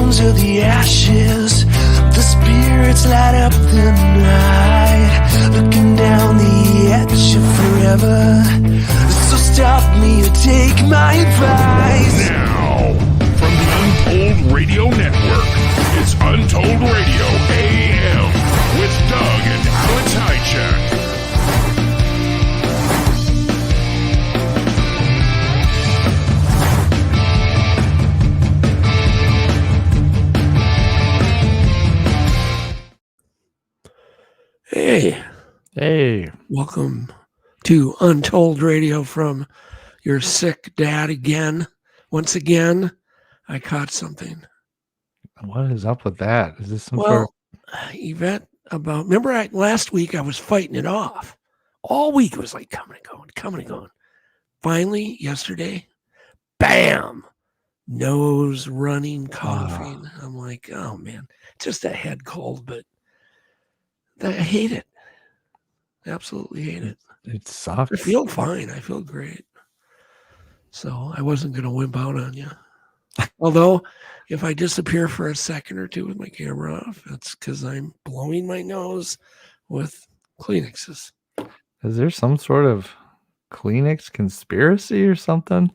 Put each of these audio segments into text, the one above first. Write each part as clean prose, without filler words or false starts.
bones of the ashes. The spirits light up the night, looking down the edge of forever. So stop me or take my advice. Now, from the Untold Radio Network, it's Untold Radio AM with Doug and Alex Hajicek. Hey, welcome to Untold Radio from your sick dad again. Once again, I caught something. What is up with that? Is this some sort of... Yvette, remember last week I was fighting it off. All week it was like coming and going. Finally, yesterday, bam, nose running, coughing. I'm like, oh man, just a head cold, but I hate it. Absolutely hate it. It sucks. I feel fine. I feel great. So I wasn't going to wimp out on you. Although, if I disappear for a second or two with my camera off, that's because I'm blowing my nose with Kleenexes. Is there some sort of Kleenex conspiracy or something?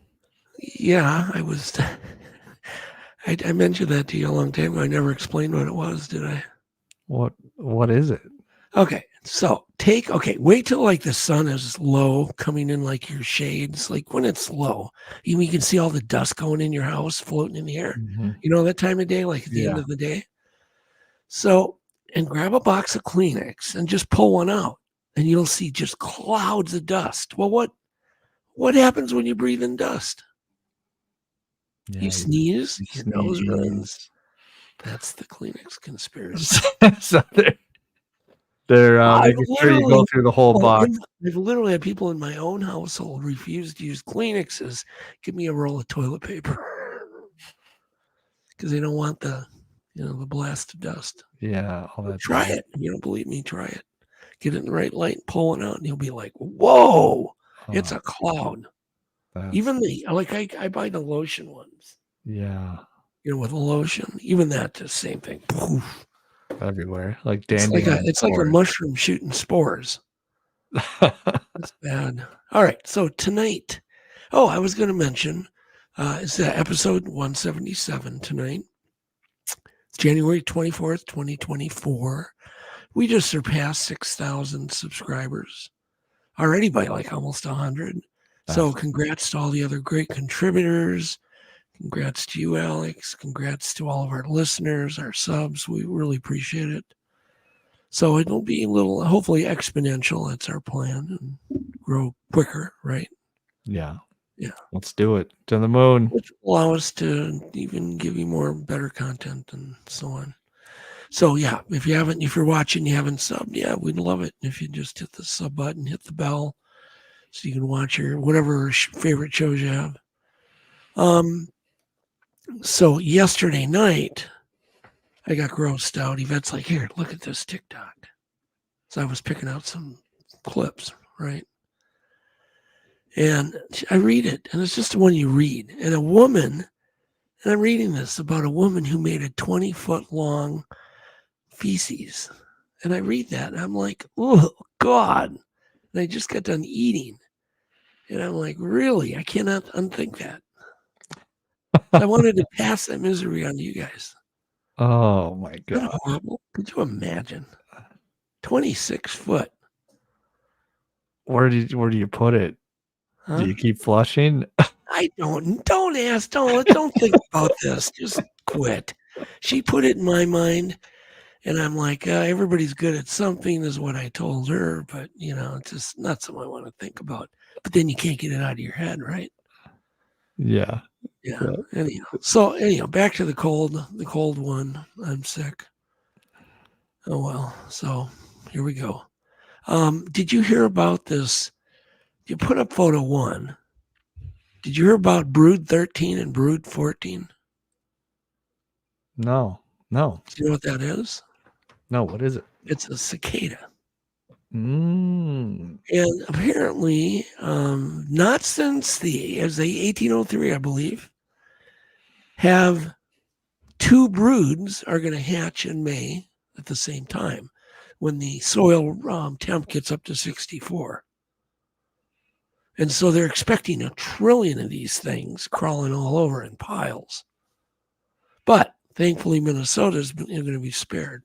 Yeah, I was. I mentioned that to you a long time ago. I never explained what it was, did I? What is it? Okay, so wait till like the sun is low, coming in like your shades, like when it's low, you can see all the dust going in your house, floating in the air. Mm-hmm. You know, that time of day, like at the end of the day. So, and grab a box of Kleenex and just pull one out, and you'll see just clouds of dust. Well, what happens when you breathe in dust? Yeah, You sneeze, your nose runs. That's the Kleenex conspiracy. So they're making sure you go through the whole box. I've literally had people in my own household refuse to use Kleenexes. Give me a roll of toilet paper because they don't want the blast of dust. Yeah, all that. Try it. If you don't believe me, try it. Get it in the right light, pull one out, and you'll be like, "Whoa, it's a cloud." Even I buy the lotion ones. Yeah. With a lotion, even that, the same thing. Poof. Everywhere, like dandy. It's like a mushroom shooting spores. That's bad. All right, so tonight, I was going to mention, it's episode 177 tonight. It's January 24th, 2024. We just surpassed 6,000 subscribers already by like almost 100. So congrats to all the other great contributors. Congrats to you, Alex. Congrats to all of our listeners, our subs. We really appreciate it. So it'll be hopefully exponential. That's our plan, and grow quicker, right? Yeah. Yeah. Let's do it. To the moon. Which will allow us to even give you better content and so on. So yeah, if you're watching, you haven't subbed, yeah, we'd love it if you just hit the sub button, hit the bell, so you can watch your whatever favorite shows you have. So yesterday night, I got grossed out. Yvette's like, here, look at this TikTok. So I was picking out some clips, right? And I read it, and it's just the one you read. And I'm reading this about a woman who made a 20-foot long feces. And I read that, and I'm like, oh, God. And I just got done eating. And I'm like, really? I cannot unthink that. I wanted to pass that misery on to you guys. Oh my God! Isn't that horrible? Could you imagine? 26 foot. Where do you put it? Huh? Do you keep flushing? I don't ask. Don't think about this. Just quit. She put it in my mind, and I'm like, everybody's good at something, is what I told her. But it's just not something I want to think about. But then you can't get it out of your head, right? Yeah. Yeah. Anyhow, back to the cold one. I'm sick. Oh well. So here we go. Did you hear about this? You put up photo 1. Did you hear about Brood 13 and Brood 14? No. Do you know what that is? No. What is it? It's a cicada. And apparently, not since the 1803, I believe, have 2 broods are going to hatch in May at the same time when the soil temp gets up to 64. And so they're expecting 1 trillion of these things crawling all over in piles. But thankfully, Minnesota is going to be spared.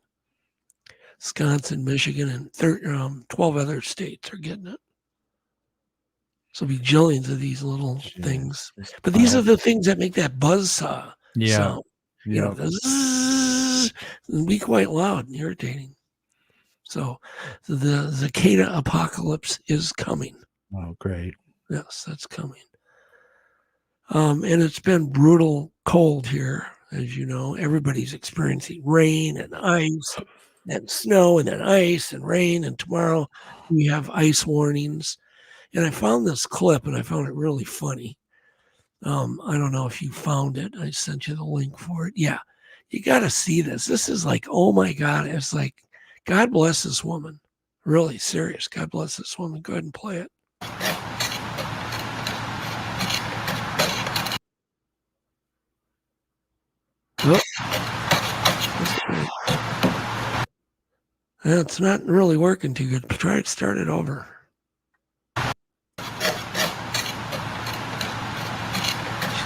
Wisconsin, Michigan, and 12 other states are getting it. So there'll be jillions of these little things. But these are the things that make that buzz sound. You know, the zzz, and be quite loud and irritating. So the cicada apocalypse is coming. Oh, great. Yes, that's coming. And it's been brutal cold here, as you know. Everybody's experiencing rain and ice and snow and then ice and rain. And tomorrow we have ice warnings. And I found this clip and I found it really funny. I don't know if you found it. I sent you the link for it. Yeah, you got to see this. This is like, oh my God. It's like, God bless this woman. Really serious. God bless this woman. Go ahead and play it. Oh. It's not really working too good. Try to start it over.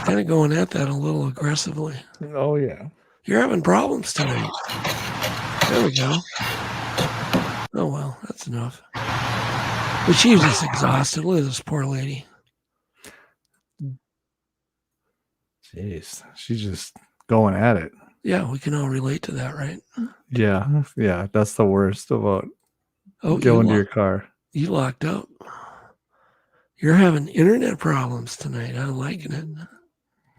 She's kind of going at that a little aggressively. Oh, yeah. You're having problems tonight. There we go. Oh, well, that's enough. But she's just exhausted. Look at this poor lady. Jeez. She's just going at it. Yeah, we can all relate to that, right? Yeah. Yeah. That's the worst about going to your car. You locked up. You're having internet problems tonight. I'm liking it.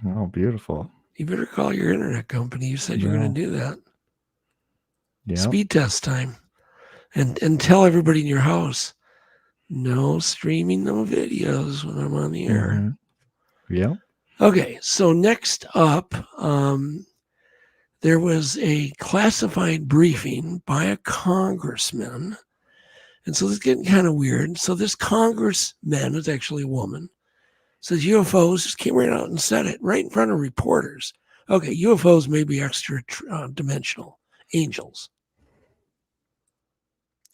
Oh, beautiful. You better call your internet company. You said you're going to do that. Yeah. Speed test time. And tell everybody in your house, no streaming no videos when I'm on the air. Mm-hmm. Yeah. Okay, so next up, there was a classified briefing by a congressman. And so this is getting kind of weird. So this congressman is actually a woman. Says UFOs, just came right out and said it right in front of reporters. Okay, UFOs may be extra dimensional angels.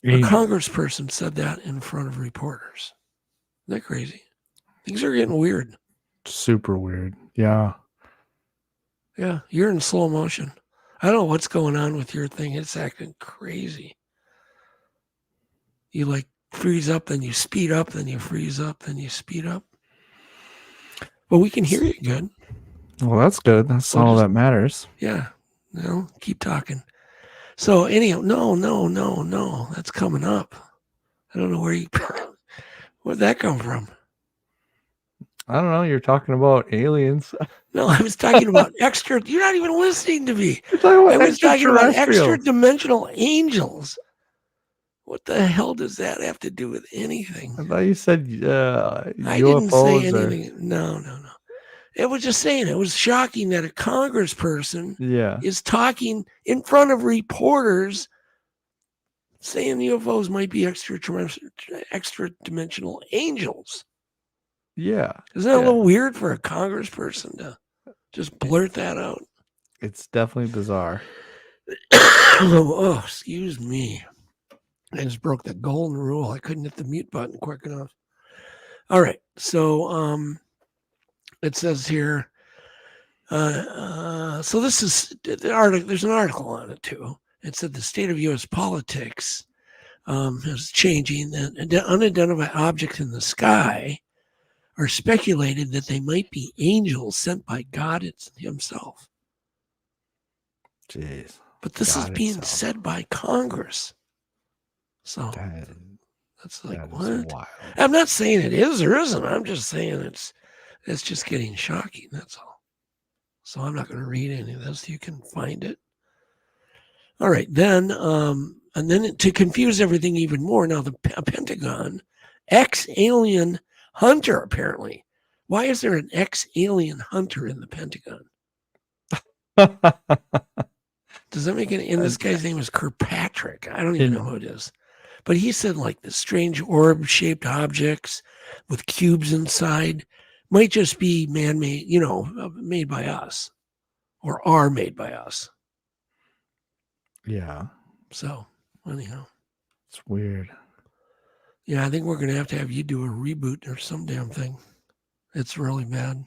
A congressperson said that in front of reporters. Isn't that crazy? Things are getting weird. Super weird. Yeah. Yeah, you're in slow motion. I don't know what's going on with your thing. It's acting crazy. You like freeze up, then you speed up, then you freeze up, then you speed up. But we can hear you good. Well, that's good. That's all that matters. Yeah. No, keep talking. So anyhow, no. That's coming up. I don't know where'd that come from? I don't know. You're talking about aliens. No, I was talking about extra. You're not even listening to me. I was talking about extra dimensional angels. What the hell does that have to do with anything? I thought you said UFOs. I didn't say anything. No. It was just saying it was shocking that a congressperson is talking in front of reporters saying UFOs might be extra dimensional angels. Yeah. Isn't that a little weird for a congressperson to just blurt that out? It's definitely bizarre. Oh, excuse me. I just broke the golden rule. I couldn't hit the mute button quick enough. All right. So it says here, so this is the article. There's an article on it too. It said the state of U.S. politics is changing. The unidentified objects in the sky are speculated that they might be angels sent by God himself. Jeez. But this is being said by Congress. So that's like, what? I'm not saying it is or isn't. I'm just saying it's just getting shocking. That's all. So I'm not going to read any of this. You can find it. All right. Then, and then to confuse everything even more, now the Pentagon, ex-alien hunter, apparently. Why is there an ex-alien hunter in the Pentagon? Does that make any? And this guy's name is Kirkpatrick. I don't even know who it is. But he said like the strange orb-shaped objects with cubes inside might just be man-made, made by us. or are made by us. Yeah. So anyhow, It's weird. yeah, I think we're going to have you do a reboot or some damn thing. It's really bad.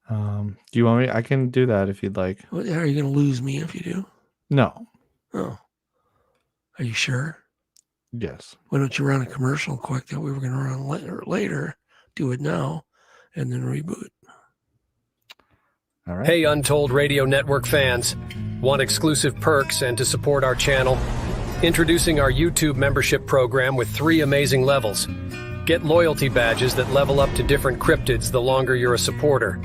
Do you want me? I can do that if you'd like. Are you going to lose me if you do? No. Oh, are you sure? Yes. Why don't you run a commercial quick that we were going to run later? Do it now, and then reboot. All right. Hey, Untold Radio Network fans. Want exclusive perks and to support our channel? Introducing our YouTube membership program with 3 amazing levels. Get loyalty badges that level up to different cryptids the longer you're a supporter.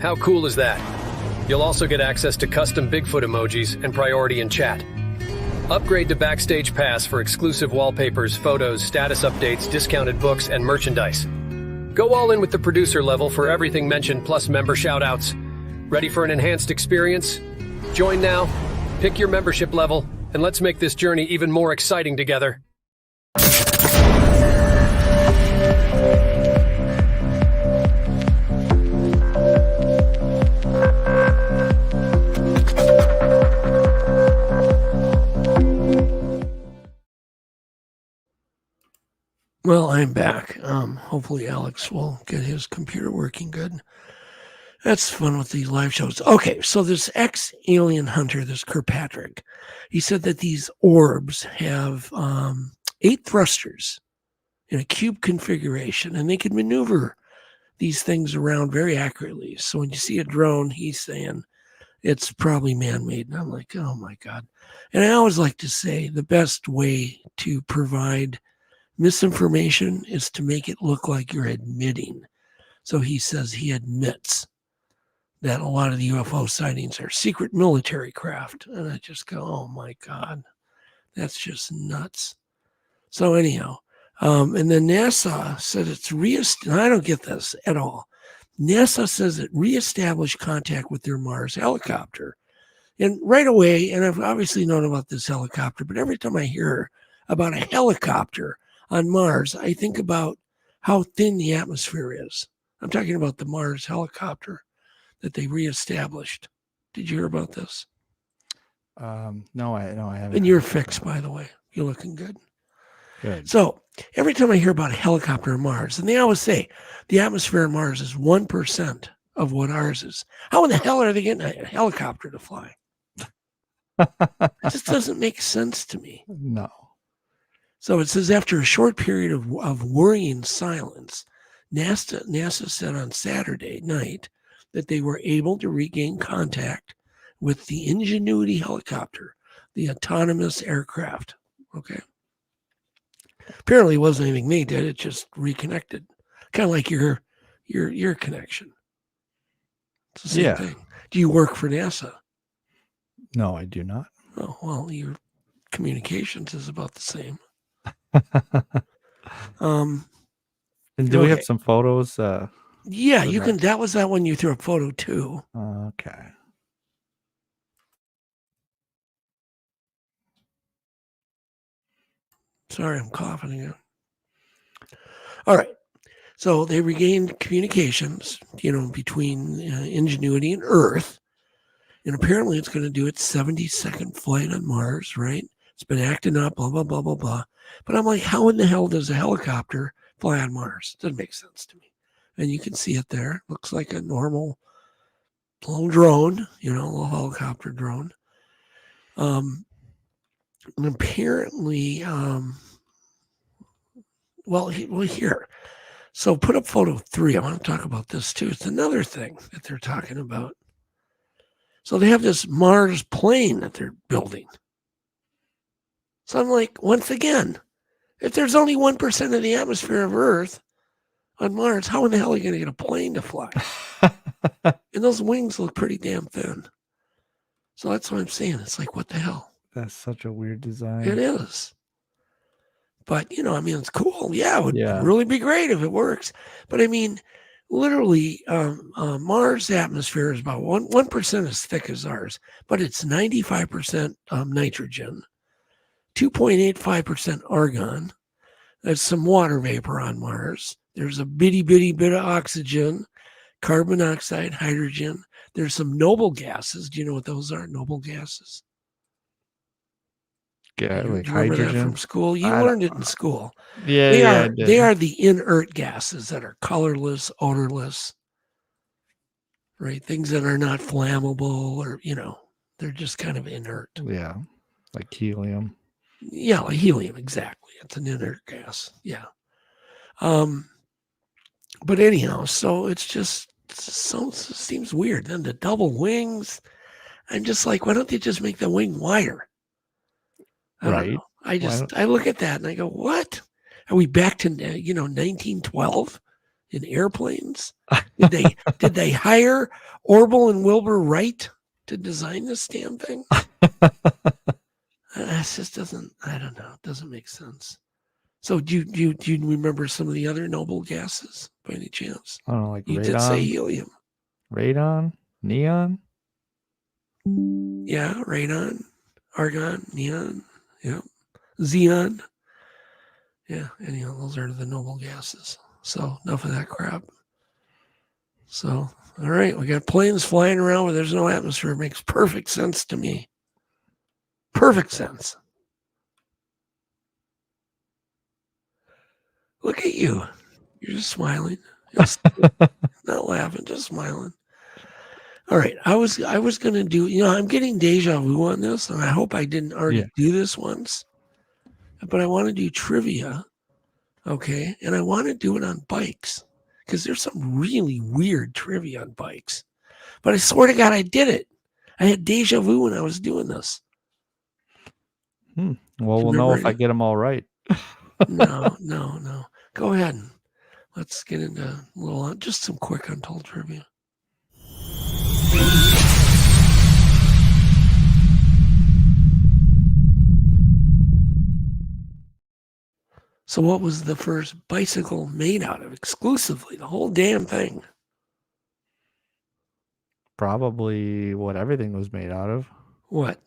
How cool is that? You'll also get access to custom Bigfoot emojis and priority in chat. Upgrade to Backstage Pass for exclusive wallpapers, photos, status updates, discounted books, and merchandise. Go all in with the producer level for everything mentioned plus member shoutouts. Ready for an enhanced experience? Join now, pick your membership level, and let's make this journey even more exciting together. Well, I'm back. Hopefully Alex will get his computer working good. That's fun with these live shows. Okay, so this ex-alien hunter, this Kirkpatrick, he said that these orbs have 8 thrusters in a cube configuration, and they can maneuver these things around very accurately. So when you see a drone, he's saying it's probably man-made. And I'm like, oh my God. And I always like to say the best way to provide misinformation is to make it look like you're admitting. So he says he admits that a lot of the UFO sightings are secret military craft. And I just go, oh my God, that's just nuts. So anyhow, and then NASA said it's I don't get this at all. NASA says it reestablished contact with their Mars helicopter. And right away, and I've obviously known about this helicopter, but every time I hear about a helicopter on Mars, I think about how thin the atmosphere is. I'm talking about the Mars helicopter that they reestablished. Did you hear about this? No, I haven't. And you're fixed, by the way. You're looking good. Good. So every time I hear about a helicopter on Mars, and they always say the atmosphere on Mars is 1% of what ours is. How in the hell are they getting a helicopter to fly? It just doesn't make sense to me. No. So it says after a short period of worrying silence, NASA said on Saturday night that they were able to regain contact with the Ingenuity helicopter, the autonomous aircraft. Okay. Apparently it wasn't anything they did. It just reconnected. Kind of like your connection. It's the same thing. Do you work for NASA? No, I do not. Oh, well, your communications is about the same. And do we have some photos? Yeah, you can. That was that one you threw a photo too. Okay. Sorry, I'm coughing again. All right. So they regained communications, between Ingenuity and Earth. And apparently it's going to do its 72nd flight on Mars, right? It's been acting up, blah, blah, blah, blah, blah. But I'm like, how in the hell does a helicopter fly on Mars? Doesn't make sense to me. And you can see it there. Looks like a normal little drone, a little helicopter drone. And apparently, here. So put up photo 3. I want to talk about this too. It's another thing that they're talking about. So they have this Mars plane that they're building. So I'm like, once again, if there's only 1% of the atmosphere of Earth on Mars, how in the hell are you going to get a plane to fly? And those wings look pretty damn thin. So that's what I'm saying. It's like, what the hell? That's such a weird design. It is. But, it's cool. Yeah, it would really be great if it works. But literally, Mars' atmosphere is about 1% as thick as ours, but it's 95% nitrogen, 2.85% argon. There's some water vapor on Mars. There's a bitty bit of oxygen, carbon monoxide, hydrogen. There's some noble gases. Do you know what those are? Noble gases. Yeah, Do like you remember that hydrogen. from school? You I learned it in school. Yeah, They yeah, I are did. they are the inert gases that are colorless, odorless, right? Things that are not flammable, or they're just kind of inert. Yeah, like helium. Yeah, like helium, exactly. It's an inert gas. Yeah. But anyhow, so it seems weird. Then the double wings, I'm just like, why don't they just make the wing wider? I don't Right. know. I look at that and I go, what? Are we back to 1912 in airplanes? Did they hire Orville and Wilbur Wright to design this damn thing? It just doesn't. I don't know. It doesn't make sense. So do you remember some of the other noble gases by any chance? I don't know, like You did say radon, helium. radon, neon. Yeah, radon, argon, neon, yeah, xenon. Yeah, anyhow, those are the noble gases. So enough of that crap. So, all right, we got planes flying around where there's no atmosphere. It makes perfect sense to me. Perfect sense. Look at you. You're just smiling. Not laughing, just smiling. All right. I was gonna do, I'm getting deja vu on this, and I hope I didn't already do this once. But I want to do trivia. Okay. And I want to do it on bikes. Because there's some really weird trivia on bikes. But I swear to God I did it. I had deja vu when I was doing this. Well, we'll know if I get them all right. No. Go ahead. Let's get into just some quick Untold trivia. So what was the first bicycle made out of exclusively? The whole damn thing. Probably what everything was made out of. What?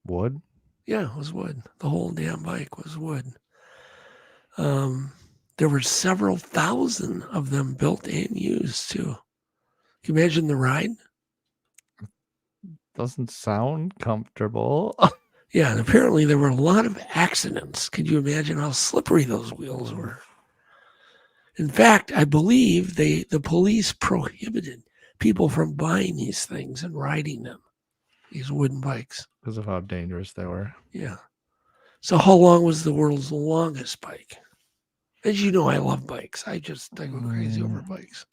Wood. Yeah, it was wood. The whole damn bike was wood. There were several thousand of them built and used too. Can you imagine the ride? Doesn't sound comfortable. Yeah, and apparently there were a lot of accidents. Could you imagine how slippery those wheels were? In fact, I believe the police prohibited people from buying these things and riding them, these wooden bikes. Because of how dangerous they were. Yeah. So how long was the world's longest bike? As you know, I love bikes. I go crazy over bikes.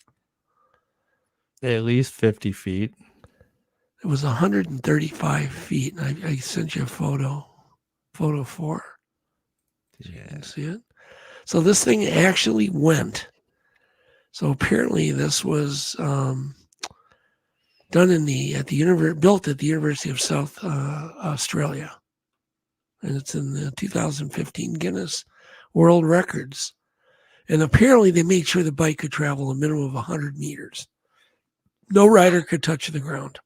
At least 50 feet. It was 135 feet. And I sent you a photo 4. So you can see it. So this thing actually went. So apparently this was done built at the University of South Australia. And it's in the 2015 Guinness World Records. And apparently they made sure the bike could travel a minimum of 100 meters. No rider could touch the ground.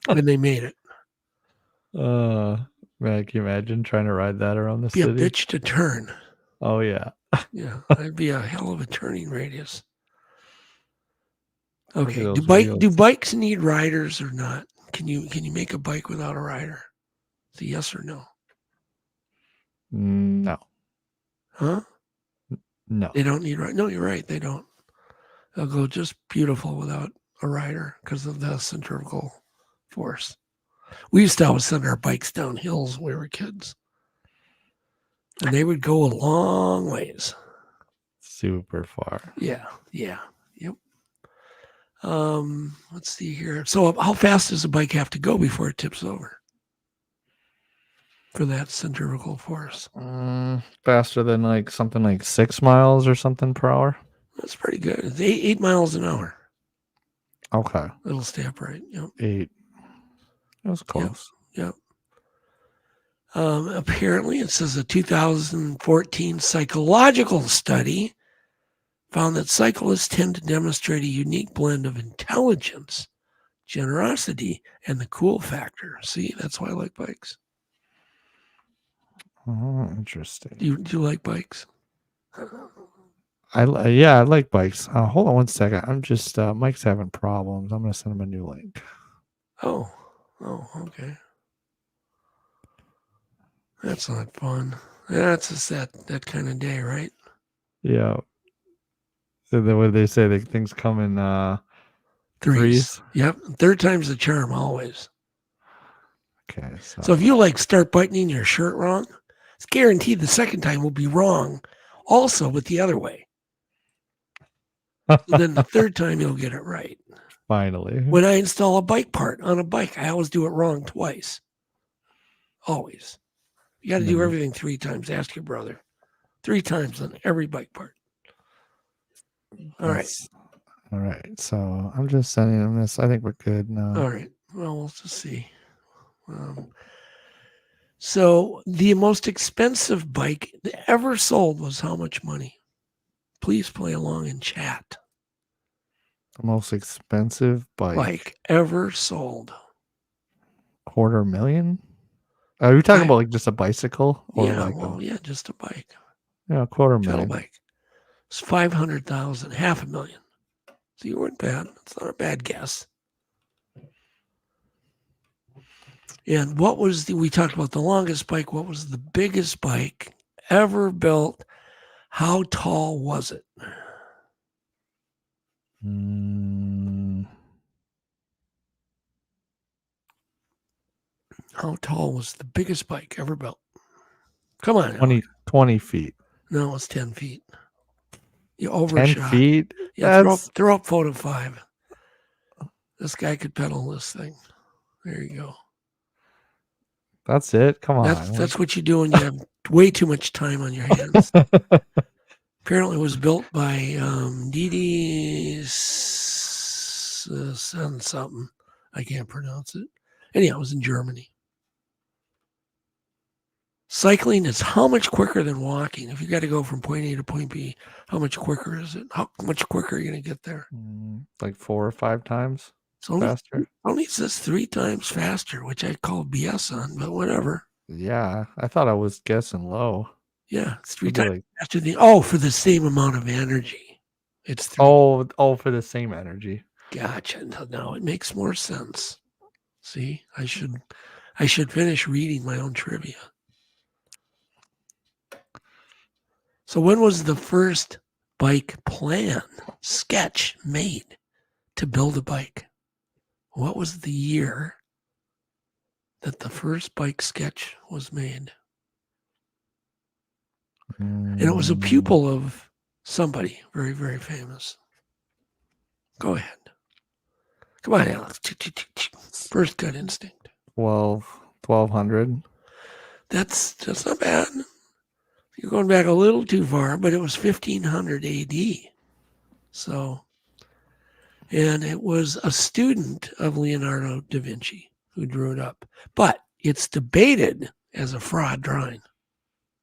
And they made it. Man, can you imagine trying to ride that around the city? Be a bitch to turn. Oh, yeah. Yeah, that'd be a hell of a turning radius. Okay, do bikes need riders or not? Can you make a bike without a rider? It's a yes or no. No. Huh? No. They don't need riders. No, you're right. They don't. They'll go just beautiful without a rider because of the centrifugal force. We used to always send our bikes down hills when we were kids. And they would go a long ways. Super far. Yeah. Yep. Let's see here. So how fast does a bike have to go before it tips over? For that centrifugal force. Faster than something like 6 miles or something per hour. That's pretty good. It's 8 miles an hour. Okay. It'll stay upright. Yep. 8. That was close. Yep. Apparently, it says a 2014 psychological study found that cyclists tend to demonstrate a unique blend of intelligence, generosity, and the cool factor. See, that's why I like bikes. Oh, interesting. Do you like bikes? I like bikes. Hold on one second. I'm just Mike's having problems. I'm gonna send him a new link. Oh, okay. That's not fun. That's just that kind of day, right? Yeah. So the way they say that things come in threes. Yep. Third time's the charm, always. Okay. So if you like start buttoning your shirt wrong, it's guaranteed the second time will be wrong, also, but the other way. So then the third time you'll get it right. Finally. When I install a bike part on a bike, I always do it wrong twice. Always. You got to do everything 3 times. Ask your brother. 3 times on every bike part. All right. All right. So I'm just sending him this. I think we're good now. All right. Well, we'll just see. So the most expensive bike ever sold was how much money? Please play along in chat. The most expensive bike ever sold. $250,000? Are you talking about like just a bicycle? Or just a bike. Yeah, $250,000. Pedal bike. It's $500,000, $500,000. So you weren't bad. It's not a bad guess. And what was we talked about the longest bike. What was the biggest bike ever built? How tall was it? How tall was the biggest bike ever built? Come on. 20 feet. No, it's 10 feet. You overshot. 10 feet? Yeah, throw up photo 5. This guy could pedal this thing. There you go. That's it? Come on. That's what you do when you have way too much time on your hands. Apparently it was built by Didi something. I can't pronounce it. Anyhow, it was in Germany. Cycling is how much quicker than walking? If you got to go from point A to point B, how much quicker is it? How much quicker are you going to get there? Like 4 or 5 times faster? Only says 3 times faster, which I call BS on, but whatever. Yeah, I thought I was guessing low. Yeah, it's 3 times faster than, for the same amount of energy. It's 3. Oh, for the same energy. Gotcha. Now it makes more sense. See, I should finish reading my own trivia. So when was the first bike sketch made to build a bike? What was the year that the first bike sketch was made? And it was a pupil of somebody very, very famous. Go ahead. Come on, Alex. First gut instinct. 1200. That's not bad. You're going back a little too far, but it was 1500 AD. So, and it was a student of Leonardo da Vinci who drew it up. But it's debated as a fraud drawing.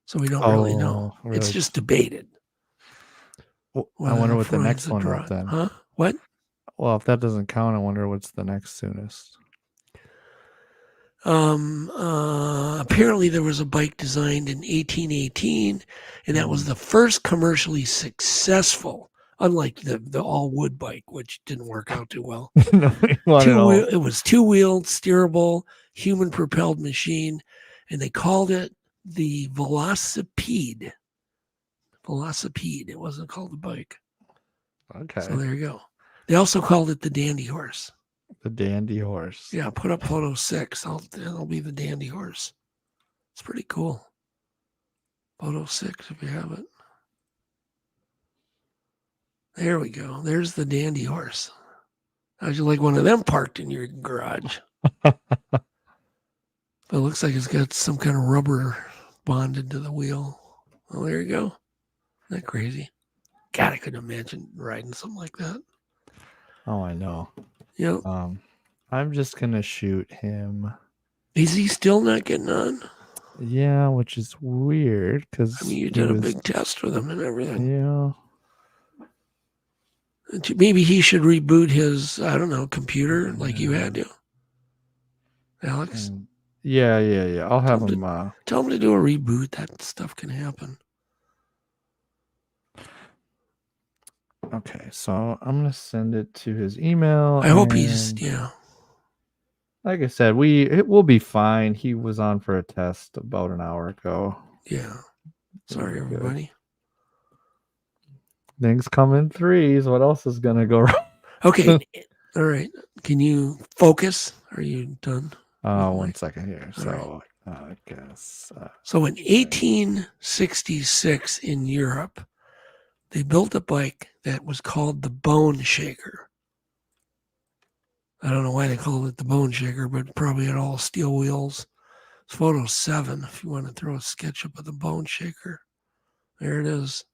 So we don't really know. Really? It's just debated. Well, I wonder what the next one wrote then. Huh? What? Well, if that doesn't count, I wonder what's the next soonest. Apparently there was a bike designed in 1818, and that was the first commercially successful, unlike the all wood bike, which didn't work out too well. It was 2-wheeled, steerable, human propelled machine, and they called it the Velocipede. It wasn't called the bike. Okay. So there you go. They also called it the dandy horse. The dandy horse. Yeah, put up photo 6. That'll be the dandy horse. It's pretty cool. Photo 6, if you have it. There we go. There's the dandy horse. How'd you like one of them parked in your garage? But it looks like it's got some kind of rubber bonded to the wheel. Well, there you go. Isn't that crazy? God, I couldn't imagine riding something like that. Oh, I know. Yep. I'm just gonna shoot him. Is he still not getting on? Yeah, which is weird because you did a big test with him and everything. Yeah. Maybe he should reboot his, I don't know, computer like you had to. Alex? Yeah. I'll have him. Tell him to do a reboot. That stuff can happen. Okay, so I'm gonna send it to his email. I hope he's and yeah. Like I said, we'll be fine. He was on for a test about an hour ago. Yeah. Sorry, We'll be good. everybody. Things come in threes. What else is gonna go wrong? Okay. All right. Can you focus? Are you done? One second here. All So I guess. So in 1866 in Europe, they built a bike that was called the Bone Shaker. I don't know why they called it the Bone Shaker, but probably had all steel wheels. It's photo 7 if you want to throw a sketch up of the Bone Shaker. There it is.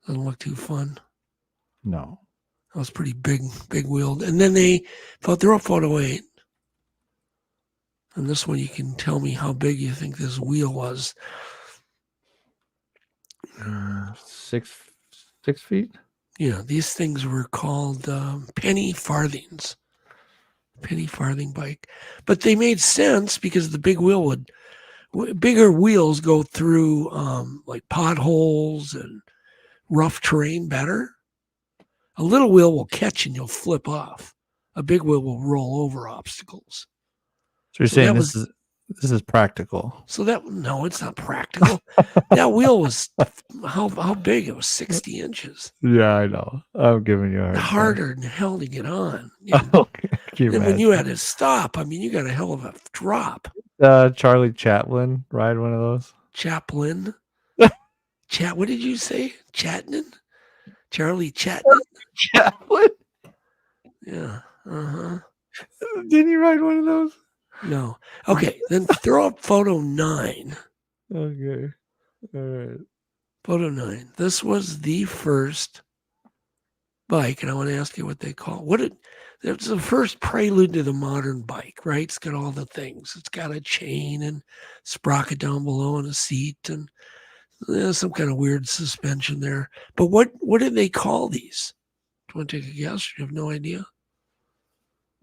Doesn't look too fun. No. That was pretty big wheeled. And then they throw up photo 8. And this one you can tell me how big you think this wheel was. 6 feet. Yeah, these things were called penny farthings. Penny farthing bike. But they made sense because the big wheel bigger wheels go through like potholes and rough terrain better. A little wheel will catch and you'll flip off. A big wheel will roll over obstacles. So you're saying this is practical. So no, it's not practical. That wheel was how big? It was 60 inches. Yeah, I know. I'm giving you a hard time. Harder than hell to get on. Okay. And when you had to stop, I mean, you got a hell of a drop. Charlie Chaplin ride one of those. Chaplin. What did you say? Chatman? Charlie Chatman? Chaplin? Yeah. Uh-huh. Didn't you ride one of those? No. Okay, then throw up photo 9. Okay. All right. Photo 9. This was the first bike, and I want to ask you what they call it. It's the first prelude to the modern bike, right? It's got all the things. It's got a chain and sprocket down below and a seat and some kind of weird suspension there. But what did they call these? Do you want to take a guess? You have no idea?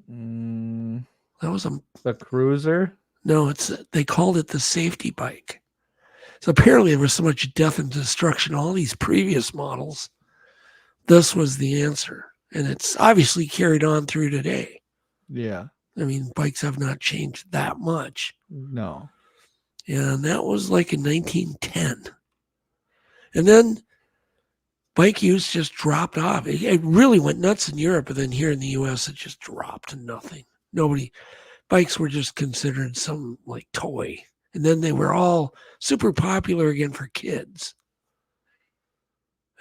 That was the cruiser? No, they called it the safety bike. So apparently there was so much death and destruction, all these previous models. This was the answer. And it's obviously carried on through today. Yeah. I mean, bikes have not changed that much. No. And that was like in 1910. And then bike use just dropped off. It really went nuts in Europe, but then here in the U.S. it just dropped to nothing. Bikes were just considered some like toy. And then they were all super popular again for kids.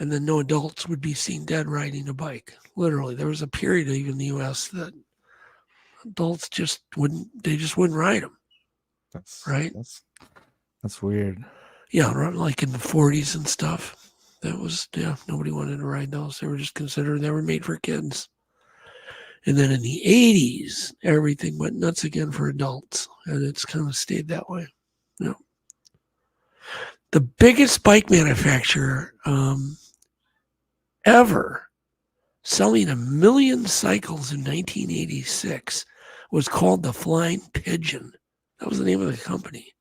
And then no adults would be seen dead riding a bike. Literally, there was a period even in the U.S. that adults just wouldn't ride them. That's weird. Yeah, like in the 40s and stuff. Nobody wanted to ride those. They were just considered, they were made for kids. And then in the 80s, everything went nuts again for adults. And it's kind of stayed that way. Yeah. The biggest bike manufacturer ever, selling 1 million cycles in 1986, was called the Flying Pigeon. That was the name of the company.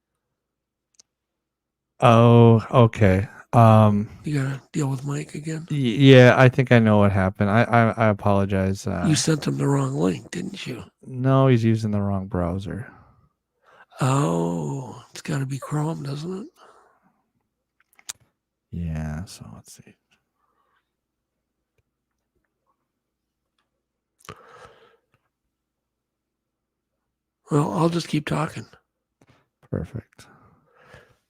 Oh, okay. You gotta deal with Mike again. Yeah, I think I know what happened. I apologize. You sent him the wrong link, didn't you? No, he's using the wrong browser. Oh, it's got to be Chrome, doesn't it? Yeah. So let's see. Well, I'll just keep talking. Perfect.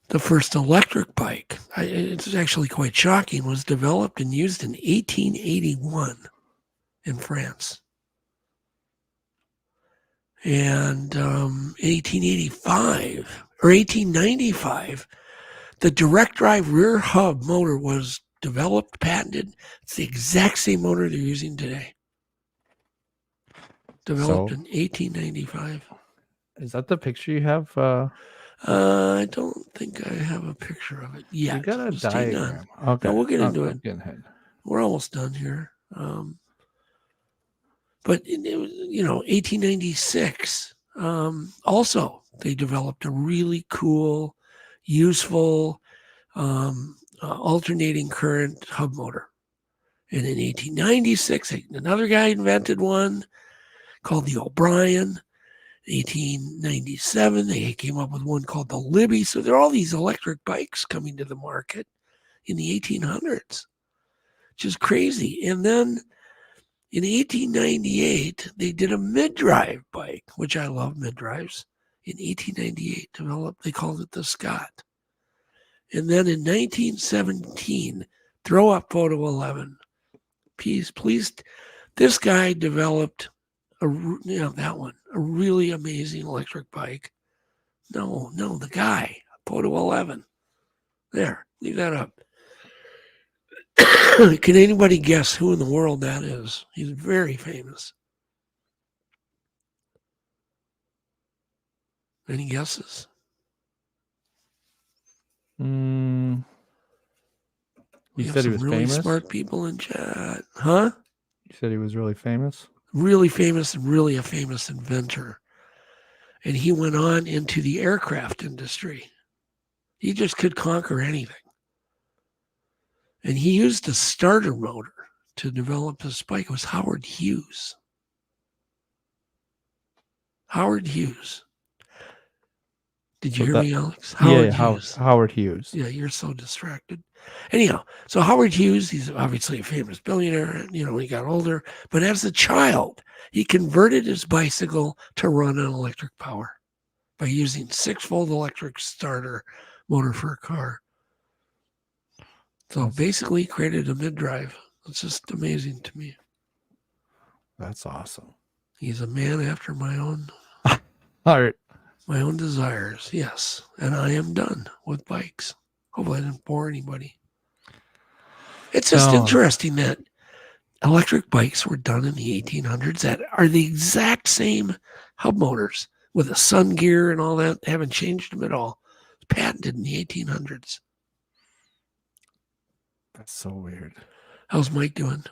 The first electric bike, it's actually quite shocking, was developed and used in 1881 in France. And 1885 or 1895, the direct drive rear hub motor was developed, patented. It's the exact same motor they're using today. Developed in 1895. Is that the picture you have? I don't think I have a picture of it yet. You got a Just hang on. diagram. Okay. No, we'll get into it. Ahead. We're almost done here. But it was, 1896. Also, they developed a really cool, useful alternating current hub motor. And in 1896, another guy invented one called the O'Brien. 1897, they came up with one called the Libby. So there are all these electric bikes coming to the market in the 1800s, which is crazy. And then in 1898, they did a mid-drive bike, which I love mid-drives. In 1898, developed, they called it the Scott. And then in 1917, throw up photo 11. Please. This guy developed that one, a really amazing electric bike. No, the guy, photo 11. There, leave that up. Can anybody guess who in the world that is? He's very famous. Any guesses? You said he was really famous? Smart people in chat. Huh? You said he was really famous? Really famous and really a famous inventor. And he went on into the aircraft industry. He just could conquer anything. And he used a starter motor to develop his bike. It was Howard Hughes. Howard Hughes. Did you hear me, Alex? Howard Hughes. Howard Hughes. Yeah, you're so distracted. Anyhow, so Howard Hughes, he's obviously a famous billionaire, when he got older. But as a child, he converted his bicycle to run on electric power by using 6-volt electric starter motor for a car. So basically, he created a mid-drive. It's just amazing to me. That's awesome. He's a man after my own heart. My own desires, yes. And I am done with bikes. Hopefully I didn't bore anybody. It's just interesting that electric bikes were done in the 1800s that are the exact same hub motors with a sun gear and all that. They haven't changed them at all. It's patented in the 1800s. That's so weird. How's Mike doing?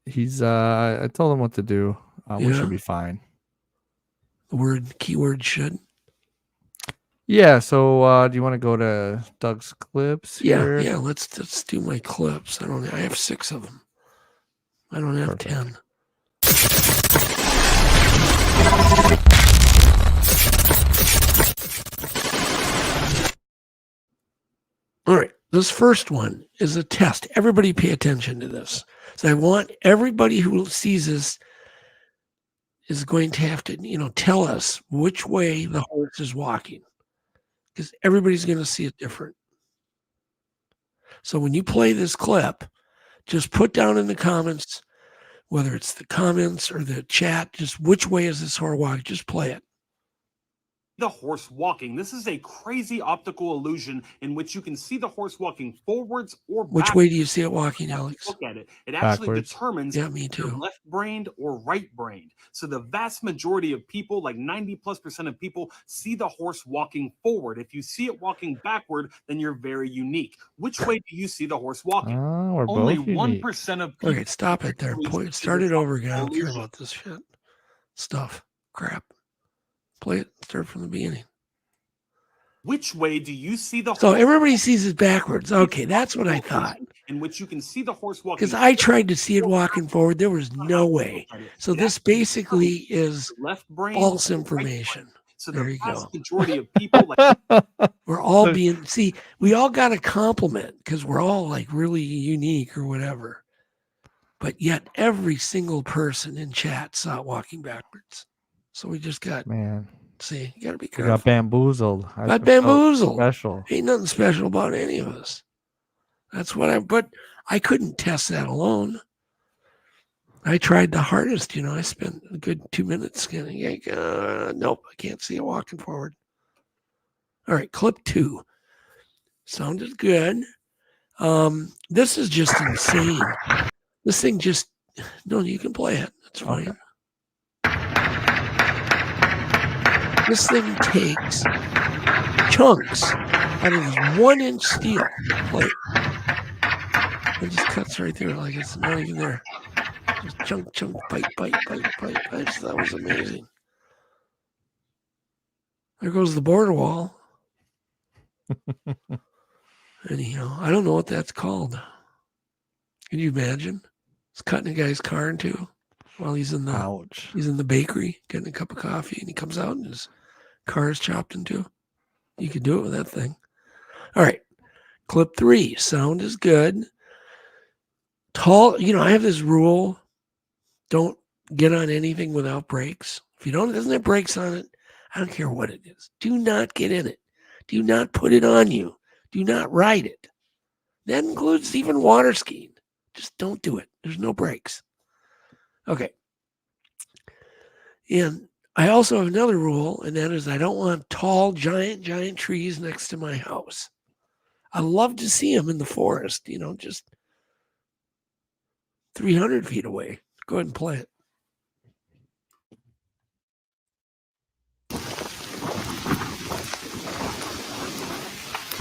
He's I told him what to do. We should be fine. The keyword should. Yeah, so do you want to go to Doug's clips here? Yeah, let's do my clips. I have 6 of them. I don't have 10. All right, this first one is a test. Everybody pay attention to this. So I want everybody who sees this is going to have to, tell us which way the horse is walking, because everybody's going to see it different. So when you play this clip, just put down in the comments, whether it's the comments or the chat, just which way is this horse walking. Just play it. The horse walking. This is a crazy optical illusion in which you can see the horse walking forwards or backwards. Which way do you see it walking, Alex? Look at it. It actually Backwards. determines me if too. you're left-brained or right-brained. So the vast majority of people, like 90+% of people, see the horse walking forward. If you see it walking backward, then you're very unique. Which way do you see the horse walking? We're Only both unique. 1% of people. Okay, stop it there. Start it over again. I don't care about this shit. Stuff. Crap. Play it. Start from the beginning. Which way do you see the horse? So everybody sees it backwards. Okay, that's what I thought. In which you can see the horse walking. Because I tried to see it walking forward. There was no way. So this basically is false information. So there the you go. vast majority of people, We're all we all got a compliment because we're all like really unique or whatever. But yet every single person in chat saw it walking backwards. So we just got, see, you got to be careful. We got bamboozled. Got bamboozled. Special. Ain't nothing special about any of us. That's what but I couldn't test that alone. I tried the hardest, I spent a good 2 minutes scanning. Nope, I can't see it walking forward. All right, clip 2. Sounded good. This is just insane. This thing you can play it. That's fine. Okay. This thing takes chunks out of this 1-inch steel plate. It just cuts right there like it's not even there. Just chunk, bite. That was amazing. There goes the border wall. Anyhow, I don't know what that's called. Can you imagine? He's cutting a guy's car in two while he's in the Ouch. he's in the bakery getting a cup of coffee, and he comes out and his car is chopped in two. You could do it with that thing. All right. Clip 3. Sound is good. Tall, I have this rule. Don't get on anything without brakes. If it doesn't have brakes on it, I don't care what it is. Do not get in it. Do not put it on you. Do not ride it. That includes even water skiing. Just don't do it. There's no brakes. Okay. And I also have another rule, and that is I don't want tall, giant trees next to my house. I love to see them in the forest, just 300 feet away. Go ahead and play it.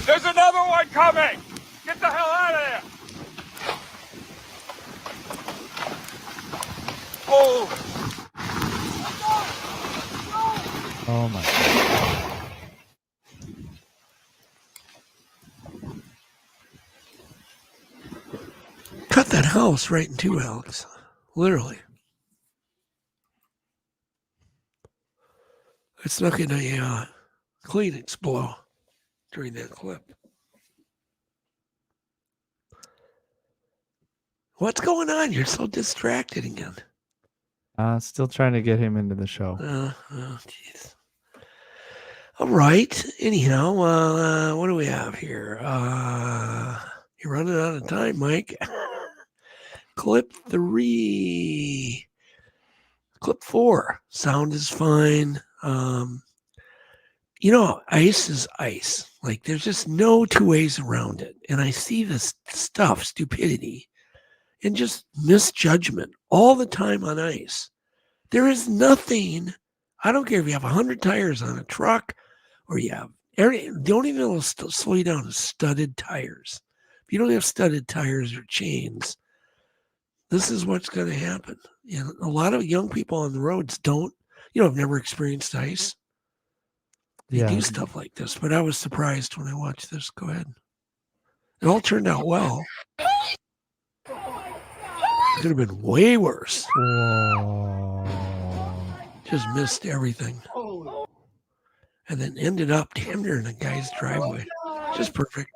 There's another one coming! Get the hell out of there! Oh! Oh my God. Cut that house right in two, Alex. Literally. I snuck in a Kleenex blow during that clip. What's going on? You're so distracted again. Still trying to get him into the show. Oh, jeez. All right. Anyhow, what do we have here? You're running out of time, Mike. Clip 3. Clip 4. Sound is fine. Ice is ice. Like, there's just no two ways around it. And I see this stuff, stupidity, and just misjudgment all the time on ice. There is nothing. I don't care if you have 100 tires on a truck or you have the only thing that will slow you down is studded tires. If you don't have studded tires or chains, this is what's going to happen. And a lot of young people on the roads have never experienced ice. They do stuff like this, but I was surprised when I watched this. Go ahead. It all turned out well. It could have been way worse. Whoa. Just missed everything. And then ended up damn near in a guy's driveway. Just perfect.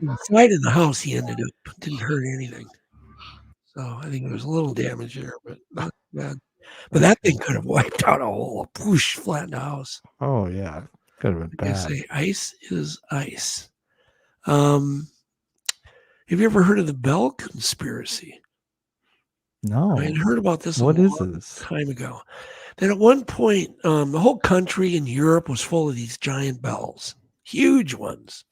Inside of the house, he ended up. Didn't hurt anything. So I think there was a little damage there, but not bad. But that thing could have wiped out a whole whoosh, flattened the house. Oh, yeah. Could have been Like I bad. say, ice is ice. Have you ever heard of the Bell conspiracy? No. I had heard about this What a is long this? time ago. That at one point, the whole country in Europe was full of these giant bells, huge ones.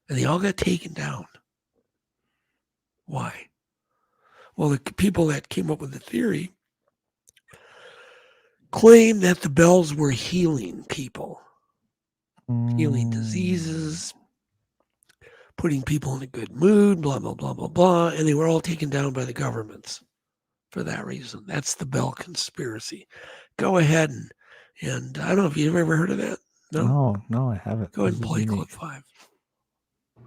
And they all got taken down. Why? Well, the people that came up with the theory claim that the bells were healing people, healing diseases, putting people in a good mood, blah, blah, blah, blah, blah. And they were all taken down by the governments for that reason. That's the Bell conspiracy. Go ahead and I don't know if you've ever heard of that. No, I haven't. Go ahead This and is play unique. clip 5.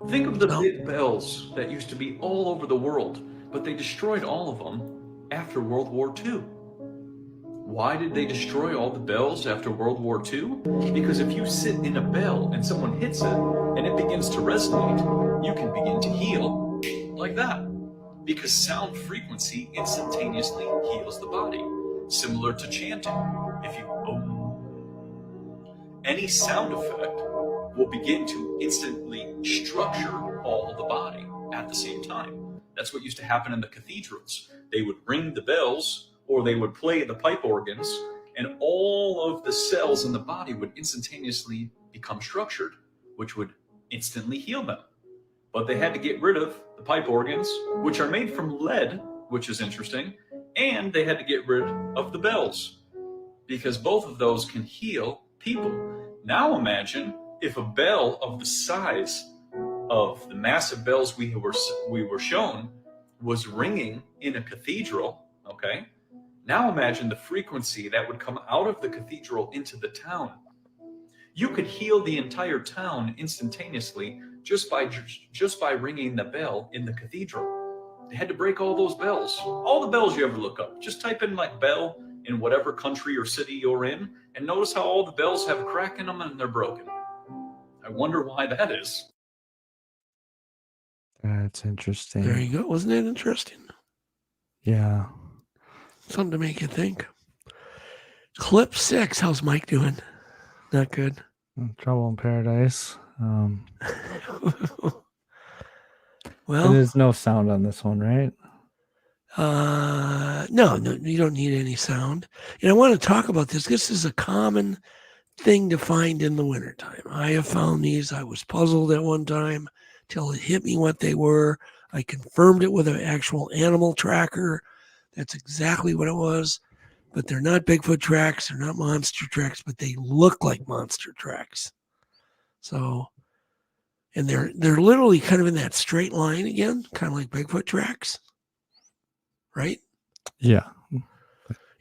Think of the No. big bells that used to be all over the world, but they destroyed all of them after World War II. Why did they destroy all the bells after World War II? Because if you sit in a bell and someone hits it and it begins to resonate, you can begin to heal like that. Because sound frequency instantaneously heals the body, similar to chanting. If you any sound effect will begin to instantly structure all the body at the same time. That's what used to happen in the cathedrals. They would ring the bells or they would play the pipe organs, and all of the cells in the body would instantaneously become structured, which would instantly heal them. But they had to get rid of the pipe organs, which are made from lead, which is interesting, and they had to get rid of the bells, because both of those can heal people. Now imagine if a bell of the size of the massive bells we were shown was ringing in a cathedral, okay? Now imagine the frequency that would come out of the cathedral into the town. You could heal the entire town instantaneously just by ringing the bell in the cathedral. They had to break all those bells. All the bells you ever look up. Just type in like bell in whatever country or city you're in, and notice how all the bells have a crack in them and they're broken. I wonder why that is. That's interesting. There you go. Wasn't that interesting? Yeah. Something to make you think. Clip 6. How's Mike doing? Not good. Trouble in Paradise. Well, there's no sound on this one, right? No, you don't need any sound. And I want to talk about this. This is a common thing to find in the wintertime. I have found these. I was puzzled at one time till it hit me what they were. I confirmed it with an actual animal tracker. That's exactly what it was. But they're not Bigfoot tracks. They're not monster tracks, but they look like monster tracks. So, and they're literally kind of in that straight line again, kind of like Bigfoot tracks, right? Yeah.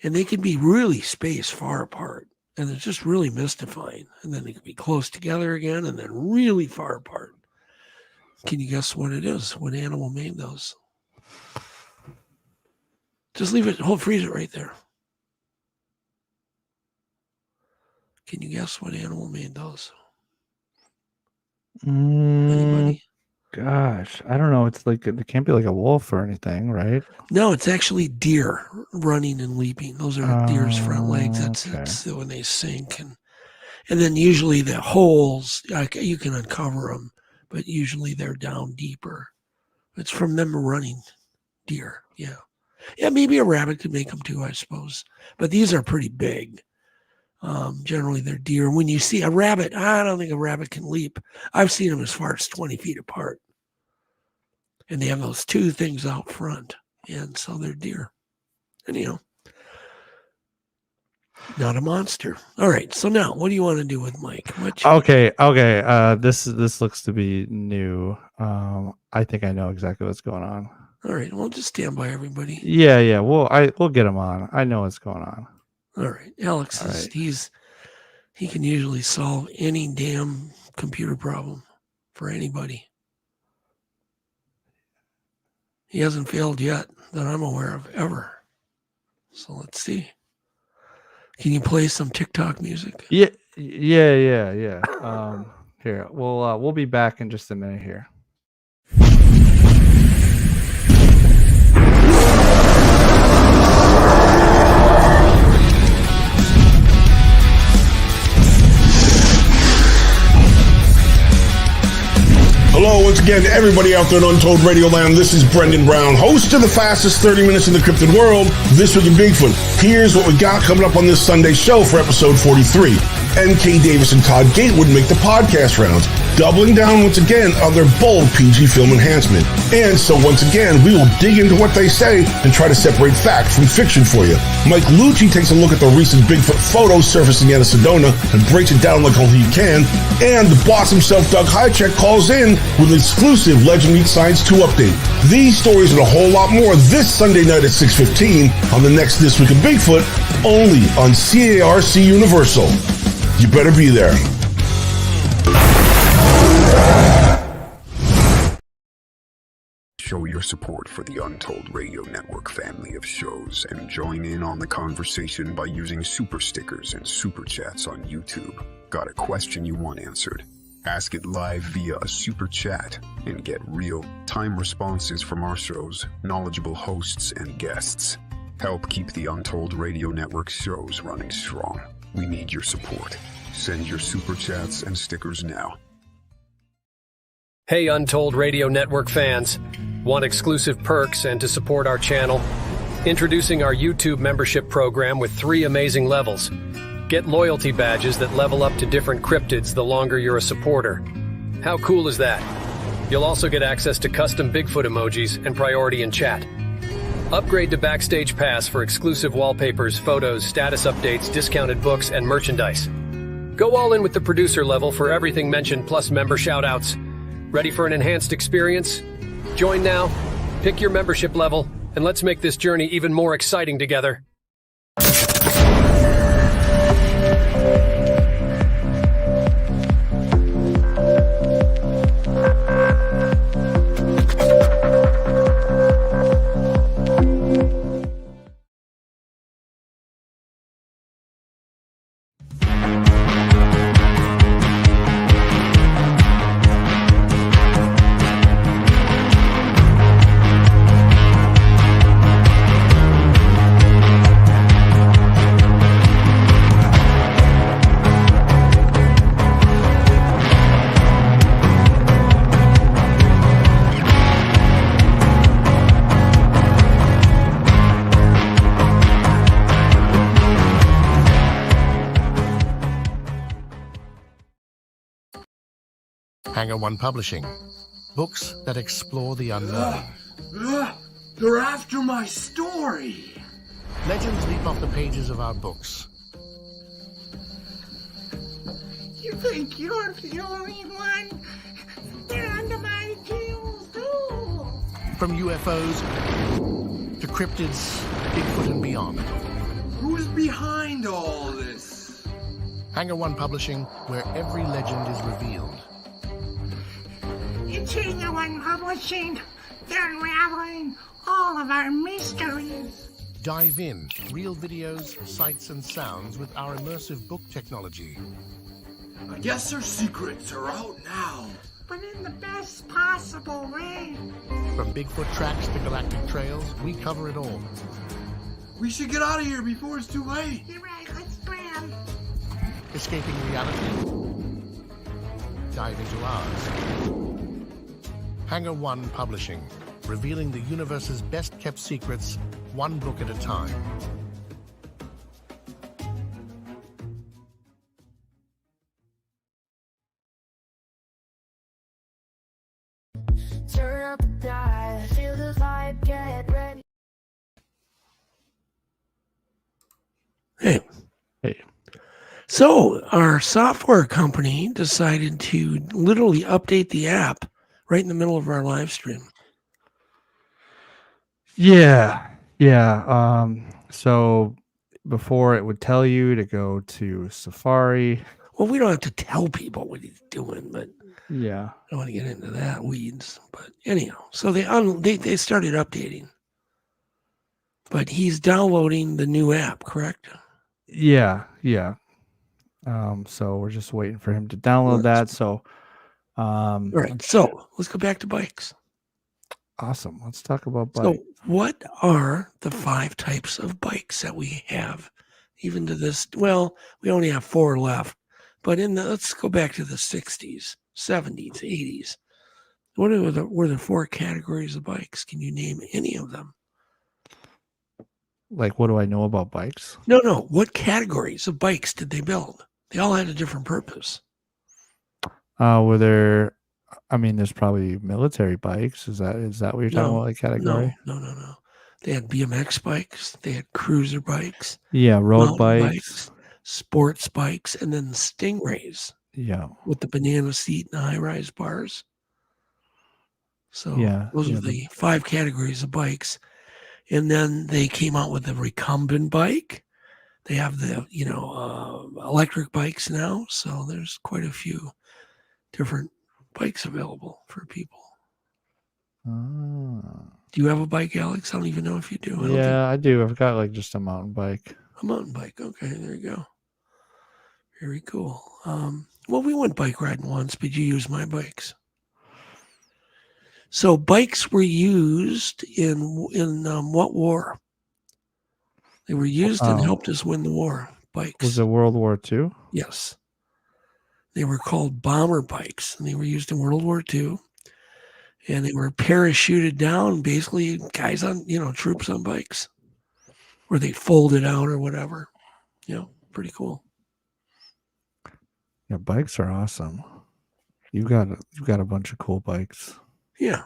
And they can be really spaced far apart, and it's just really mystifying. And then they can be close together again, and then really far apart. Can you guess what it is? What animal made those? Just leave it, freeze it right there. Can you guess what animal made those? Anybody? Gosh, I don't know. It's like it can't be like a wolf or anything, right? No, it's actually deer running and leaping. Those are deer's front legs. That's when they sink, and then usually the holes you can uncover them, but usually they're down deeper. It's from them running. Deer, yeah, maybe a rabbit could make them too, I suppose. But these are pretty big. Generally, they're deer. When you see a rabbit, I don't think a rabbit can leap. I've seen them as far as 20 feet apart. And they have those two things out front. And so they're deer. Anyhow, not a monster. All right. So now, what do you want to do with Mike? Okay. This looks to be new. I think I know exactly what's going on. All right. Well, just stand by, everybody. Yeah. We'll get him on. I know what's going on. All right. Alex he can usually solve any damn computer problem for anybody. He hasn't failed yet that I'm aware of ever. So let's see. Can you play some TikTok music? Yeah. Here, we'll be back in just a minute here. Hello, once again, to everybody out there in Untold Radio Land. This is Brendan Brown, host of the fastest 30 minutes in the cryptid world, This Week in Bigfoot. Here's what we got coming up on this Sunday show for episode 43. N.K. Davis and Todd Gatewood make the podcast rounds, doubling down once again on their bold PG film enhancement. And so once again, we will dig into what they say and try to separate fact from fiction for you. Mike Bleuler takes a look at the recent Bigfoot photos surfacing out of Sedona and breaks it down like only he can. And the boss himself, Doug Hajicek, calls in with an exclusive Legend Meets Science 2 update. These stories and a whole lot more this Sunday night at 6:15 on the next This Week in Bigfoot, only on CARC Universal. You better be there. Show your support for the Untold Radio Network family of shows and join in on the conversation by using super stickers and super chats on YouTube. Got a question you want answered? Ask it live via a super chat and get real-time responses from our show's knowledgeable hosts and guests. Help keep the Untold Radio Network shows running strong. We need your support. Send your super chats and stickers now. Hey, Untold Radio Network fans. Want exclusive perks and to support our channel? Introducing our YouTube membership program with 3 amazing levels. Get loyalty badges that level up to different cryptids the longer you're a supporter. How cool is that? You'll also get access to custom Bigfoot emojis and priority in chat. Upgrade to Backstage Pass for exclusive wallpapers, photos, status updates, discounted books, and merchandise. Go all in with the producer level for everything mentioned plus member shoutouts. Ready for an enhanced experience? Join now, pick your membership level, and let's make this journey even more exciting together. Hangar One Publishing. Books that explore the unknown. They're after my story. Legends leap off the pages of our books. You think you're the only one? They're under my tail, too. From UFOs to cryptids, Bigfoot and beyond. Who's behind all this? Hangar One Publishing, where every legend is revealed. It's Hangar One Publishing. They're unraveling all of our mysteries. Dive in, real videos, sights and sounds with our immersive book technology. I guess their secrets are out now. But in the best possible way. From Bigfoot tracks to galactic trails, we cover it all. We should get out of here before it's too late. You're right, let's plan. Escaping reality? Dive into ours. Hangar One Publishing, revealing the universe's best-kept secrets, one book at a time. Turn up the dial, feel the vibe, get ready. Hey. So our software company decided to literally update the app right in the middle of our live stream. Yeah. So before it would tell you to go to Safari. Well, we don't have to tell people what he's doing, but yeah, I don't want to get into that weeds. But anyhow, so they started updating. But he's downloading the new app, correct? Yeah. So we're just waiting for him to download that. So, all right. So let's go back to bikes. Awesome. Let's talk about bikes. So, what are the 5 types of bikes that we have? Even to this, well, we only have 4 left. But let's go back to the 60s, 70s, 80s. What were the 4 categories of bikes? Can you name any of them? Like, what do I know about bikes? No. What categories of bikes did they build? They all had a different purpose. Were there? I mean, there's probably military bikes. Is that what you're talking about? Like category? No. They had BMX bikes. They had cruiser bikes. Yeah, road bikes, sports bikes, and then the Stingrays. Yeah, with the banana seat and the high-rise bars. So those are the 5 categories of bikes. And then they came out with a recumbent bike. They have the, electric bikes now. So there's quite a few different bikes available for people. Do you have a bike, Alex? I don't even know if you do. I do. I've got like just a mountain bike. A mountain bike. Okay, there you go. Very cool. Well, we went bike riding once, but you used my bikes. So bikes were used in what war? They were used and helped us win the war. Bikes. Was it World War II? Yes. They were called bomber bikes, and they were used in World War II. And they were parachuted down, basically guys on, troops on bikes, where they folded out or whatever. Pretty cool. Yeah, bikes are awesome. You've got a bunch of cool bikes. Yeah.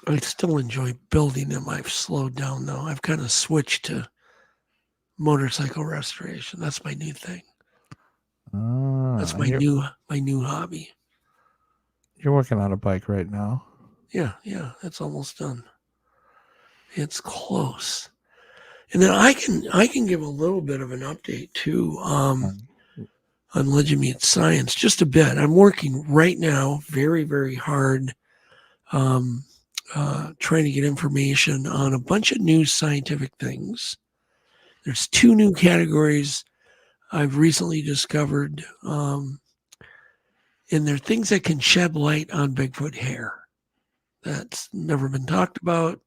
I still enjoy building them. I've slowed down though. I've kind of switched to motorcycle restoration. That's my new thing. That's my new hobby. You're working on a bike right now. Yeah, it's almost done. It's close. And then I can give a little bit of an update too on Legend Meets Science, just a bit. I'm working right now very, very hard trying to get information on a bunch of new scientific things. There's 2 new categories I've recently discovered, and they're things that can shed light on Bigfoot hair. That's never been talked about,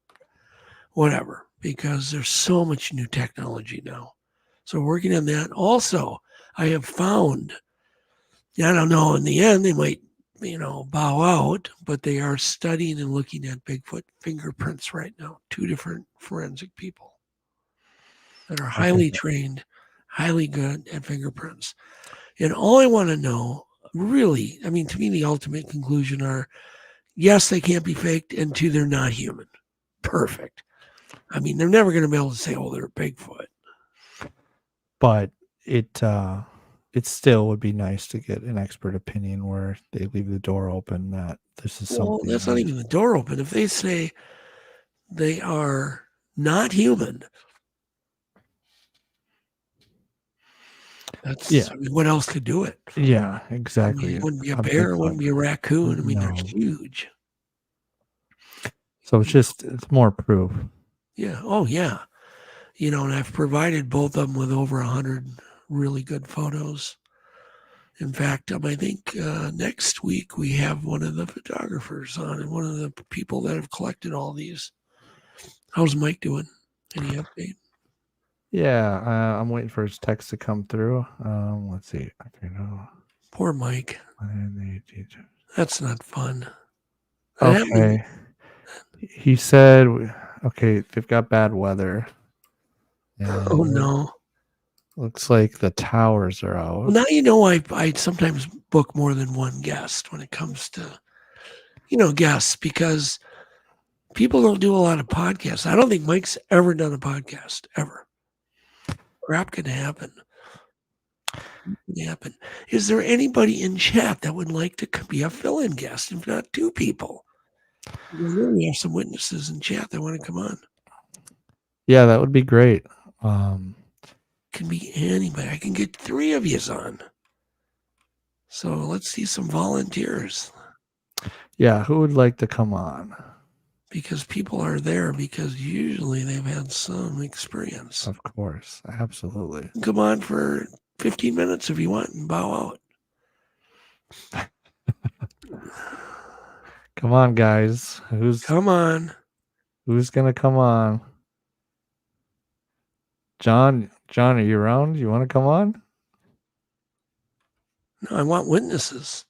whatever, because there's so much new technology now. So working on that. Also, I have found, I don't know, in the end, they might, bow out, but they are studying and looking at Bigfoot fingerprints right now. 2 different forensic people that are highly trained, highly good at fingerprints. And all I want to know, really, I mean, to me, the ultimate conclusion are, yes, they can't be faked, and two, they're not human. Perfect. I mean, they're never going to be able to say, oh, they're a Bigfoot. But it still would be nice to get an expert opinion where they leave the door open that this is Well, something. that's not even the door open. If they say they are not human, that's, Yeah. I mean, what else could do it? Yeah, I exactly. mean, it wouldn't be a A bear, it Bigfoot. wouldn't be a raccoon. I mean, No. they're huge. So it's more proof. Yeah. Oh, yeah. You know, and I've provided both of them with over 100 really good photos. In fact, I think next week we have one of the photographers on and one of the people that have collected all these. How's Mike doing? Any update? Yeah, I'm waiting for his text to come through. Let's see. Poor Mike. That's not fun. That happened to me. Okay. He said, okay, they've got bad weather. Oh, no. Looks like the towers are out. Well, now you know I sometimes book more than one guest when it comes to, you know, guests, because people don't do a lot of podcasts. I don't think Mike's ever done a podcast, ever. Crap can happen. Is there anybody in chat that would like to be a fill-in guest, if not two people? We have some witnesses in chat that want to come on. Yeah, that would be great. Can be anybody. I can get 3 of yous on. So let's see some volunteers. Yeah, who would like to come on? Because people are there because usually they've had some experience. Of course, absolutely. Come on for 15 minutes if you want and bow out. Come on, guys. Come on. Who's gonna come on? John, are you around? You want to come on? No, I want witnesses.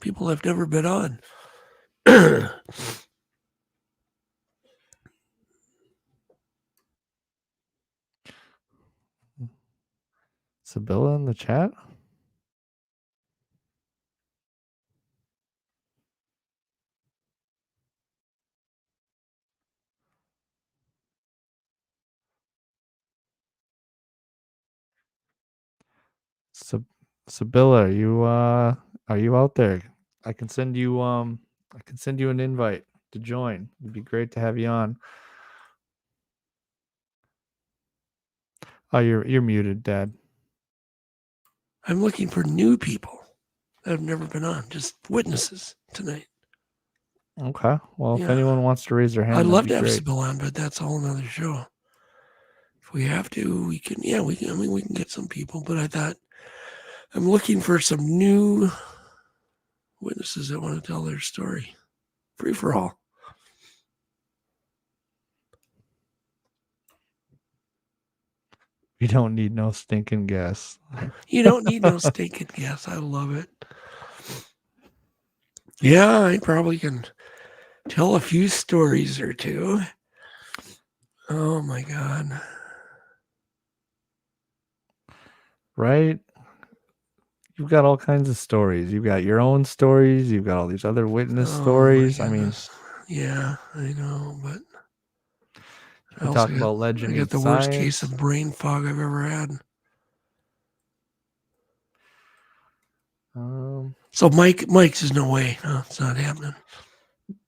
People have never been on. Sibylla in the chat? Sibylla, are you out there? I can send you an invite to join. It'd be great to have you on. Oh, you're muted, Dad. I'm looking for new people that have never been on, just witnesses tonight. Okay. Well, Yeah. if anyone wants to raise their hand, I'd love that'd to be have great. Sybil on, but that's a whole nother show. If we have to, we can. Yeah, we can. I mean, we can get some people, but I thought I'm looking for some new witnesses that want to tell their story. Free for all. You don't need no stinking guess. You don't need no stinking guess. I love it. Yeah, I probably can tell a few stories or two. Oh my God. Right? You've got all kinds of stories. You've got your own stories. You've got all these other witness stories. I mean, yeah, I know, but we talk about legend. I got the worst case of brain fog I've ever had. So Mike's is no way. No, it's not happening.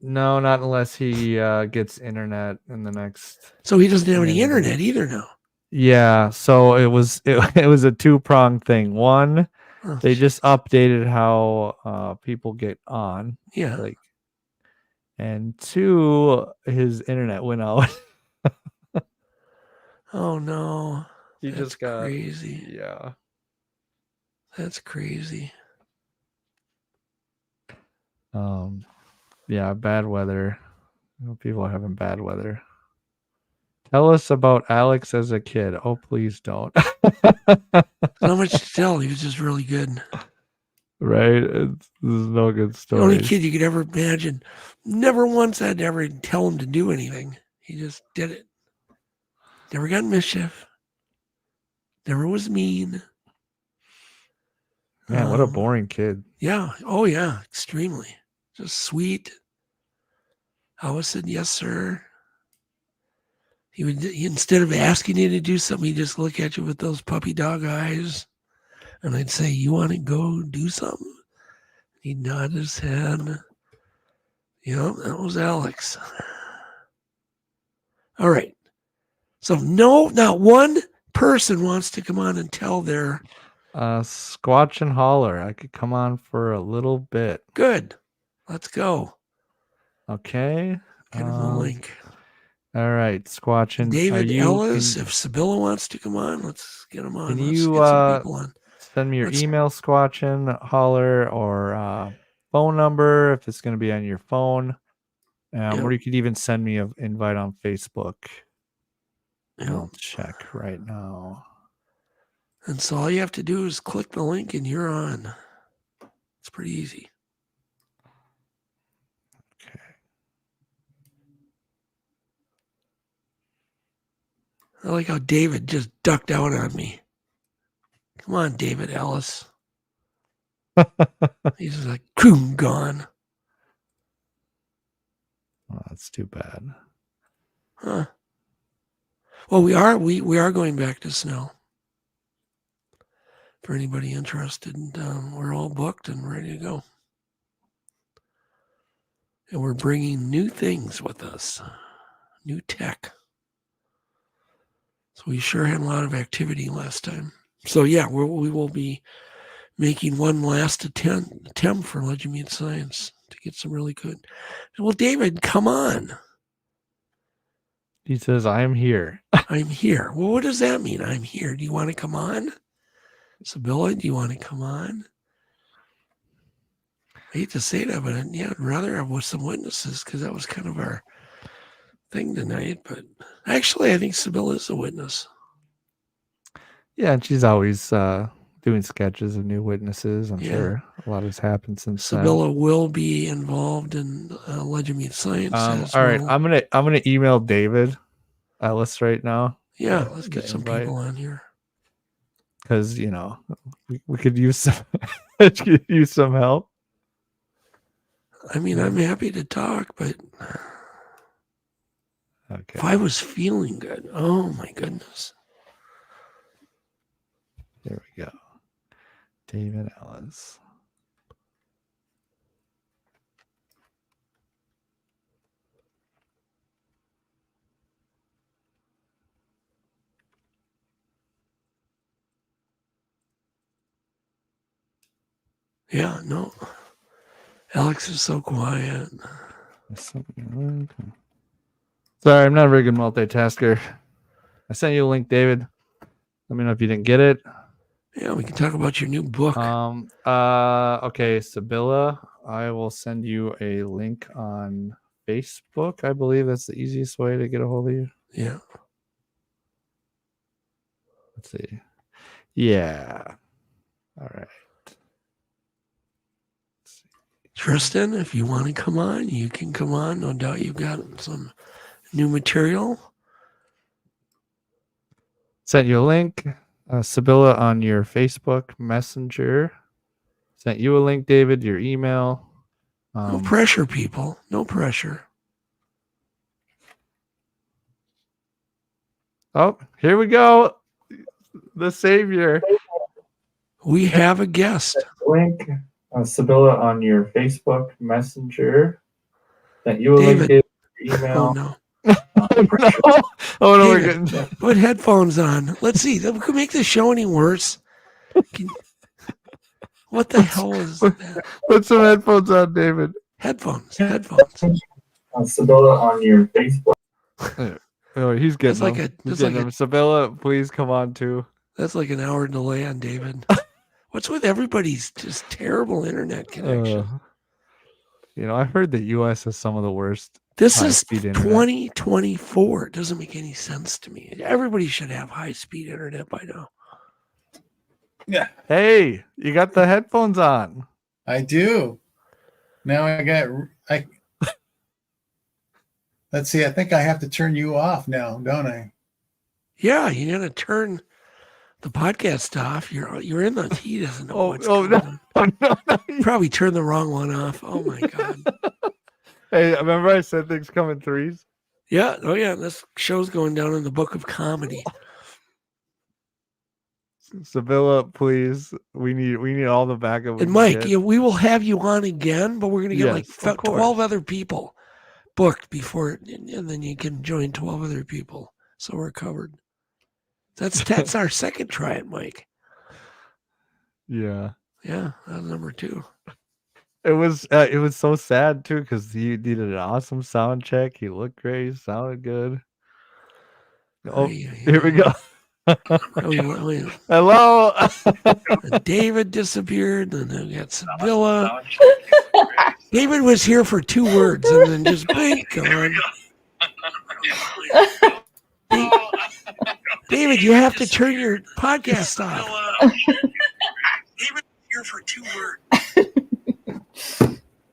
No, not unless he gets internet in the next. So he doesn't have any internet either now. Yeah, so it was a two-pronged thing. One, they just updated how people get on. Yeah. And two, his internet went out. Oh no. He That's just got crazy. Yeah. That's crazy. Yeah, bad weather. People are having bad weather. Tell us about Alex as a kid. Oh, please don't. Not much to tell. He was just really good. Right? This is no good story. The only kid you could ever imagine. Never once I'd ever tell him to do anything. He just did it. Never got in mischief. Never was mean. Man, what a boring kid. Yeah. Oh, yeah. Extremely. Just sweet. I always said, yes, sir. Instead of asking you to do something, he'd just look at you with those puppy dog eyes. And I'd say, you want to go do something? He'd nod his head. That was Alex. All right. So no, not one person wants to come on and tell their Squatch and Holler. I could come on for a little bit. Good. Let's go. Okay. Get him the link. All right, Squatch and David Ellis. If Sibylla wants to come on, let's get him on. Can Let's you get some people on. send me your email, Squatch and Holler, or phone number if it's going to be on your phone, or you could even send me an invite on Facebook. I'll check right now. And so all you have to do is click the link and you're on. It's pretty easy. Okay. I like how David just ducked out on me. Come on, David Ellis. He's just like, boom, gone. Oh, that's too bad. Huh. Well, we are going back to Snell. For anybody interested, we're all booked and ready to go. And we're bringing new things with us, new tech. So we sure had a lot of activity last time. So yeah, we will be making one last attempt for Legend Meets Science to get some really good. Well, David, come on. He says, I'm here. I'm here. Well, what does that mean? I'm here. Do you want to come on? Sibylla, do you want to come on? I hate to say that, but I'd rather have with some witnesses because that was kind of our thing tonight. But actually, I think Sibylla is a witness. Yeah, and she's always doing sketches of new witnesses. I'm sure a lot has happened since Sibylla will be involved in Legend Meets Science. All right, I'm gonna email David Ellis right now. Yeah, let's get some people on here. Because we could use some help. I mean, I'm happy to talk, but if I was feeling good, oh my goodness. There we go. David Ellis. Yeah, no. Alex is so quiet. Sorry, I'm not a very good multitasker. I sent you a link, David. Let me know if you didn't get it. Yeah, we can talk about your new book. Okay, Sibylla, I will send you a link on Facebook. I believe that's the easiest way to get a hold of you. Yeah. Let's see. Yeah. All right. Tristan, if you want to come on, you can come on. No doubt you've got some new material. Sent you a link. Sibylla on your Facebook Messenger. Sent you a link, David, your email. No pressure, people. No pressure. Oh, here we go. The savior. We have a guest. Link. Sibylla on your Facebook Messenger. Sent you a David. link, David, your email. Oh, no. Oh, no, we're David, getting... put headphones on. Let's see. That could make the show any worse. What the hell is that? Put some headphones on, David. Headphones. Sibylla on your Facebook. Oh, he's getting That's like them. a- He's that's like getting a- them. Sibylla, please come on too. That's like an hour delay on David. What's with everybody's just terrible internet connection? I've heard the U.S. has some of the worst. This is high-speed internet. 2024. It doesn't make any sense to me. Everybody should have high-speed internet by now. Yeah. Hey, you got the headphones on. I do. Now let's see. I think I have to turn you off now, don't I? Yeah, you got to turn the podcast off. You're in the. He doesn't know what's no, going on. no. Probably turned the wrong one off. Oh my god. Hey, remember I said things come in threes? Yeah. Oh yeah. This show's going down in the book of comedy. Sibylla, please. We need all the backup. And Mike, we will have you on again, but we're going to get like 12 other people booked before, and then you can join 12 other people. So we're covered. That's our second try at Mike. Yeah. Yeah, that was number 2. It was so sad too because he did an awesome sound check. He looked great. He sounded good. Oh, here we go. Hello. David disappeared, and then we got Sibylla. David was here for 2 words, and then just blink gone. David, you have to turn your podcast off. David was here for 2 words.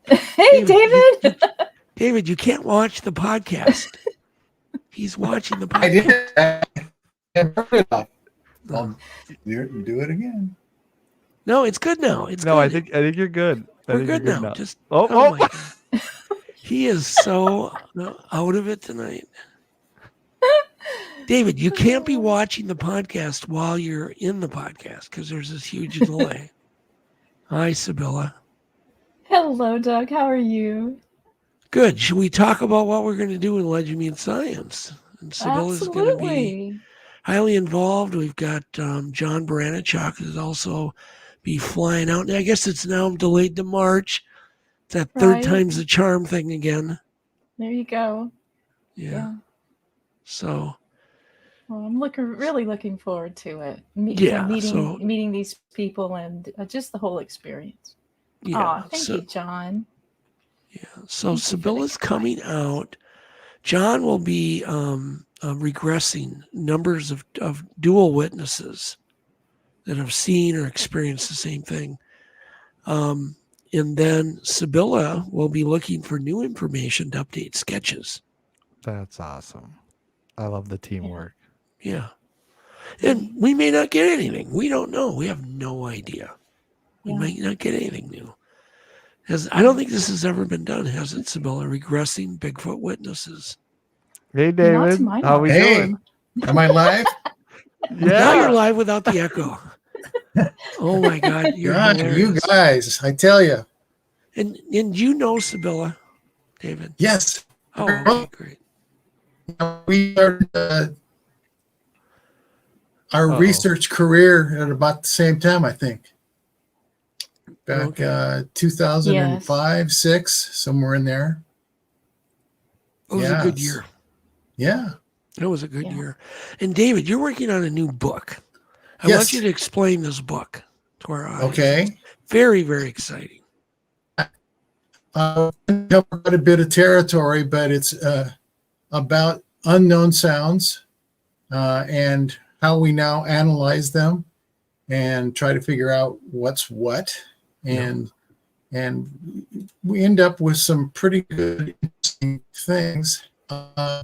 Hey, David. David, you can't watch the podcast. He's watching the podcast. I did. Well, do it again. No, it's good now. It's no. good. I think you're good. We're good now. Just my God. He is so out of it tonight. David, you can't be watching the podcast while you're in the podcast because there's this huge delay. Hi, Sibylla. Hello, Doug. How are you? Good. Should we talk about what we're going to do in Legend Meets Science? And Sibylla's going to be highly involved. We've got John Baranichuk who's also be flying out. And I guess it's now delayed to March. That third time's the charm thing again. There you go. Yeah. So. Well, I'm really looking forward to it. Meeting these people and just the whole experience. Yeah. Thank you, John. Yeah. So Sibylla's coming out. John will be regressing numbers of dual witnesses that have seen or experienced the same thing. And then Sibylla will be looking for new information to update sketches. That's awesome. I love the teamwork. Yeah. And we may not get anything. We don't know. We have no idea. We might not get anything new. I don't think this has ever been done, has it, Sibylla? Regressing Bigfoot witnesses. Hey, David. How we doing? Am I live? Now you're live without the echo. Oh, my God. You guys, I tell you. And you know Sibylla, David? Yes. Oh, okay, great. We started our research career at about the same time, I think. Back 2005, 6, somewhere in there. It was a good year. Yeah. It was a good year. And David, you're working on a new book. I want you to explain this book to our audience. Okay. Very, very exciting. Cover quite a bit of territory, but it's about unknown sounds and how we now analyze them and try to figure out what's what. And we end up with some pretty good interesting things. A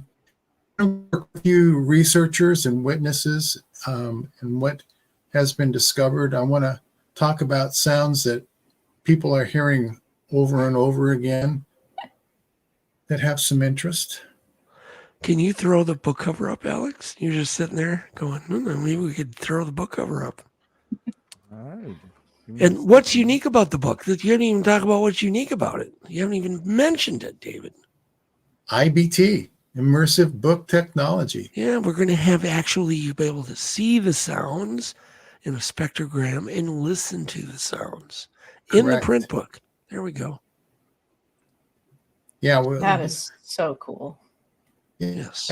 few researchers and witnesses and what has been discovered. I want to talk about sounds that people are hearing over and over again that have some interest. Can you throw the book cover up, Alex? You're just sitting there going, maybe we could throw the book cover up. All right. And what's unique about the book? That you didn't even talk about what's unique about it. You haven't even mentioned it, David. IBT, immersive book technology. Yeah, we're going to have you be able to see the sounds in a spectrogram and listen to the sounds in the print book. There we go. Yeah. That is so cool. Yes.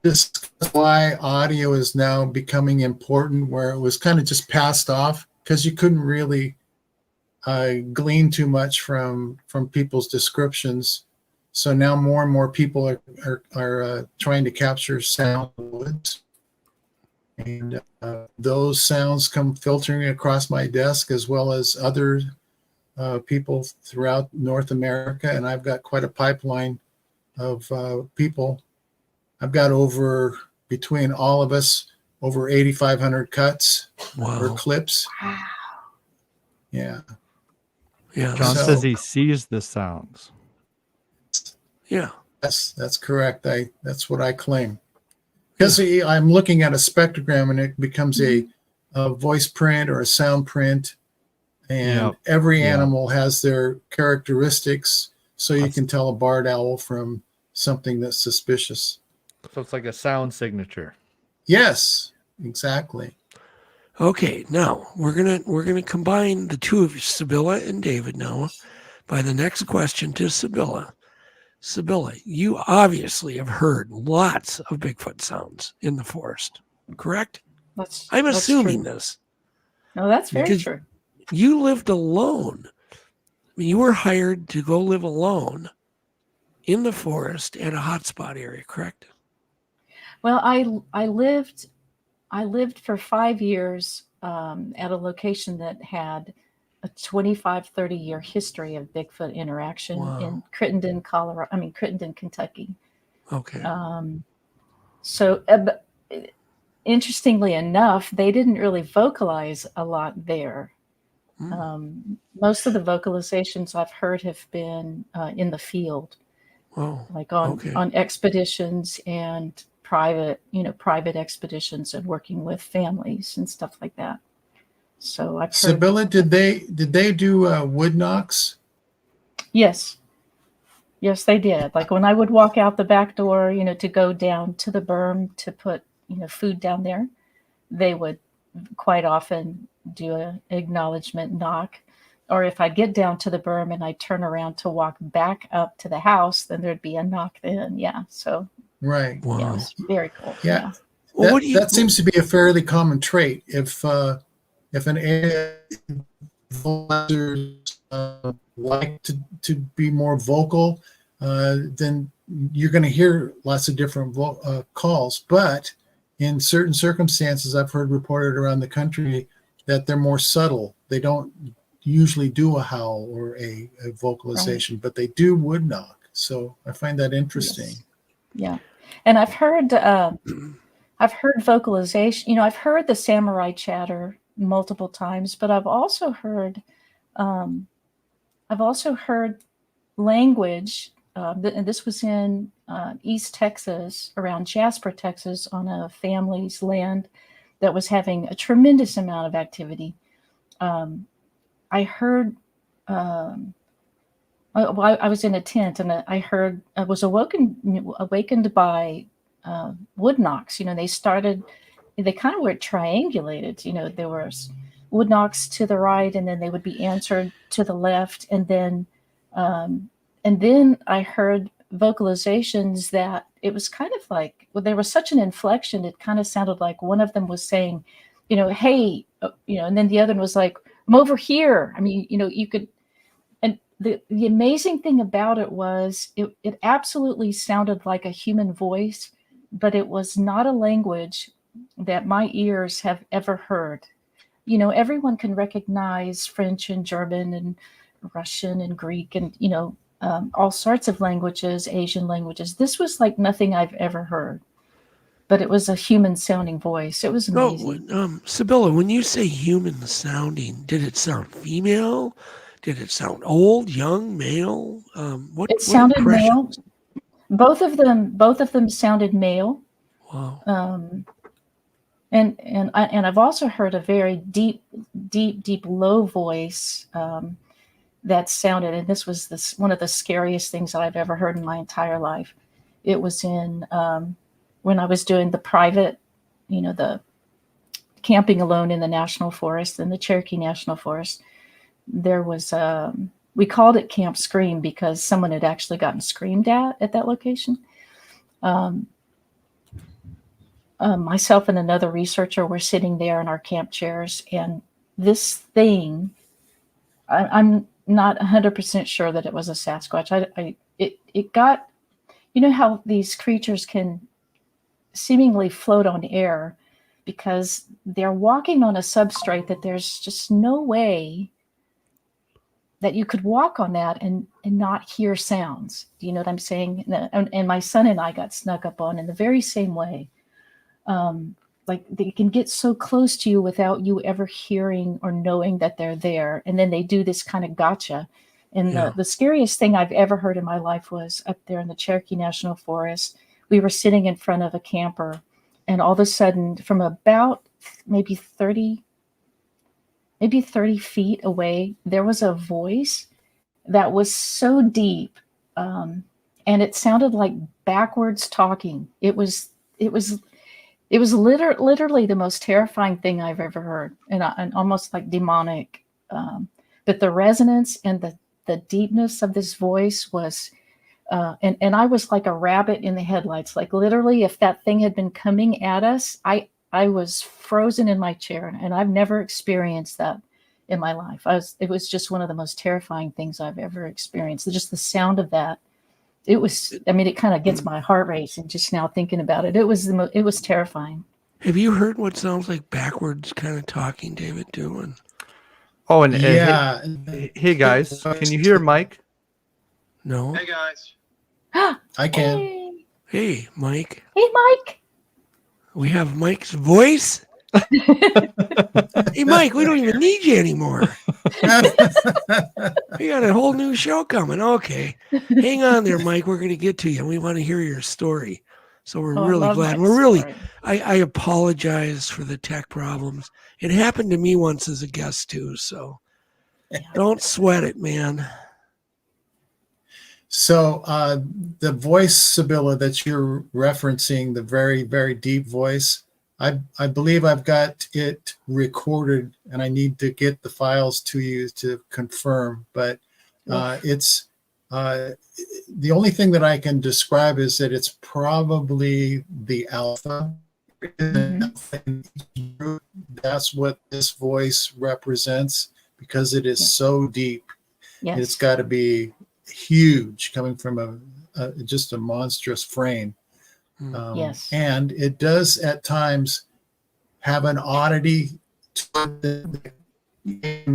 This is why audio is now becoming important, where it was kind of just passed off because you couldn't really glean too much from people's descriptions. So now more and more people are trying to capture sounds, and those sounds come filtering across my desk as well as other people throughout North America, and I've got quite a pipeline of people. I've got between all of us, over 8,500 cuts or Wow. clips. Wow. Yeah. Yeah. John So- says he sees the sounds. Yeah. That's correct. That's what I claim. Because I'm looking at a spectrogram and it becomes a voice print or a sound print, and Yep. every Yep. animal has their characteristics, so you can tell a barred owl from something that's suspicious. So it's like a sound signature. Yes, exactly. Okay, now we're gonna combine the two of you, Sibylla and David, now by the next question to Sibylla. Sibylla, you obviously have heard lots of Bigfoot sounds in the forest, correct? I'm That's assuming true. this. No, that's very Because true. You lived alone. I mean, you were hired to go live alone in the forest at a hotspot area, correct? Well, I lived for 5 years at a location that had a 25, 30-year history of Bigfoot interaction in Crittenden, Crittenden, Kentucky. Okay. So interestingly enough, they didn't really vocalize a lot there. Most of the vocalizations I've heard have been in the field, like on expeditions and private expeditions and working with families and stuff like that. So I've heard. Sibylla, did they do wood knocks? Yes, they did. Like when I would walk out the back door, to go down to the berm to put food down there, they would quite often do an acknowledgement knock. Or if I get down to the berm and I turn around to walk back up to the house, then therered be a knock then. Yeah. So right. Wow. Yeah, it's very cool. Yeah. Well, that seems to be a fairly common trait. If an area like to be more vocal, then you're going to hear lots of different calls. But in certain circumstances, I've heard reported around the country that they're more subtle. They don't usually do a howl or a vocalization, but they do wood knock. So I find that interesting. Yes. Yeah, and I've heard vocalization. I've heard the samurai chatter multiple times, but I've also heard language. And this was in East Texas, around Jasper, Texas, on a family's land that was having a tremendous amount of activity. I heard. I was in a tent, and I was awakened by wood knocks. They kind of were triangulated. There was wood knocks to the right, and then they would be answered to the left, and then I heard vocalizations that it was kind of like, there was such an inflection. It kind of sounded like one of them was saying, hey, and then the other one was like, I'm over here. I mean, you could. And the amazing thing about it was it absolutely sounded like a human voice, but it was not a language that my ears have ever heard. Everyone can recognize French and German and Russian and Greek and, all sorts of languages, Asian languages. This was like nothing I've ever heard, but it was a human sounding voice. It was amazing. Sibylla, when you say human sounding, did it sound female? Did it sound old, young, male? It sounded male. Both of them sounded male. Wow. And I've also heard a very deep, low voice that sounded, and this was one of the scariest things that I've ever heard in my entire life. It was in when I was doing the private, the camping alone in the National Forest, in the Cherokee National Forest. There was we called it Camp Scream because someone had actually gotten screamed at that location. Myself and another researcher were sitting there in our camp chairs, and this thing, I'm not 100% sure that it was a Sasquatch. It got, how these creatures can seemingly float on air because they're walking on a substrate that there's just no way that you could walk on that and not hear sounds. Do you know what I'm saying? And my son and I got snuck up on in the very same way. like they can get so close to you without you ever hearing or knowing that they're there. And then they do this kind of gotcha. And the scariest thing I've ever heard in my life was up there in the Cherokee National Forest. We were sitting in front of a camper, and all of a sudden, from about maybe 30 feet away, there was a voice that was so deep, and it sounded like backwards talking. It was literally the most terrifying thing I've ever heard, and almost like demonic. But the resonance and the deepness of this voice was, and I was like a rabbit in the headlights. Like literally, if that thing had been coming at us, I was frozen in my chair, and I've never experienced that in my life. It was just one of the most terrifying things I've ever experienced. Just the sound of that. It was, I mean, it kind of gets my heart racing just now thinking about it. It was terrifying. Have you heard what sounds like backwards kind of talking, David, doing? Oh, and yeah. Hey guys, can you hear Mike? No. Hey guys. I can. Hey, Mike. Hey, Mike. We have Mike's voice. Hey, Mike, we don't even need you anymore. We got a whole new show coming. Okay. Hang on there, Mike. We're going to get to you. We want to hear your story. So we're really glad. I apologize for the tech problems. It happened to me once as a guest too. So don't sweat it, man. So the voice, Sibylla, that you're referencing, the very, very deep voice, I believe I've got it recorded, and I need to get the files to you to confirm. But it's the only thing that I can describe is that it's probably the alpha. Mm-hmm. That's what this voice represents, because it is so deep. Yes. It's got to be huge, coming from just a monstrous frame. Yes. And it does at times have an oddity to it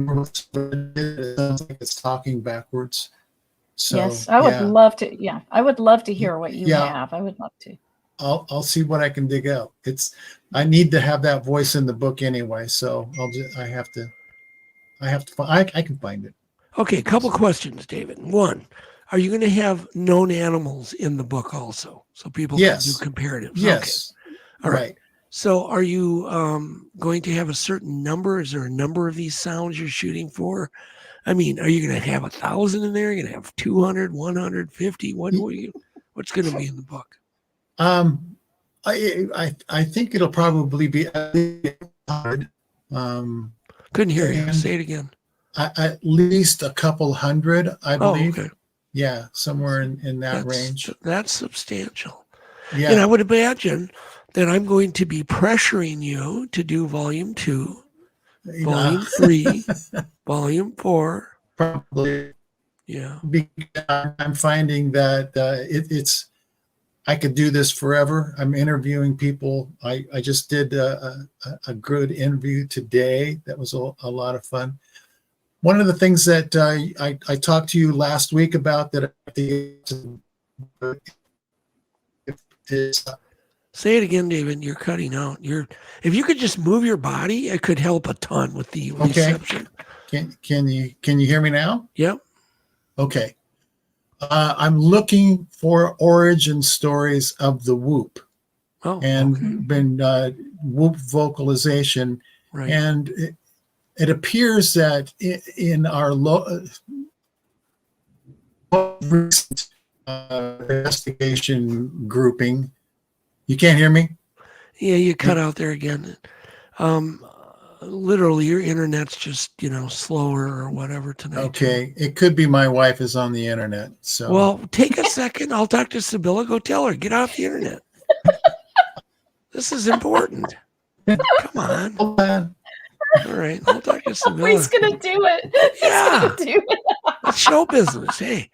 sounds like it's talking backwards. So, yes, I would love to. Yeah, I would love to hear what you have. I would love to. I'll see what I can dig out. I need to have that voice in the book anyway, so I can find it. Okay, a couple questions, David. One, are you going to have known animals in the book also, so people can do comparatives? Yes. Okay. All right. So are you going to have a certain number? Is there a number of these sounds you're shooting for? I mean, are you going to have 1,000 in there? Are you going to have 200, 150? What's going to be in the book? I think it'll probably be 100. Couldn't hear you. Say it again. At least a couple hundred, I believe. Okay. Yeah, somewhere in that range. That's substantial. Yeah. And I would imagine that I'm going to be pressuring you to do volume 2, volume 3, volume 4. Probably. Yeah. Because I'm finding that it's I could do this forever. I'm interviewing people. I just did a good interview today. That was a lot of fun. One of the things that I talked to you last week about that Say it again, David. You're cutting out. If you could just move your body, it could help a ton with the reception. Can you hear me now? Yep. Okay. I'm looking for origin stories of the whoop, been whoop vocalization, right. And it appears that in our recent investigation grouping, you can't hear me? Yeah, you cut out there again. Literally, your internet's just, slower or whatever tonight. Okay. It could be my wife is on the internet. So, well, take a second. I'll talk to Sibylla. Go tell her, get off the internet. This is important. Come on. Hold on. All right. I'll talk to Sibylla. He's going to do it. Yeah. He's going to do it. It's show business. Hey,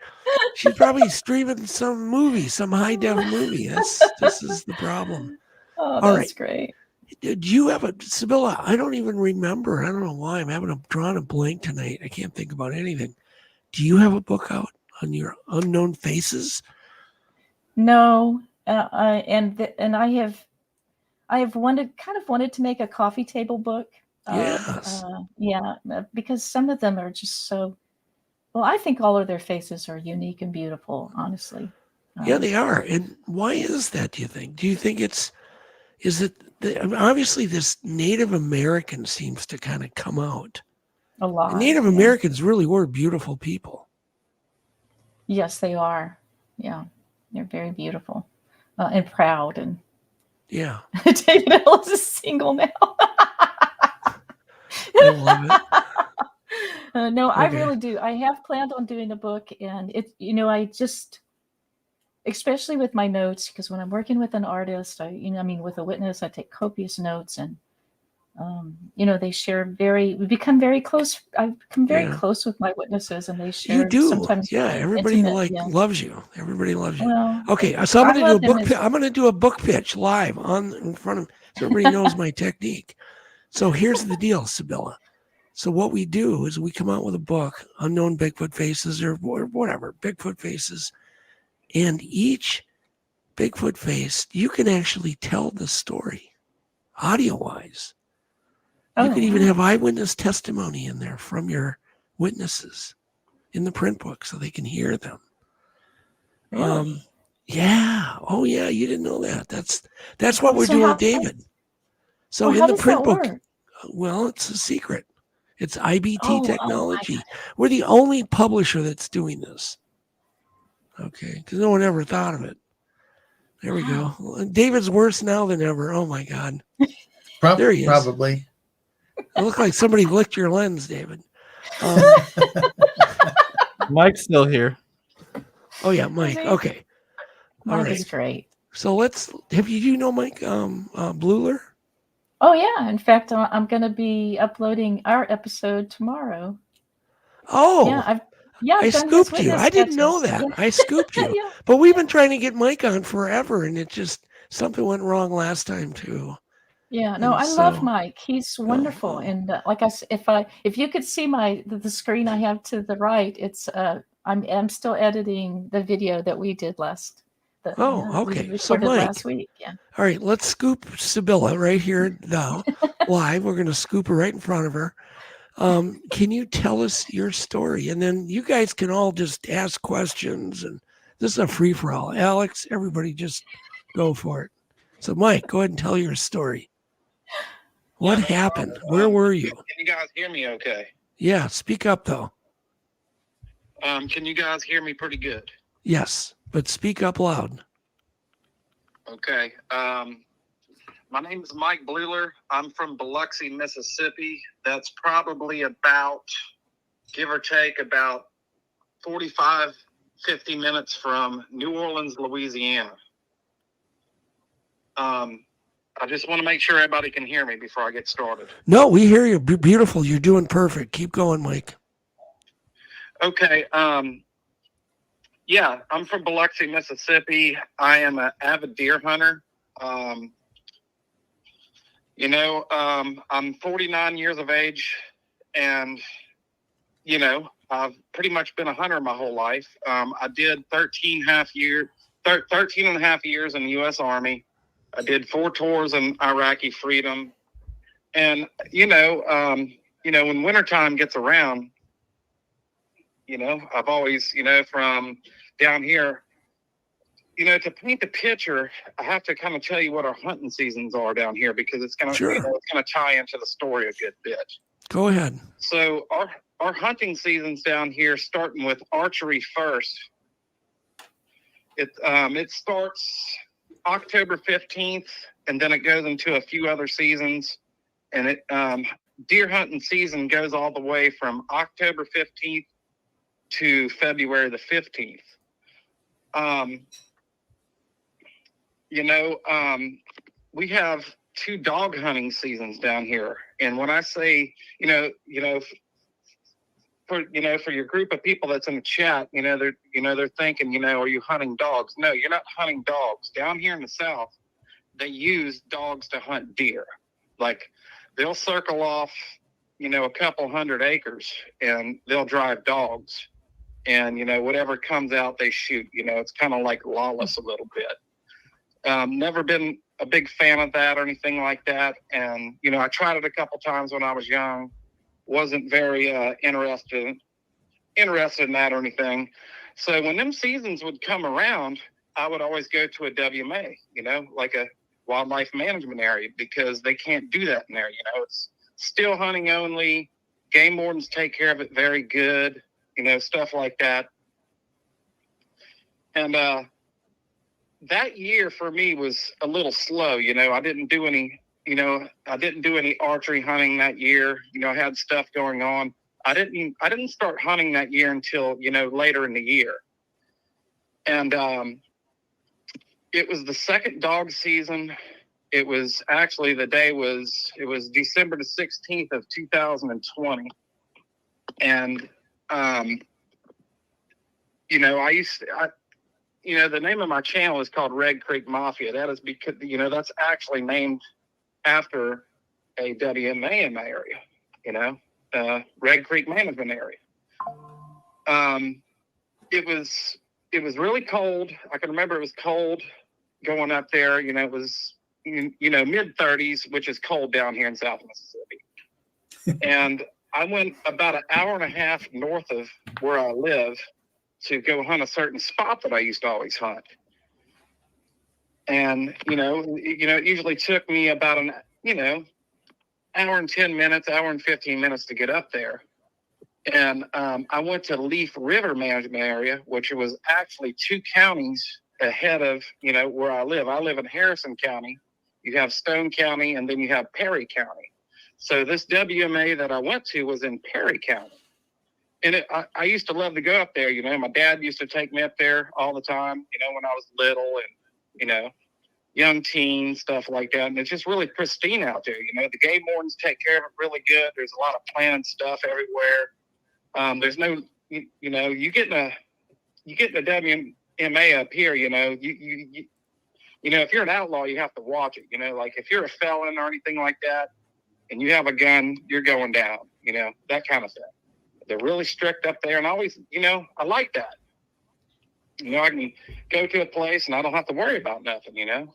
she's probably streaming some movie, some high def movie. This is the problem. Oh, all that's right. great. Did you have Sibylla? I don't even remember. I don't know why I'm drawing a blank tonight. I can't think about anything. Do you have a book out on your unknown faces? No, and I I've kind of wanted to make a coffee table book. Yes. Because some of them are just so. Well, I think all of their faces are unique and beautiful. Honestly. Yeah, they are. And why is that? Do you think? Do you think is it obviously this Native American seems to kind of come out a lot? And Native Americans really were beautiful people. Yes, they are. Yeah, they're very beautiful and proud. And yeah, David Ellis is single now. I love it. No, I really do. I have planned on doing a book, and I just, especially with my notes, because when I'm working with an artist, with a witness, I take copious notes, and they share we become very close. I've become very close with my witnesses, and they share. You do, sometimes everybody loves you. Everybody loves you. Well, okay, so I'm going to do a book. I'm going to do a book pitch live in front of so everybody knows my technique. So here's the deal, Sibylla. So what we do is we come out with a book, Unknown Bigfoot Faces or whatever, Bigfoot Faces. And each Bigfoot face, you can actually tell the story audio-wise. You could even have eyewitness testimony in there from your witnesses in the print book so they can hear them. Really? Yeah. Oh, yeah. You didn't know that. That's what we're doing with David. So in the print book, well, it's a secret. It's IBT technology. We're the only publisher that's doing this. Okay, because no one ever thought of it. There we go. David's worse now than ever. Oh my God. There he is. Probably. It looked like somebody licked your lens, David. Mike's still here. Oh yeah, Mike. Okay. Mike is great. So you know Mike Bleuler? Oh yeah. In fact, I'm going to be uploading our episode tomorrow. Oh. Yeah, I scooped you. I didn't know that. Yeah. I scooped you. Yeah. But we've been trying to get Mike on forever, and something went wrong last time too. Yeah, no, I love Mike. He's wonderful. And like I said, if you could see the screen I have to the right, it's I'm still editing the video that we did okay. So Mike, last week. Yeah. All right, let's scoop Sibylla right here now, live. We're going to scoop her right in front of her. Can you tell us your story? And then you guys can all just ask questions, and this is a free-for-all. Alex, everybody just go for it. So Mike, go ahead and tell your story. What happened? Where were you? Can you guys hear me okay? Yeah, speak up though. Can you guys hear me pretty good? Yes, but speak up loud. Okay. My name is Mike Bleuler. I'm from Biloxi, Mississippi. That's probably about, give or take, about 45, 50 minutes from New Orleans, Louisiana. I just want to make sure everybody can hear me before I get started. No, we hear you. Beautiful. You're doing perfect. Keep going, Mike. Okay. Yeah, I'm from Biloxi, Mississippi. I am an avid deer hunter. I'm 49 years of age, and, I've pretty much been a hunter my whole life. I did 13 and a half years in the U.S. Army. I did 4 tours in Iraqi freedom. And, when wintertime gets around, I've always, from down here, to paint the picture, I have to kind of tell you what our hunting seasons are down here, because it's going to it's going to tie into the story a good bit. Go ahead. So our hunting seasons down here, starting with archery first. It starts October 15th, and then it goes into a few other seasons. And deer hunting season goes all the way from October 15th to February the 15th. We have 2 dog hunting seasons down here. And when I say, for your group of people that's in the chat, they're thinking, are you hunting dogs? No, you're not hunting dogs. Down here in the South, they use dogs to hunt deer. Like, they'll circle off, a couple hundred acres, and they'll drive dogs. And, whatever comes out, they shoot. It's kind of like lawless a little bit. Never been a big fan of that or anything like that. And, you know, I tried it a couple times when I was young. Wasn't very interested in that or anything. So when them seasons would come around, I would always go to a WMA, you know, like a wildlife management area, because they can't do that in there. You know, it's still hunting only. Game wardens take care of it very good, you know, stuff like that. And that year for me was a little slow. You know, I didn't do any archery hunting that year. You know, I had stuff going on. I didn't start hunting that year until, you know, later in the year. And it was the second dog season. It was actually it was December the 16th of 2020. And you know, the name of my channel is called Red Creek Mafia. That is because, you know, that's actually named after a WMA area, you know, Red Creek Management Area. It was really cold. I can remember it was cold going up there. You know, it was, you know, mid-30s, which is cold down here in South Mississippi. And I went about an hour and a half north of where I live to go hunt a certain spot that I used to always hunt. And, you know, it usually took me about an, you know, hour and 10 minutes, hour and 15 minutes to get up there. And I went to Leaf River Management Area, which was actually 2 counties ahead of, you know, where I live. I live in Harrison County. You have Stone County, and then you have Perry County. So this WMA that I went to was in Perry County. And I used to love to go up there. You know, my dad used to take me up there all the time, you know, when I was little and, you know, young teen, stuff like that. And it's just really pristine out there. You know, the game wardens take care of it really good. There's a lot of planted stuff everywhere. There's no, you know, you get in a WMA up here, you know, you know, if you're an outlaw, you have to watch it. You know, like if you're a felon or anything like that and you have a gun, you're going down, you know, that kind of stuff. They're really strict up there, and always, you know, I like that. You know, I can go to a place and I don't have to worry about nothing, you know.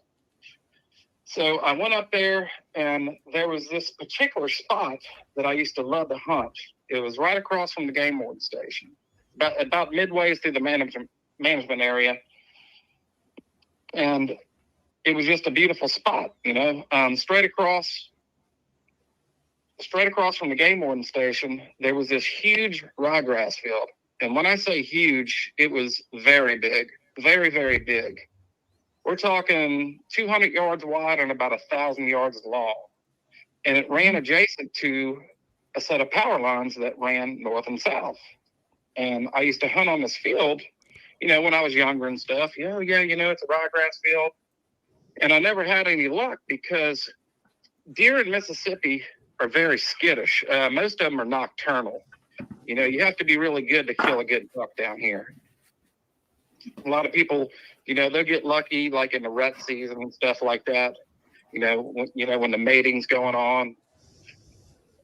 So I went up there, and there was this particular spot that I used to love to hunt. It was right across from the game warden station, about midway through the management area, and it was just a beautiful spot, you know. Straight across from the game warden station, there was this huge ryegrass field. And when I say huge, it was very big, very, very big. We're talking 200 yards wide and about 1,000 yards long. And it ran adjacent to a set of power lines that ran north and south. And I used to hunt on this field, you know, when I was younger and stuff. You know, it's a ryegrass field. And I never had any luck because deer in Mississippi are very skittish. Most of them are nocturnal. You know, you have to be really good to kill a good buck down here. A lot of people, you know, they'll get lucky like in the rut season and stuff like that. You know, when the mating's going on.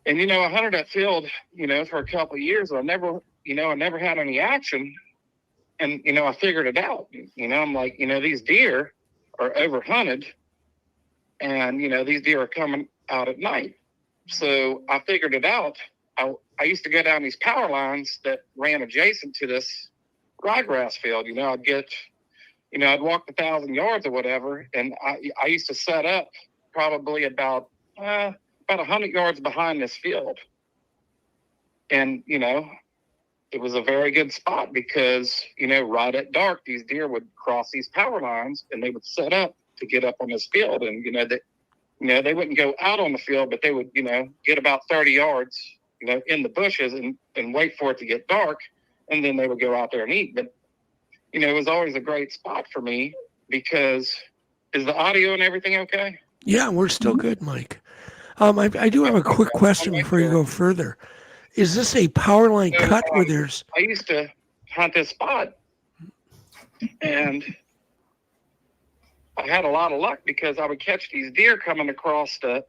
And, you know, I hunted that field, you know, for a couple of years. I never had any action. And, you know, I figured it out. You know, I'm like, you know, these deer are overhunted. And, you know, these deer are coming out at night. So I figured it out. I used to go down these power lines that ran adjacent to this ryegrass field. You know, I'd walk 1,000 yards or whatever, and I used to set up probably about 100 yards behind this field. And, you know, it was a very good spot because, you know, right at dark, these deer would cross these power lines and they would set up to get up on this field. And, they wouldn't go out on the field, but they would, you know, get about 30 yards, you know, in the bushes and wait for it to get dark. And then they would go out there and eat. But, you know, it was always a great spot for me because is the audio and everything okay? Yeah, we're still good, Mike. I do have a quick question before you go further. Is this a power line cut where there's... I used to hunt this spot, and I had a lot of luck because I would catch these deer coming across the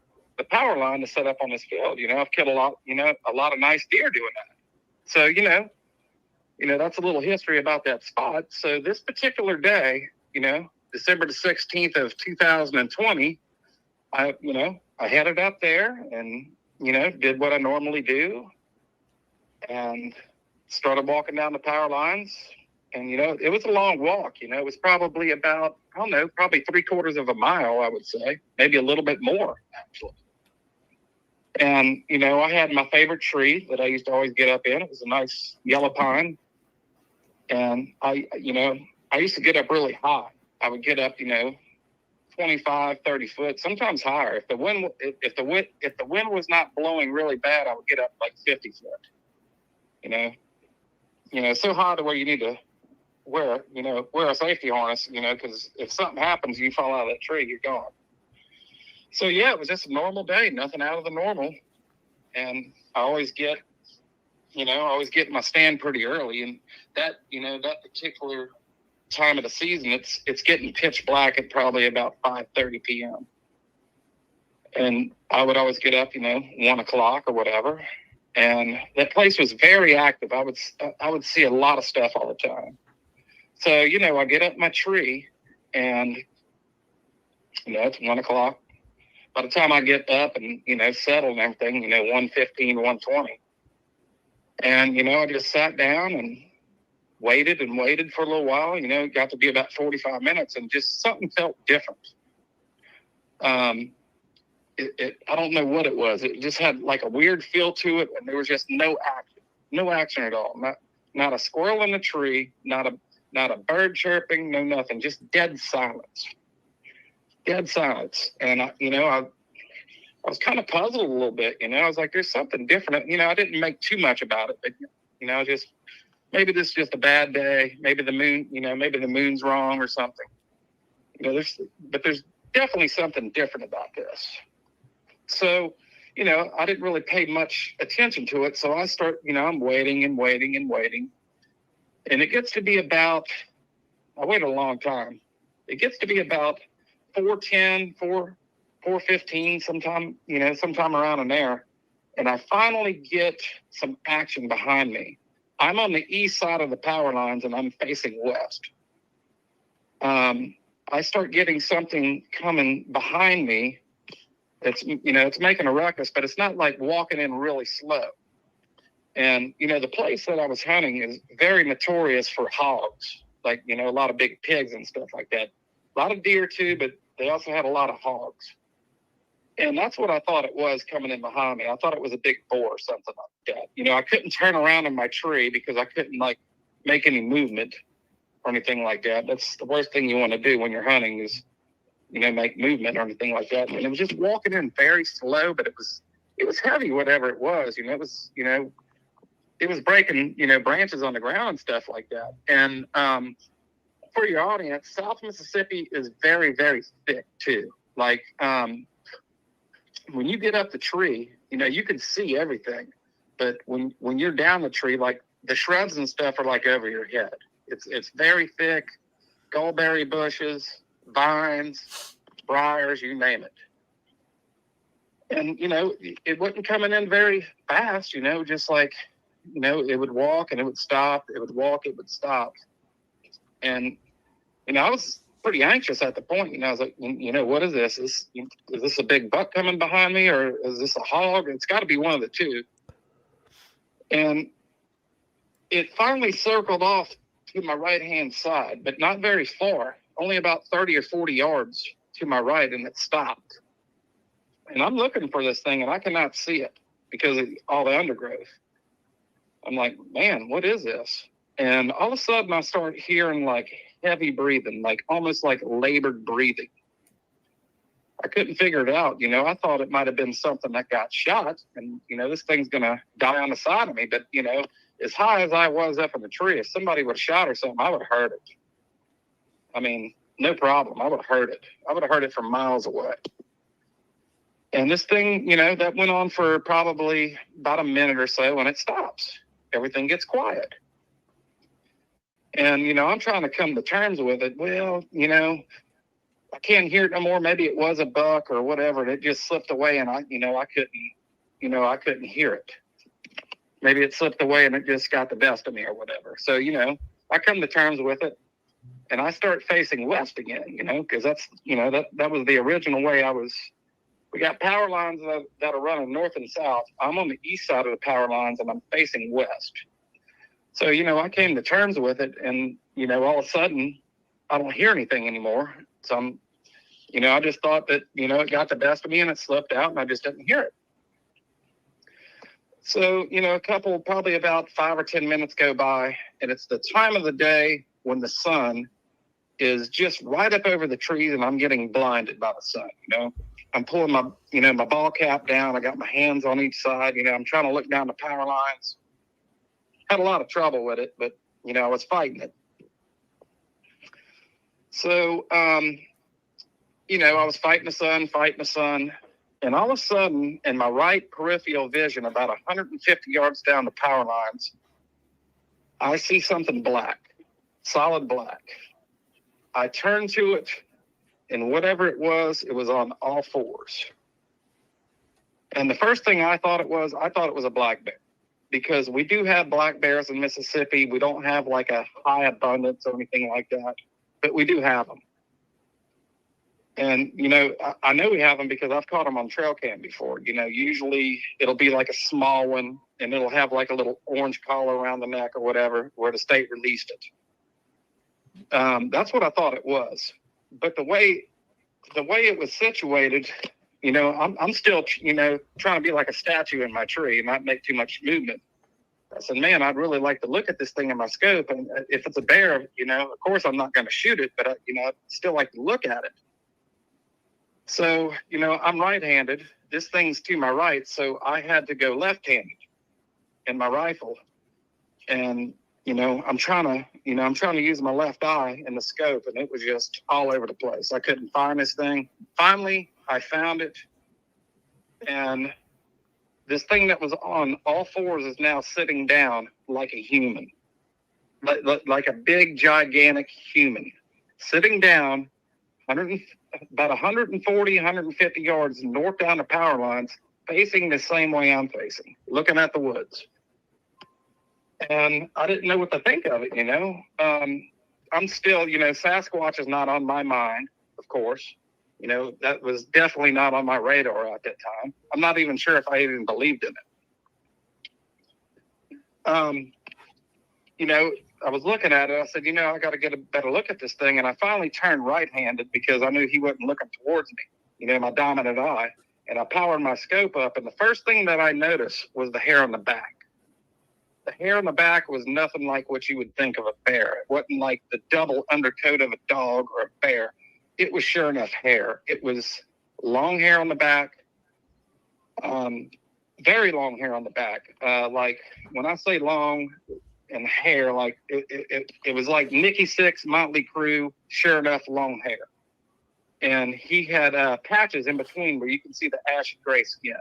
power line to set up on this field. You know, I've killed a lot of nice deer doing that. So, you know, that's a little history about that spot. So this particular day, you know, December the 16th of 2020, I headed up there and, did what I normally do and started walking down the power lines. And, it was a long walk, it was probably about, probably 3/4 of a mile, I would say, maybe a little bit more, actually. And, I had my favorite tree that I used to always get up in. It was a nice yellow pine. And I used to get up really high. I would get up, 25, 30 foot, sometimes higher. If the wind was not blowing really bad, I would get up like 50 foot, so high to where you need to wear a safety harness, because if something happens, you fall out of that tree, you're gone. So yeah, it was just a normal day, nothing out of the normal. And I always get my stand pretty early, and that particular time of the season, it's getting pitch black at probably about 5:30 p.m. And I would always get up, 1 o'clock or whatever. And that place was very active. I would see a lot of stuff all the time. So, I get up my tree and, it's 1 o'clock. By the time I get up and, settle and everything, 1:15, 1:20. And, I just sat down and waited for a little while. It got to be about 45 minutes and just something felt different. I don't know what it was. It just had like a weird feel to it, and there was just no action at all. Not a squirrel in the tree, not a bird chirping, no nothing, just dead silence. And I was kind of puzzled a little bit. I was like, there's something different. I didn't make too much about it, but just maybe this is just a bad day. Maybe the moon, maybe the moon's wrong or something. There's definitely something different about this. So, I didn't really pay much attention to it. So I start, I'm waiting. And it gets to be about, I waited a long time. It gets to be about 4:10, 4:15, sometime around in there. And I finally get some action behind me. I'm on the east side of the power lines and I'm facing west. I start getting something coming behind me. It's making a ruckus, but it's not like walking in really slow. And, the place that I was hunting is very notorious for hogs, like, a lot of big pigs and stuff like that. A lot of deer too, but they also had a lot of hogs. And that's what I thought it was coming in behind me. I thought it was a big boar or something like that. I couldn't turn around in my tree because I couldn't make any movement or anything like that. That's the worst thing you want to do when you're hunting is, make movement or anything like that. And it was just walking in very slow, but it was heavy, whatever it was. It was, it was breaking, branches on the ground and stuff like that. And for your audience, South Mississippi is very, very thick too. Like, when you get up the tree, you can see everything. But when you're down the tree, like the shrubs and stuff are like over your head. It's very thick, gallberry bushes, vines, briars, you name it. And, it wasn't coming in very fast, just like, it would walk and it would stop. It would walk, it would stop. And, I was pretty anxious at the point. I was like, what is this? Is this a big buck coming behind me, or is this a hog? It's got to be one of the two. And it finally circled off to my right-hand side, but not very far, only about 30 or 40 yards to my right, and it stopped. And I'm looking for this thing, and I cannot see it because of all the undergrowth. I'm like, man, what is this? And all of a sudden, I start hearing like heavy breathing, like almost like labored breathing. I couldn't figure it out. I thought it might have been something that got shot, and this thing's gonna die on the side of me. But as high as I was up in the tree, if somebody would have shot or something, I would have heard it. I mean, no problem. I would have heard it. I would have heard it from miles away. And this thing, that went on for probably about a minute or so, and it stops. Everything gets quiet. And, I'm trying to come to terms with it. Well, I can't hear it no more. Maybe it was a buck or whatever, and it just slipped away, and I couldn't hear it. Maybe it slipped away and it just got the best of me or whatever. So, I come to terms with it. And I start facing west again, because that's, that was the original way we got power lines that are running north and south. I'm on the east side of the power lines and I'm facing west. So, I came to terms with it, and, all of a sudden I don't hear anything anymore. So I'm, I just thought that, it got the best of me and it slipped out and I just didn't hear it. So, probably about 5 or 10 minutes go by, and it's the time of the day when the sun is just right up over the trees and I'm getting blinded by the sun. I'm pulling my, my ball cap down. I got my hands on each side. I'm trying to look down the power lines. Had a lot of trouble with it, but, I was fighting it. So, I was fighting the sun. And all of a sudden, in my right peripheral vision, about 150 yards down the power lines, I see something black, solid black. I turn to it, and whatever it was on all fours. And the first thing I thought it was a black bear, because we do have black bears in Mississippi. We don't have like a high abundance or anything like that, but we do have them. And, I know we have them because I've caught them on trail cam before. Usually it'll be like a small one and it'll have like a little orange collar around the neck or whatever, where the state released it. That's what I thought it was. But the way it was situated, I'm still, trying to be like a statue in my tree and not make too much movement. I said, man, I'd really like to look at this thing in my scope. And if it's a bear, of course I'm not going to shoot it, but I'd still like to look at it. So, I'm right-handed. This thing's to my right, so I had to go left-handed in my rifle. And, I'm trying to use my left eye in the scope, and it was just all over the place. I couldn't find this thing. Finally, I found it. And this thing that was on all fours is now sitting down like a human, like a big, gigantic human, sitting down about 140, 150 yards north down the power lines, facing the same way I'm facing, looking at the woods. And I didn't know what to think of it, I'm still, Sasquatch is not on my mind, of course. That was definitely not on my radar at that time. I'm not even sure if I even believed in it. I was looking at it. I said, I got to get a better look at this thing. And I finally turned right-handed because I knew he wasn't looking towards me, my dominant eye. And I powered my scope up. And the first thing that I noticed was the hair on the back. The hair on the back was nothing like what you would think of a bear. It wasn't like the double undercoat of a dog or a bear. It was sure enough hair. It was long hair on the back, very long hair on the back. Like when I say long, and hair, like it was like Nikki Sixx, Motley Crue, sure enough, long hair. And he had patches in between where you can see the ashy gray skin.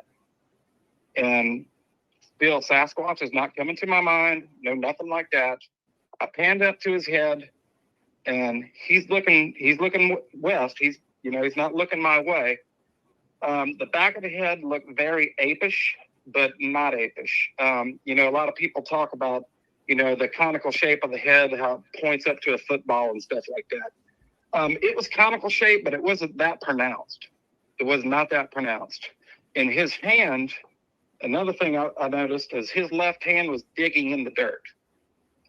And still, Sasquatch is not coming to my mind. No, nothing like that. I panned up to his head, and he's looking west. He's not looking my way. The back of the head looked very apish, but not apish. A lot of people talk about the conical shape of the head, how it points up to a football and stuff like that. It was conical shape, but it wasn't that pronounced. It was not that pronounced. In his hand, another thing I noticed is his left hand was digging in the dirt.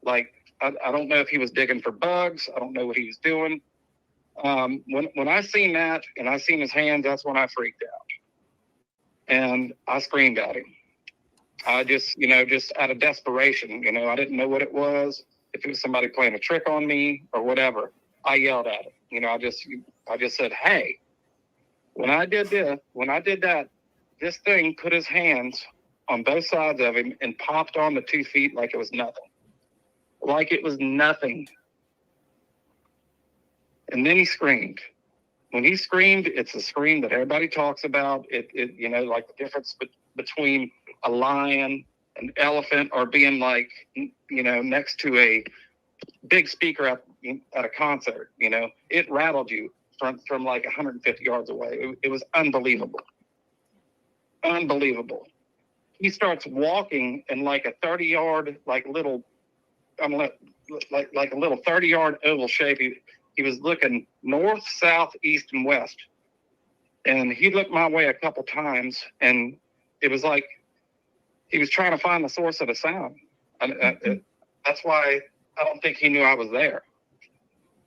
Like, I don't know if he was digging for bugs. I don't know what he was doing. When I seen that and I seen his hands, that's when I freaked out. And I screamed at him. I just out of desperation, I didn't know what it was, if it was somebody playing a trick on me or whatever. I yelled at him. I just said, hey, when I did that, this thing put his hands on both sides of him and popped on the 2 feet like it was nothing. Like it was nothing. And then he screamed. When he screamed, it's a scream that everybody talks about. It like the difference between a lion, an elephant, or being like, next to a big speaker at a concert. It rattled you from like 150 yards away. It was unbelievable. Unbelievable. He starts walking in like a 30-yard, like little like a little 30-yard oval shape. He was looking north, south, east, and west. And he looked my way a couple times, and it was like he was trying to find the source of the sound. That's why I don't think he knew I was there.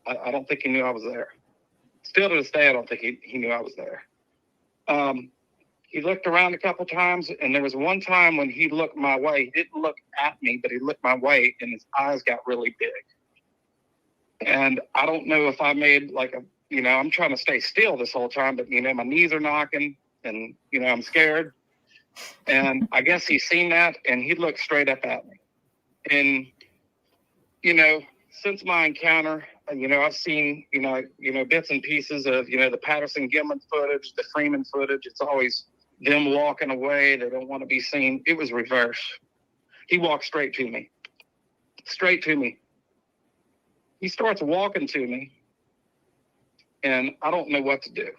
I don't think he knew I was there. Still to this day, I don't think he knew I was there. He looked around a couple times, and there was one time when he looked my way. He didn't look at me, but he looked my way, and his eyes got really big. And I don't know if I made I'm trying to stay still this whole time, but, my knees are knocking, and, I'm scared. And I guess he's seen that, and he looked straight up at me. And, since my encounter, I've seen, bits and pieces of, the Patterson-Gimlin footage, the Freeman footage. It's always them walking away. They don't want to be seen. It was reverse. He walked straight to me. Straight to me. He starts walking to me, and I don't know what to do.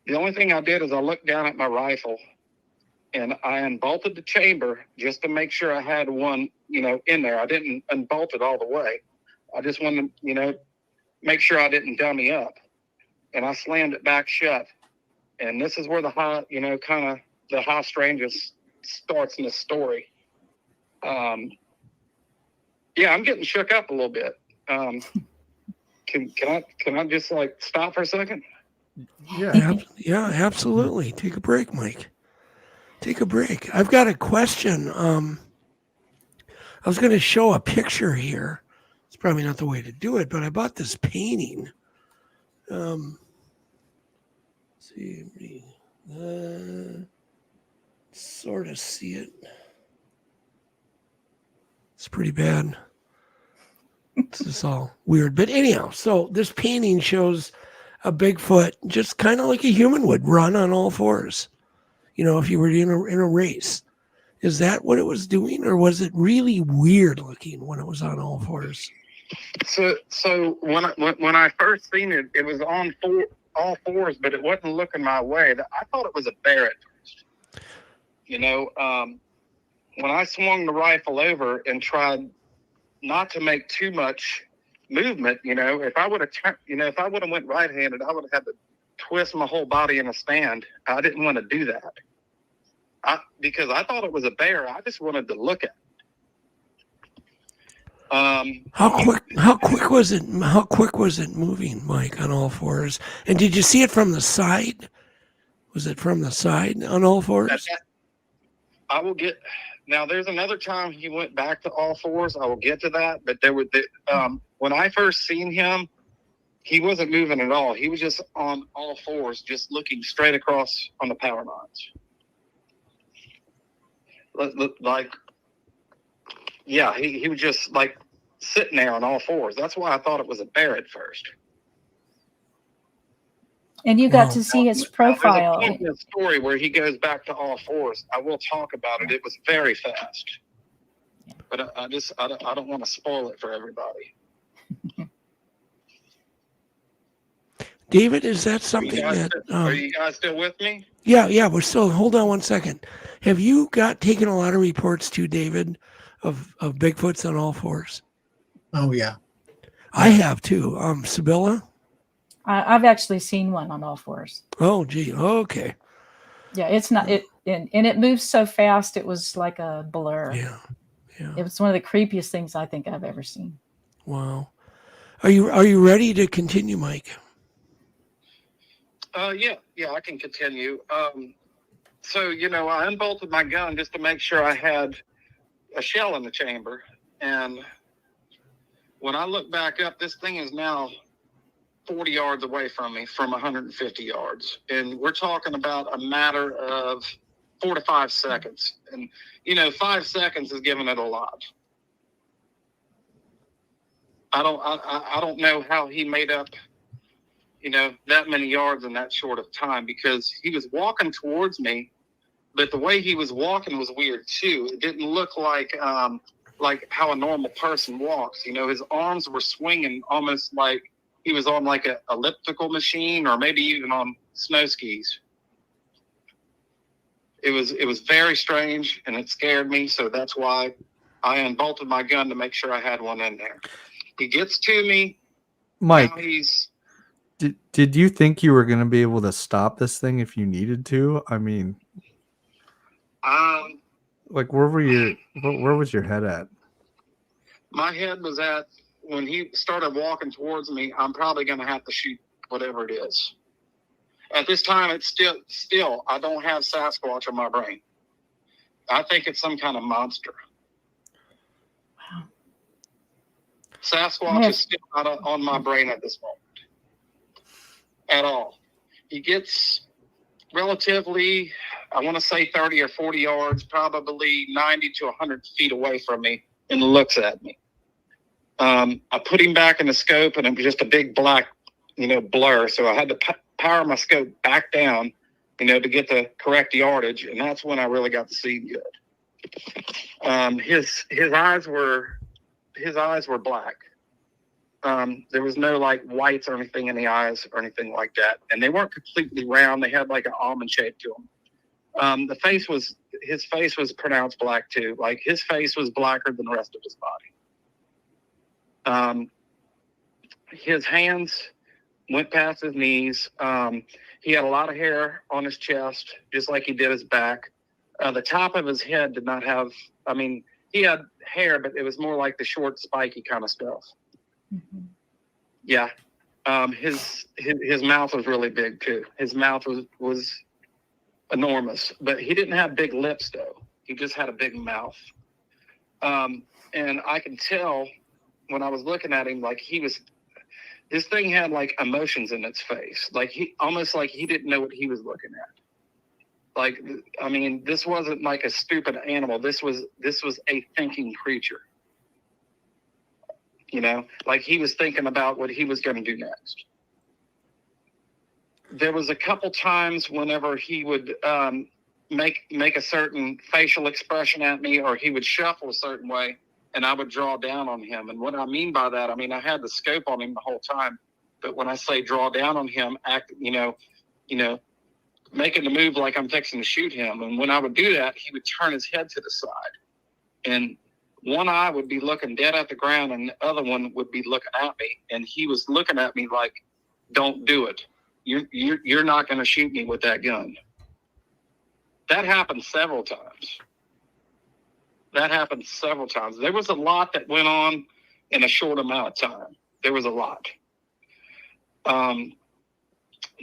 The only thing I did is I looked down at my rifle, and I unbolted the chamber just to make sure I had one, in there. I didn't unbolt it all the way. I just wanted to, make sure I didn't dummy up. And I slammed it back shut. And this is where the high, kind of the high strangest starts in the story. Yeah, I'm getting shook up a little bit. Can I just stop for a second? Yeah, absolutely. Take a break, Mike. Take a break. I've got a question. I was going to show a picture here. It's probably not the way to do it, but I bought this painting. See, sort of see it. It's pretty bad. This is all weird, but anyhow, so this painting shows a Bigfoot just kind of like a human would run on all fours. If you were in a race. Is that what it was doing, or was it really weird looking when it was on all fours? So when I first seen it, it was on all fours, but it wasn't looking my way. I thought it was a bear at first. When I swung the rifle over and tried not to make too much movement, if I would have went right-handed, I would have had to twist my whole body in a stand. I didn't want to do that. Because I thought it was a bear. I just wanted to look at it. How quick was it? How quick was it moving, Mike, on all fours? And did you see it from the side? Was it from the side on all fours? I will get. Now, there's another time he went back to all fours. I will get to that. But when I first seen him, he wasn't moving at all. He was just on all fours, just looking straight across on the power lines. He was just sitting there on all fours. That's why I thought it was a bear at first. And you got to see his profile. There's a point in the story where he goes back to all fours. I will talk about it. It was very fast, but I don't want to spoil it for everybody. David, is that something are you guys still with me? Yeah, we're still. Hold on one second. Have you taken a lot of reports too, David, of Bigfoots on all fours? Oh yeah, I have too. Sibylla, I've actually seen one on all fours. Oh, gee, okay. Yeah, it's not it, and it moves so fast. It was like a blur. Yeah. It was one of the creepiest things I think I've ever seen. Wow. Are you ready to continue, Mike? Yeah, I can continue. So, I unbolted my gun just to make sure I had a shell in the chamber. And when I look back up, this thing is now 40 yards away from me from 150 yards. And we're talking about a matter of 4 to 5 seconds. And, 5 seconds is giving it a lot. I don't know how he made up that many yards in that short of time, because he was walking towards me, but the way he was walking was weird too. It didn't look like how a normal person walks. His arms were swinging almost like he was on like a elliptical machine, or maybe even on snow skis. It was very strange, and it scared me. So that's why I unbolted my gun to make sure I had one in there. He gets to me. Mike, now he's did you think you were going to be able to stop this thing if you needed to? I mean, like where was your head at? My head was at, when he started walking towards me, I'm probably going to have to shoot whatever it is. At this time, it's still, I don't have Sasquatch in my brain. I think it's some kind of monster. Wow. Sasquatch is still not on my brain at this moment. At all. He gets relatively, I want to say 30 or 40 yards, probably 90 to 100 feet away from me, and looks at me. I put him back in the scope, and it was just a big black, blur. So I had to power my scope back down, to get the correct yardage, and that's when I really got to see good. His eyes were black. There was no like whites or anything in the eyes or anything like that, and they weren't completely round. They had like an almond shape to them. His face was pronounced black too. Like his face was blacker than the rest of his body. His hands went past his knees. He had a lot of hair on his chest, just like he did his back. The top of his head did not have, he had hair, but it was more like the short, spiky kind of stuff. Mm-hmm. Yeah. His mouth was really big too. His mouth was enormous, but he didn't have big lips though. He just had a big mouth. And I could tell when I was looking at him, like this thing had like emotions in its face. Like almost like he didn't know what he was looking at. Like, this wasn't like a stupid animal. This was a thinking creature. Like he was thinking about what he was going to do next. There was a couple times whenever he would make a certain facial expression at me, or he would shuffle a certain way, and I would draw down on him. And what I mean by that, I had the scope on him the whole time. But when I say draw down on him, making the move like I'm fixing to shoot him. And when I would do that, he would turn his head to the side. And one eye would be looking dead at the ground, and the other one would be looking at me. And he was looking at me like, don't do it. You're not going to shoot me with that gun. That happened several times. There was a lot that went on in a short amount of time. There was a lot.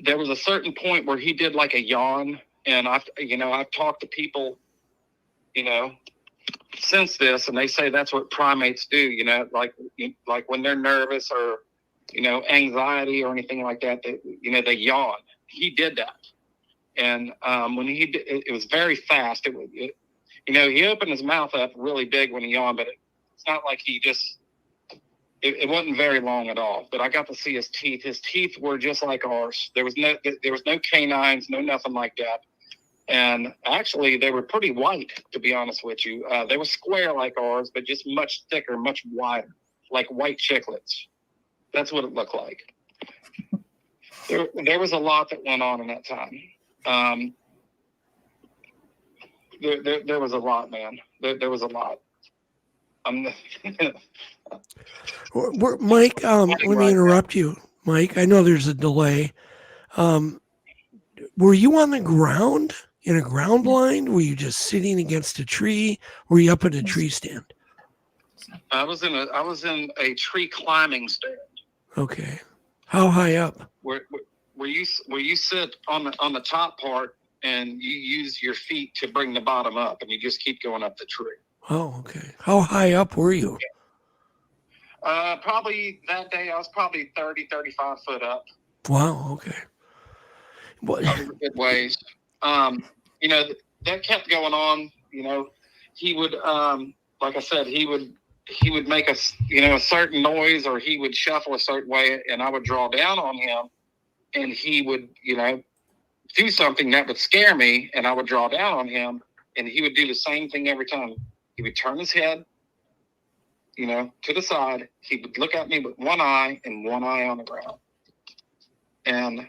There was a certain point where he did like a yawn, and I've talked to people, since this, and they say that's what primates do, like when they're nervous or, anxiety or anything like that, they yawn. He did that. And when he did, it was very fast. He opened his mouth up really big when he yawned, but it's not like he just, it wasn't very long at all. But I got to see his teeth. His teeth were just like ours. There was no canines, no nothing like that. And actually, they were pretty white, to be honest with you. They were square like ours, but just much thicker, much wider, like white chiclets. That's what it looked like. There was a lot that went on in that time. There was a lot, man. There was a lot. Mike, let me interrupt you. Mike, I know there's a delay. Were you on the ground in a ground blind? Were you just sitting against a tree? Were you up at a tree stand? I was in a tree climbing stand. Okay. How high up? Where you sit on the top part, and you use your feet to bring the bottom up, and you just keep going up the tree. Oh, okay. How high up were you? Probably that day, I was probably 30, 35 foot up. Wow, okay. What? Good ways. That kept going on. He would, like I said, he would make a certain noise, or he would shuffle a certain way, and I would draw down on him, and he would, do something that would scare me, and I would draw down on him, and he would do the same thing every time. He would turn his head, to the side. He would look at me with one eye and one eye on the ground. And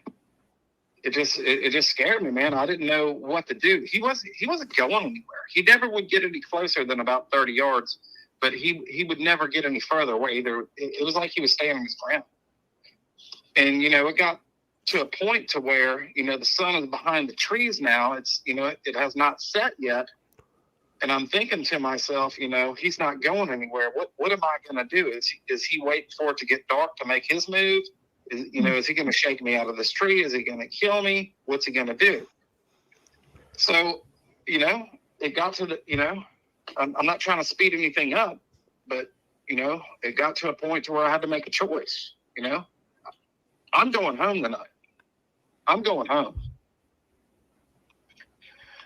it just scared me, man. I didn't know what to do. He wasn't going anywhere. He never would get any closer than about 30 yards but he would never get any further away either. It was like he was standing his ground. And, you know, it got to a point to where, you know, the sun is behind the trees now. It's, you know, it has not set yet. And I'm thinking to myself, you know, he's not going anywhere. What am I going to do? Is he waiting for it to get dark to make his move? Is he going to shake me out of this tree? Is he going to kill me? What's he going to do? So, you know, it got to the, you know, I'm not trying to speed anything up, but, you know, it got to a point to where I had to make a choice, you know. I'm going home tonight. I'm going home.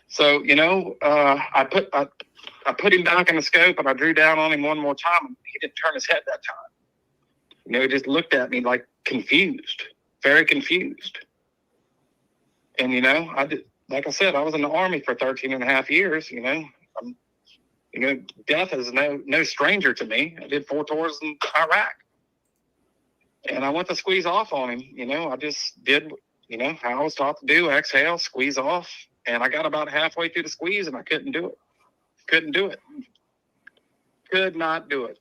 So, you know, I put him back in the scope and I drew down on him one more time. And he didn't turn his head that time. You know, he just looked at me like confused, very confused. And, you know, like I said, I was in the Army for 13 and a half years, you know. You know, death is no stranger to me. I did 4 tours in Iraq. And I went to squeeze off on him. You know, I just did, you know, how I was taught to do, exhale, squeeze off. And I got about halfway through the squeeze and I couldn't do it. Couldn't do it. Could not do it.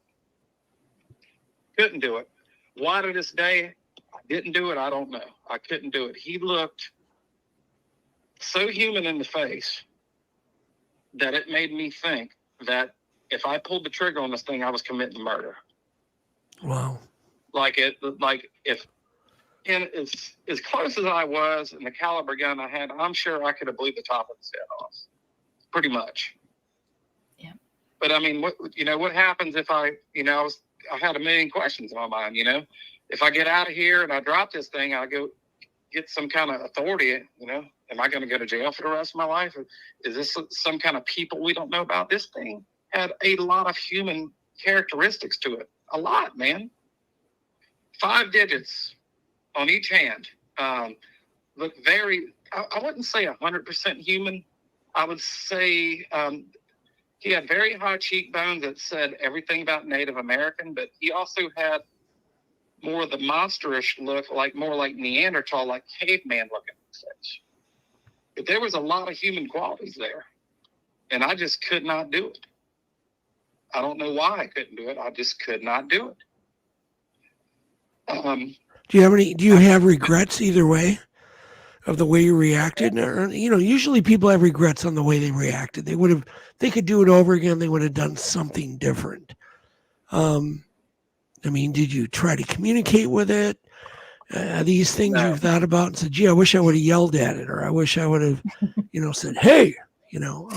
Couldn't do it. Why to this day I didn't do it, I don't know. I couldn't do it. He looked so human in the face that it made me think that if I pulled the trigger on this thing, I was committing murder. Wow. And as close as I was and the caliber gun I had, I'm sure I could have blew the top of his head off. Pretty much. Yeah. But I mean, what happens if I had a million questions in my mind, you know? If I get out of here and I drop this thing, I go get some kind of authority, you know? Am I going to go to jail for the rest of my life? Is this some kind of people we don't know about? This thing had a lot of human characteristics to it. A lot, man. 5 digits on each hand. Look very, I wouldn't say 100% human. I would say he had very high cheekbones that said everything about Native American, but he also had more of the monsterish look, more like Neanderthal, like caveman looking. But there was a lot of human qualities there, and I just could not do it. I don't know why I couldn't do it. I just could not do it. Do you have regrets either way of the way you reacted? Or, you know, usually people have regrets on the way they reacted. They could do it over again. They would have done something different. I mean, did you try to communicate with it? These things you've thought about and said, gee, I wish I would have yelled at it, or I wish I would have, you know, said, hey, you know,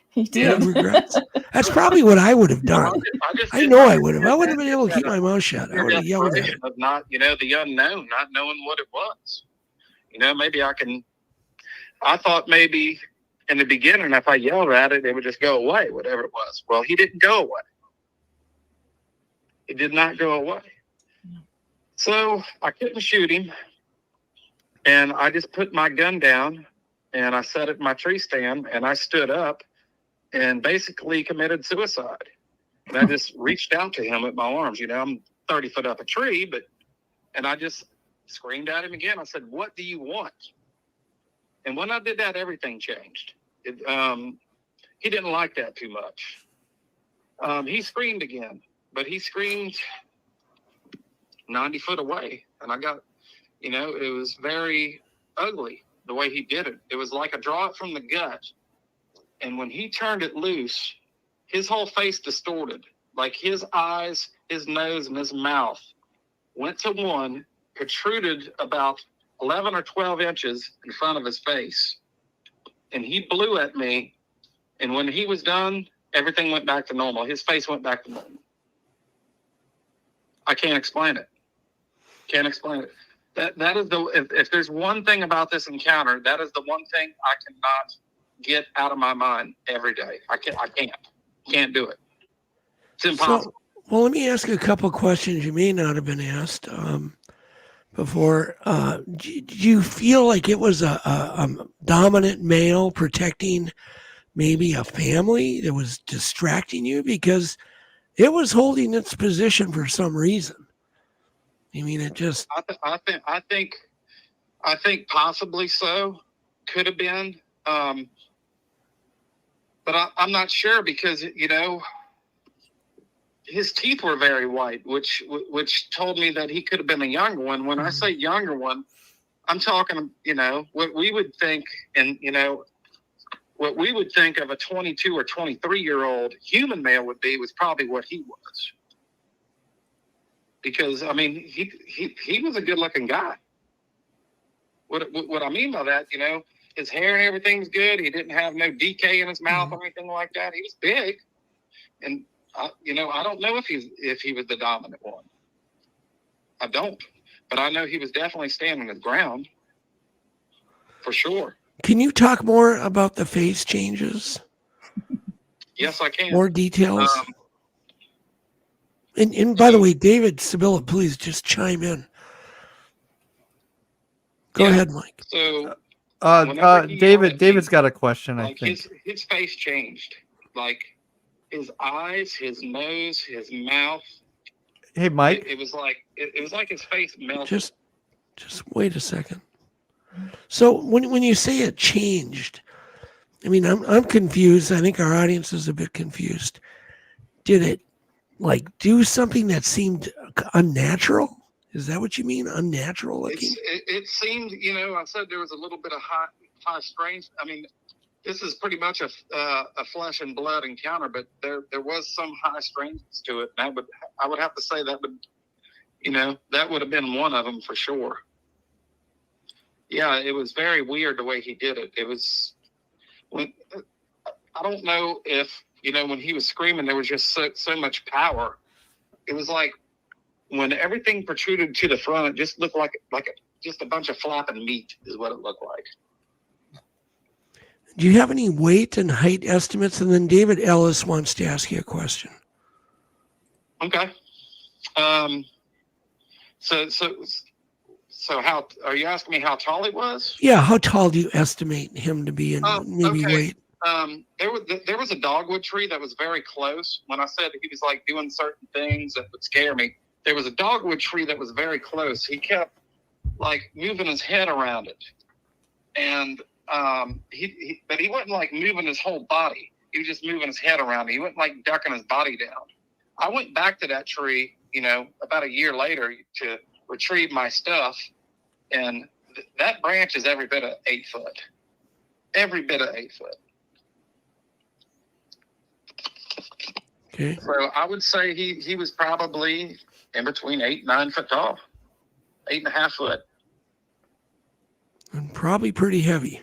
he did. Regrets. That's probably what I would have done. I know I would have. I wouldn't have been able to keep my mouth shut. I would have yelled at it. Of not, you know, the unknown, not knowing what it was. You know, maybe I thought maybe in the beginning, if I yelled at it, it would just go away, whatever it was. Well, he didn't go away. He did not go away. So I couldn't shoot him. And I just put my gun down and I set it in my tree stand and I stood up and basically committed suicide. And I just reached out to him with my arms. You know, I'm 30 foot up a tree, and I just screamed at him again. I said, what do you want? And when I did that, everything changed. He didn't like that too much. He screamed again, but he screamed 90 foot away. And I got, you know, it was very ugly the way he did it. It was like a draw it from the gut. And when he turned it loose, his whole face distorted. Like his eyes, his nose, and his mouth went to one, protruded about 11 or 12 inches in front of his face. And he blew at me. And when he was done, everything went back to normal. His face went back to normal. I can't explain it. Can't explain it. That is if there's one thing about this encounter, that is the one thing I cannot get out of my mind every day. I can't do it. It's impossible. So, well, let me ask you a couple of questions you may not have been asked before. Do you feel like it was a dominant male protecting maybe a family that was distracting you? Because it was holding its position for some reason. I mean, it just. I think possibly so. Could have been. But I'm not sure because, you know, his teeth were very white, which told me that he could have been a younger one. When I say younger one, I'm talking, what we would think, and what we would think of a 22 or 23-year-old human male would be was probably what he was. Because he was a good-looking guy. What I mean by that, his hair and everything's good. He didn't have no decay in his mouth or anything like that. He was big, and I don't know if he was the dominant one. I don't, but I know he was definitely standing his ground for sure. Can you talk more about the face changes? Yes, I can. More details. And by the way, David, Sibylla, please just chime in. Go ahead, Mike. So, David's got a question. I think his face changed, like his eyes, his nose, his mouth. Hey, Mike. It was like his face melted. Just wait a second. So when you say it changed, I'm confused. I think our audience is a bit confused. Did it do something that seemed unnatural? Is that what you mean? Unnatural looking? It seemed, I said there was a little bit of high strange. This is pretty much a flesh and blood encounter, but there was some high strangeness to it. And I would have to say that would have been one of them for sure. Yeah, it was very weird the way he did it. It was I don't know if when he was screaming, there was just so much power. It was like when everything protruded to the front, it just looked like just a bunch of flapping meat is what it looked like. Do you have any weight and height estimates? And then David Ellis wants to ask you a question. Okay. So how are you asking me how tall he was? Yeah, how tall do you estimate him to be, and maybe weight? There was a dogwood tree that was very close. When I said he was doing certain things that would scare me, there was a dogwood tree that was very close. He kept moving his head around it, and but he wasn't moving his whole body. He was just moving his head around it. He wasn't ducking his body down. I went back to that tree, about a year later to retrieve my stuff, and that branch is every bit of 8 foot. Every bit of 8 foot. Okay. So I would say he was probably in between 8 and 9 foot tall, 8.5 foot. And probably pretty heavy.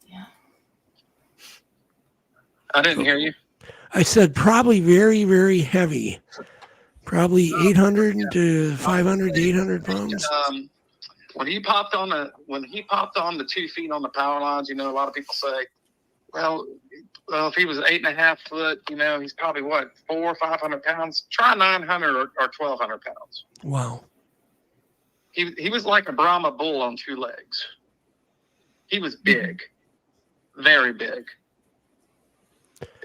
Yeah. I didn't hear you. I said probably very, very heavy. Probably 800 to 500 to 800 pounds. When he popped on the 2 feet on the power lines, a lot of people say, well, if he was 8.5 foot, he's probably 400 or 500 pounds. Try 900 or 1,200 pounds. Wow. He was like a Brahma bull on 2 legs. He was big, very big,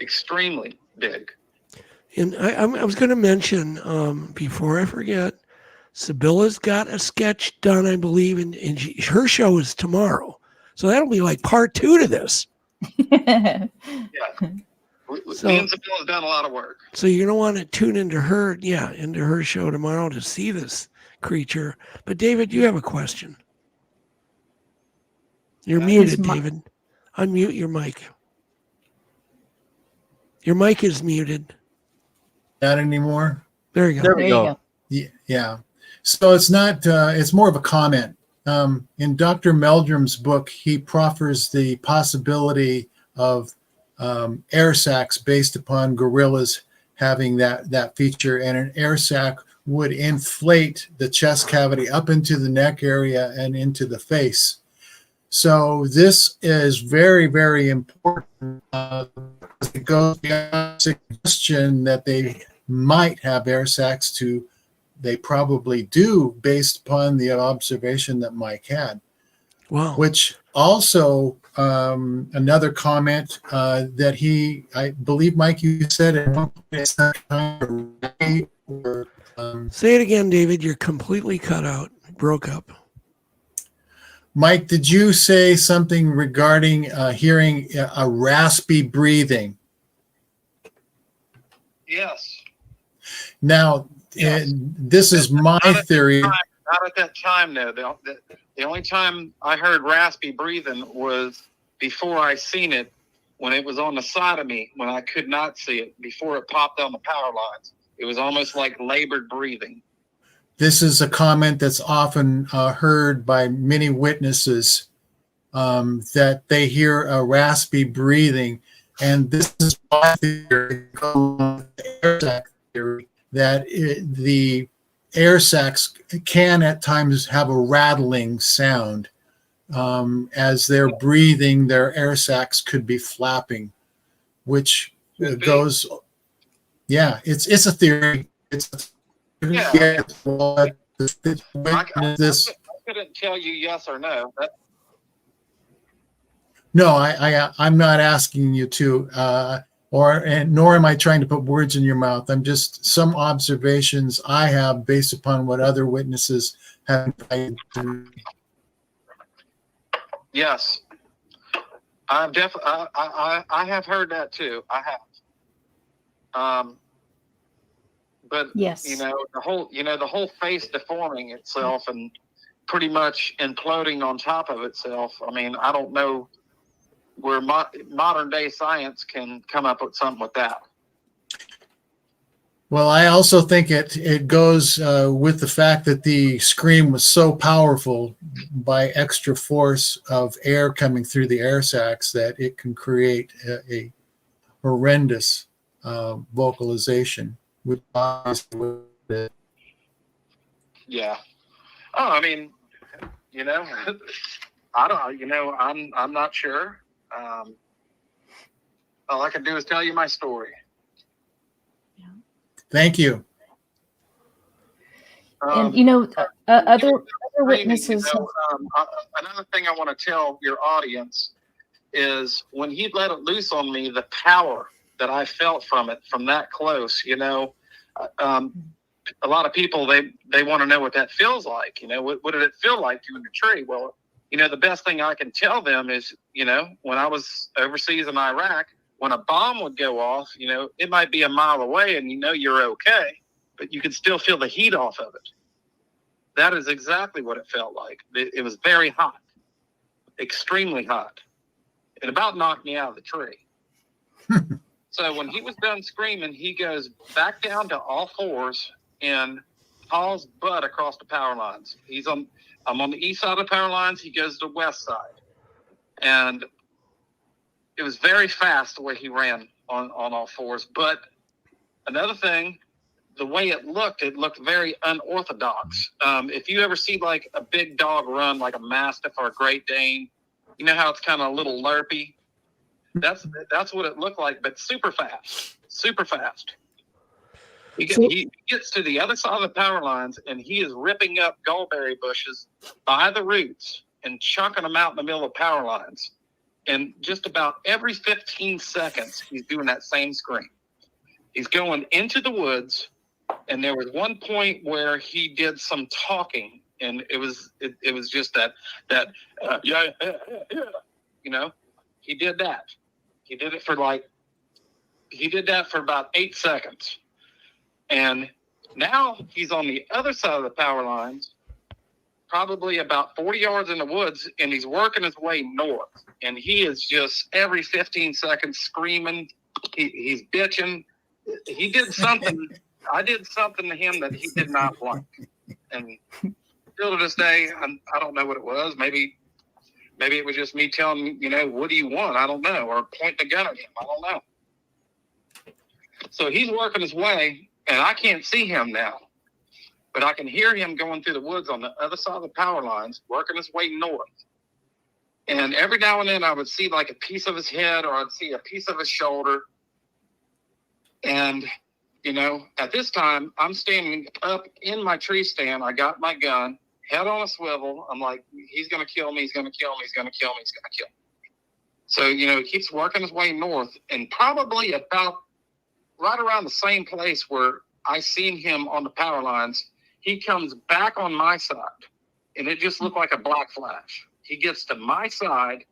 extremely big. And I was going to mention, before I forget, Sibylla's got a sketch done, I believe, and her show is tomorrow. So that'll be part 2 to this. Yeah. Me and Sibylla's done a lot of work. So you're going to want to tune into her show tomorrow to see this creature. But David, you have a question. You're muted, David. Unmute your mic. Your mic is muted. Not anymore. There you go. There we go. Yeah. So it's not. It's more of a comment. In Dr. Meldrum's book, he proffers the possibility of air sacs based upon gorillas having that feature, and an air sac would inflate the chest cavity up into the neck area and into the face. So this is very, very important. It goes beyond suggestion that they might have air sacs they probably do based upon the observation that Mike had. Wow. Which also another comment that I believe, Mike, you said at one point it's not time to or, say it again, David. You're completely cut out. Broke up. Mike, did you say something regarding hearing a raspy breathing? Yes. Now, this is my theory. Not at that time, though. The only time I heard raspy breathing was before I seen it, when it was on the side of me, when I could not see it, before it popped on the power lines. It was almost like labored breathing. This is a comment that's often heard by many witnesses, that they hear a raspy breathing. And this is my theory, that the air sacs can at times have a rattling sound. As they're breathing, their air sacs could be flapping, which goes, it's a theory. I couldn't tell you yes or no. No, I'm not asking you to, nor am I trying to put words in your mouth. I'm just some observations I have based upon what other witnesses have. Yes, I'm definitely. I have heard that too. I have. But yes, the whole face deforming itself and pretty much imploding on top of itself. I mean, I don't know where modern day science can come up with something with that. Well, I also think it goes with the fact that the scream was so powerful by extra force of air coming through the air sacs that it can create a horrendous vocalization. Yeah. Oh, I mean, I don't. I'm not sure. All I can do is tell you my story. Thank you. And other witnesses. Another thing I want to tell your audience is when he let it loose on me, the power that I felt from it, from that close. A lot of people they want to know what that feels like. What did it feel like you in the tree? Well, the best thing I can tell them is, when I was overseas in Iraq, when a bomb would go off, it might be a mile away and you're okay, but you can still feel the heat off of it. That is exactly what it felt like. It was very hot, extremely hot. It about knocked me out of the tree. So when he was done screaming, he goes back down to all fours and hauls butt across the power lines. I'm on the east side of the power lines. He goes to the west side. And it was very fast the way he ran on all fours. But another thing, the way it looked very unorthodox. If you ever see like a big dog run, like a Mastiff or a Great Dane, you know how it's kind of a little lurpy? That's what it looked like, but super fast. He gets to the other side of the power lines, and he is ripping up gallberry bushes by the roots and chunking them out in the middle of power lines. And just about every 15 seconds, he's doing that same scream. He's going into the woods, and there was one point where he did some talking, and it was just that he did that. He did that for about 8 seconds. And now he's on the other side of the power lines, probably about 40 yards in the woods, and he's working his way north. And he is just every 15 seconds screaming. He's bitching. He did something. I did something to him that he did not like. And still to this day, I don't know what it was. Maybe it was just me telling him, what do you want? I don't know. Or point the gun at him. I don't know. So he's working his way, and I can't see him now. But I can hear him going through the woods on the other side of the power lines, working his way north. And every now and then I would see like a piece of his head, or I'd see a piece of his shoulder. And, at this time, I'm standing up in my tree stand. I got my gun, head on a swivel. I'm like, he's going to kill me. He's going to kill me. He's going to kill me. He's going to kill me. So, he keeps working his way north, and probably about right around the same place where I seen him on the power lines, he comes back on my side, and it just looked like a black flash. He gets to my side.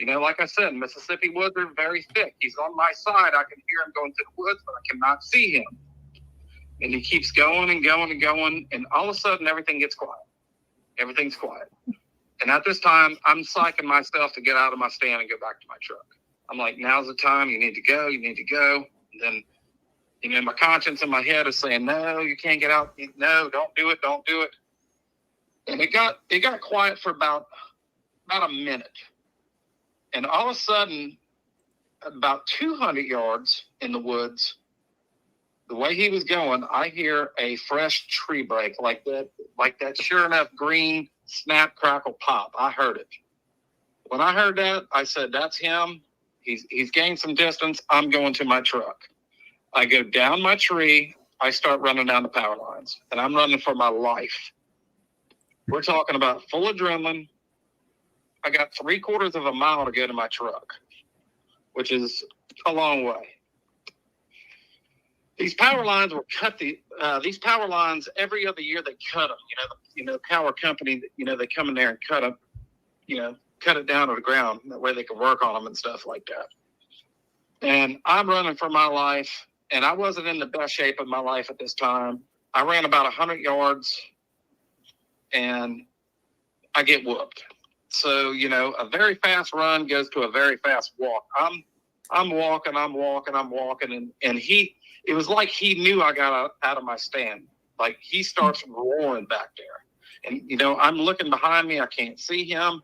Like I said, Mississippi woods are very thick. He's on my side. I can hear him going through the woods, but I cannot see him. And he keeps going and going and going. And all of a sudden, everything gets quiet. Everything's quiet. And at this time, I'm psyching myself to get out of my stand and go back to my truck. I'm like, now's the time. You need to go. You need to go. And then, you know, my conscience in my head is saying, no, you can't get out. No, don't do it. Don't do it. And it got quiet for about a minute. And all of a sudden, about 200 yards in the woods, the way he was going, I hear a fresh tree break like that sure enough green snap, crackle, pop. I heard it. When I heard that, I said, that's him. He's gained some distance. I'm going to my truck. I go down my tree. I start running down the power lines, and I'm running for my life. We're talking about full adrenaline. I got 3/4 of a mile to go to my truck, which is a long way. These power lines were cut. These power lines every other year they cut them. You know, the power company. You know, they come in there and cut them. You know, cut it down to the ground. That way they can work on them and stuff like that. And I'm running for my life, and I wasn't in the best shape of my life at this time. I ran about 100 yards, and I get whooped. So, you know, a very fast run goes to a very fast walk. I'm walking, and it was like he knew I got out of my stand. Like, he starts roaring back there. And, you know, I'm looking behind me. I can't see him.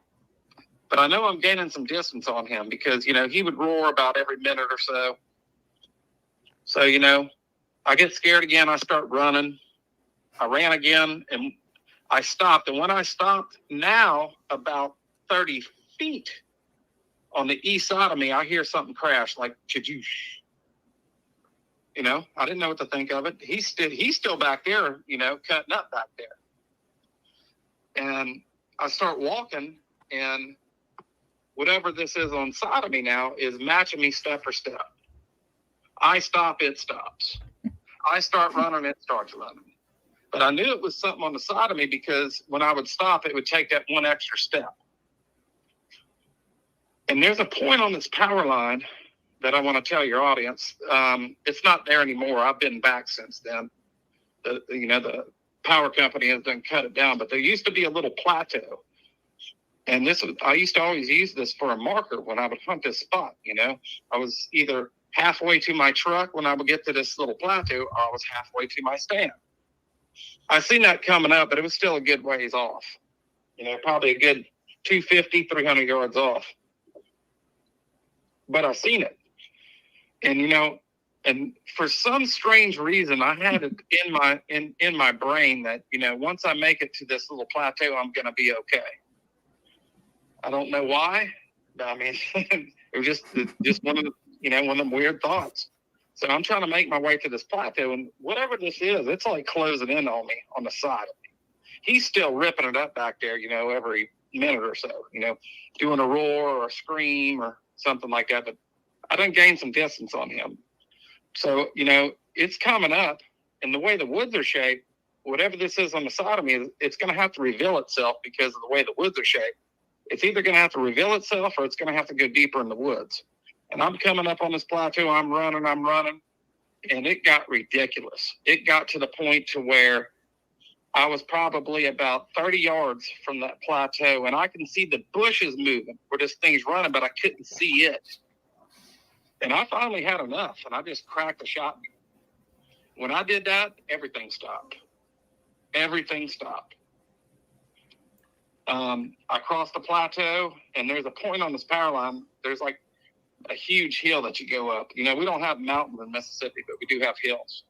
But I know I'm gaining some distance on him because, you know, he would roar about every minute or so. So, you know, I get scared again. I start running. I ran again, and I stopped. And when I stopped, now about 30 feet on the east side of me, I hear something crash, like, chajoosh. You know, I didn't know what to think of it. He's still back there, you know, cutting up back there. And I start walking, and whatever this is on side of me now is matching me step for step. I stop, it stops. I start running, it starts running. But I knew it was something on the side of me because when I would stop, it would take that one extra step. And there's a point on this power line that I want to tell your audience. It's not there anymore. I've been back since then. The power company has done cut it down, but there used to be a little plateau. And I used to always use this for a marker when I would hunt this spot. You know, I was either halfway to my truck when I would get to this little plateau, or I was halfway to my stand. I seen that coming up, but it was still a good ways off. You know, probably a good 250, 300 yards off. But I seen it. And, you know, and for some strange reason, I had it in my brain that, you know, once I make it to this little plateau, I'm going to be okay. I don't know why. I mean, it was just one of them weird thoughts. So I'm trying to make my way to this plateau, and whatever this is, it's like closing in on me on the side of me. He's still ripping it up back there, you know, every minute or so, you know, doing a roar or a scream or something like that. But I done gained some distance on him. So, you know, it's coming up, and the way the woods are shaped, whatever this is on the side of me, it's going to have to reveal itself because of the way the woods are shaped. It's either going to have to reveal itself or it's going to have to go deeper in the woods. And I'm coming up on this plateau. I'm running. And it got ridiculous. It got to the point to where I was probably about 30 yards from that plateau. And I can see the bushes moving where this thing's running, but I couldn't see it. And I finally had enough. And I just cracked the shotgun. When I did that, everything stopped. Everything stopped. I crossed the plateau, and there's a point on this power line. There's like a huge hill that you go up. You know, we don't have mountains in Mississippi, but we do have hills.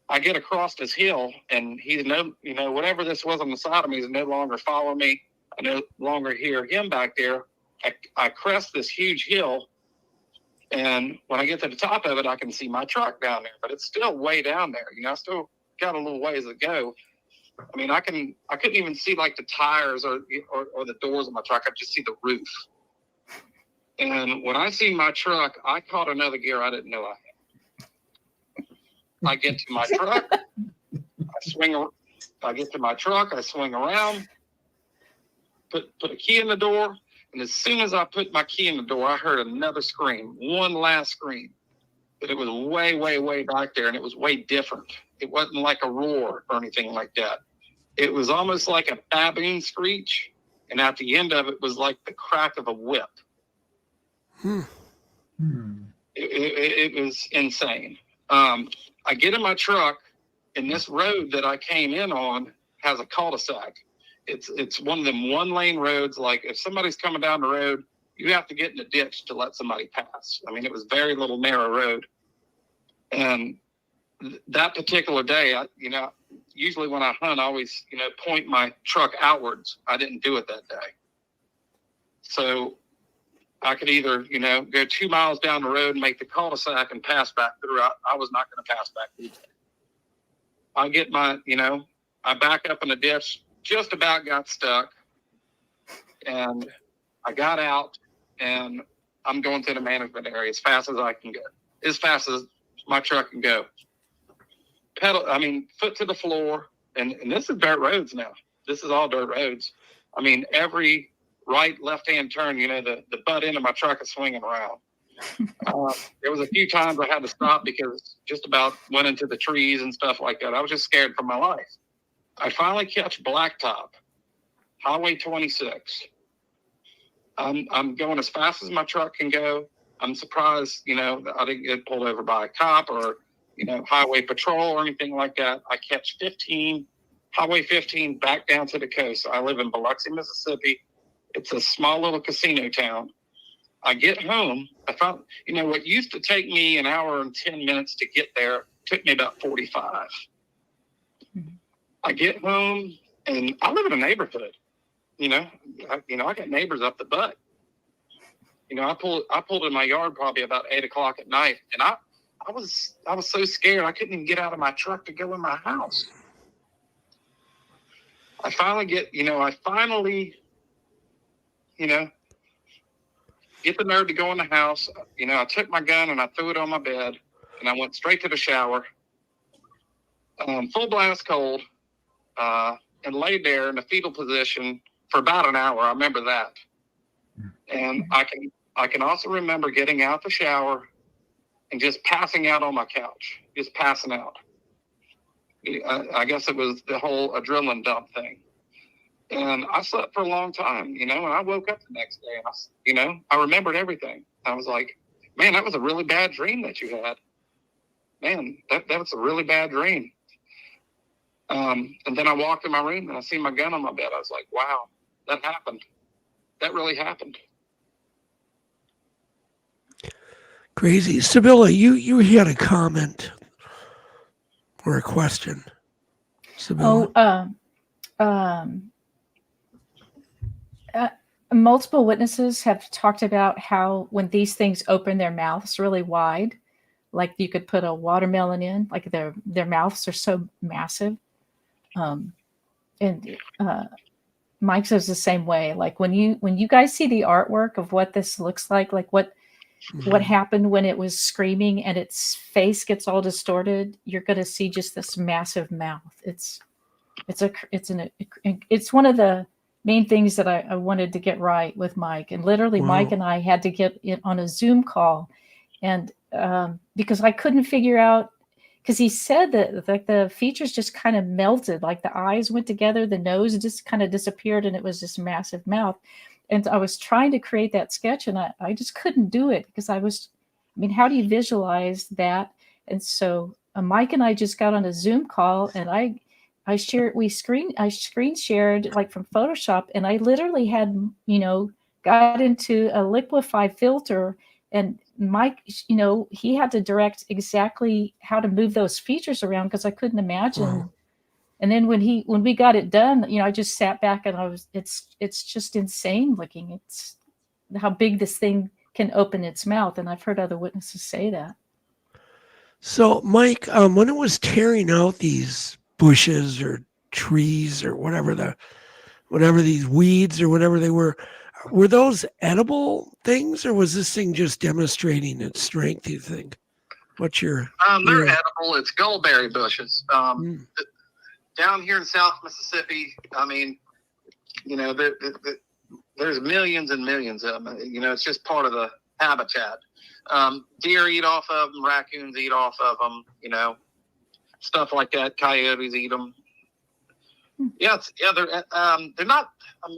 I get across this hill, and whatever this was on the side of me is no longer following me. I no longer hear him back there. I crest this huge hill, and when I get to the top of it, I can see my truck down there, but it's still way down there. You know, I still got a little ways to go. I mean, I couldn't even see like the tires or the doors of my truck. I just see the roof. And when I see my truck, I caught another gear I didn't know I had. I get to my truck, I get to my truck, I swing around, put a key in the door, and as soon as I put my key in the door, I heard another scream, one last scream. but it was way, way, way back there, and it was way different. It wasn't like a roar or anything like that. It was almost like a baboon screech, and at the end of it was like the crack of a whip. It was insane. I get in my truck, and this road that I came in on has a cul-de-sac. It's one of them one-lane roads. Like if somebody's coming down the road, you have to get in a ditch to let somebody pass. I mean, it was very little narrow road. And that particular day, usually when I hunt, I always, point my truck outwards. I didn't do it that day. So I could either, go 2 miles down the road and make the cul-de-sac and pass back through. I was not going to pass back through. I get my, I back up in the ditch, just about got stuck. And I got out, and I'm going to the management area as fast as I can go, as fast as my truck can go. Foot to the floor. And this is dirt roads now. This is all dirt roads. I mean, every right, left-hand turn, the butt end of my truck is swinging around. There was a few times I had to stop because just about went into the trees and stuff like that. I was just scared for my life. I finally catch blacktop, Highway 26. I'm going as fast as my truck can go. I'm surprised, I didn't get pulled over by a cop or, highway patrol or anything like that. I catch Highway 15 back down to the coast. I live in Biloxi, Mississippi. It's a small little casino town. I get home. I found, what used to take me an hour and 10 minutes to get there took me about 45. I get home, and I live in a neighborhood. I got neighbors up the butt. I pulled in my yard probably about 8 o'clock at night, and I was so scared I couldn't even get out of my truck to go in my house. I finally get the nerve to go in the house. I took my gun and I threw it on my bed, and I went straight to the shower, full blast cold, and laid there in a fetal position for about an hour. I remember that. And I can also remember getting out the shower and just passing out on my couch, just passing out. I guess it was the whole adrenaline dump thing. And I slept for a long time, and I woke up the next day and I remembered everything. I was like, man, that was a really bad dream that you had. Man, that was a really bad dream. And then I walked in my room and I seen my gun on my bed. I was like, wow, that happened. That really happened. Crazy. Sibylla, you had a comment or a question. Sibylla. Multiple witnesses have talked about how when these things open their mouths really wide, like you could put a watermelon in, like their mouths are so massive. Mike says the same way. Like when you guys see the artwork of what this looks like what happened when it was screaming and its face gets all distorted, you're going to see just this massive mouth. It's one of the main things that I wanted to get right with Mike. And literally, wow. Mike and I had to get it on a Zoom call, and because I couldn't figure out, because he said that like the features just kind of melted, like the eyes went together, the nose just kind of disappeared, and it was this massive mouth. And I was trying to create that sketch, and I just couldn't do it because how do you visualize that? And so Mike and I just got on a Zoom call, and I screen shared like from Photoshop, and I literally had, got into a liquify filter, and Mike, he had to direct exactly how to move those features around because I couldn't imagine. Wow. And then when we got it done, I just sat back and it's just insane looking. It's how big this thing can open its mouth. And I've heard other witnesses say that. So Mike, when it was tearing out these bushes or trees or whatever these weeds or whatever they were those edible things, or was this thing just demonstrating its strength, you think? What's your they're edible. It's goldberry bushes. Down here in South Mississippi, there's millions and millions of them. It's just part of the habitat. Deer eat off of them, raccoons eat off of them, you know, stuff like that. Coyotes eat them. Yeah, they're not. I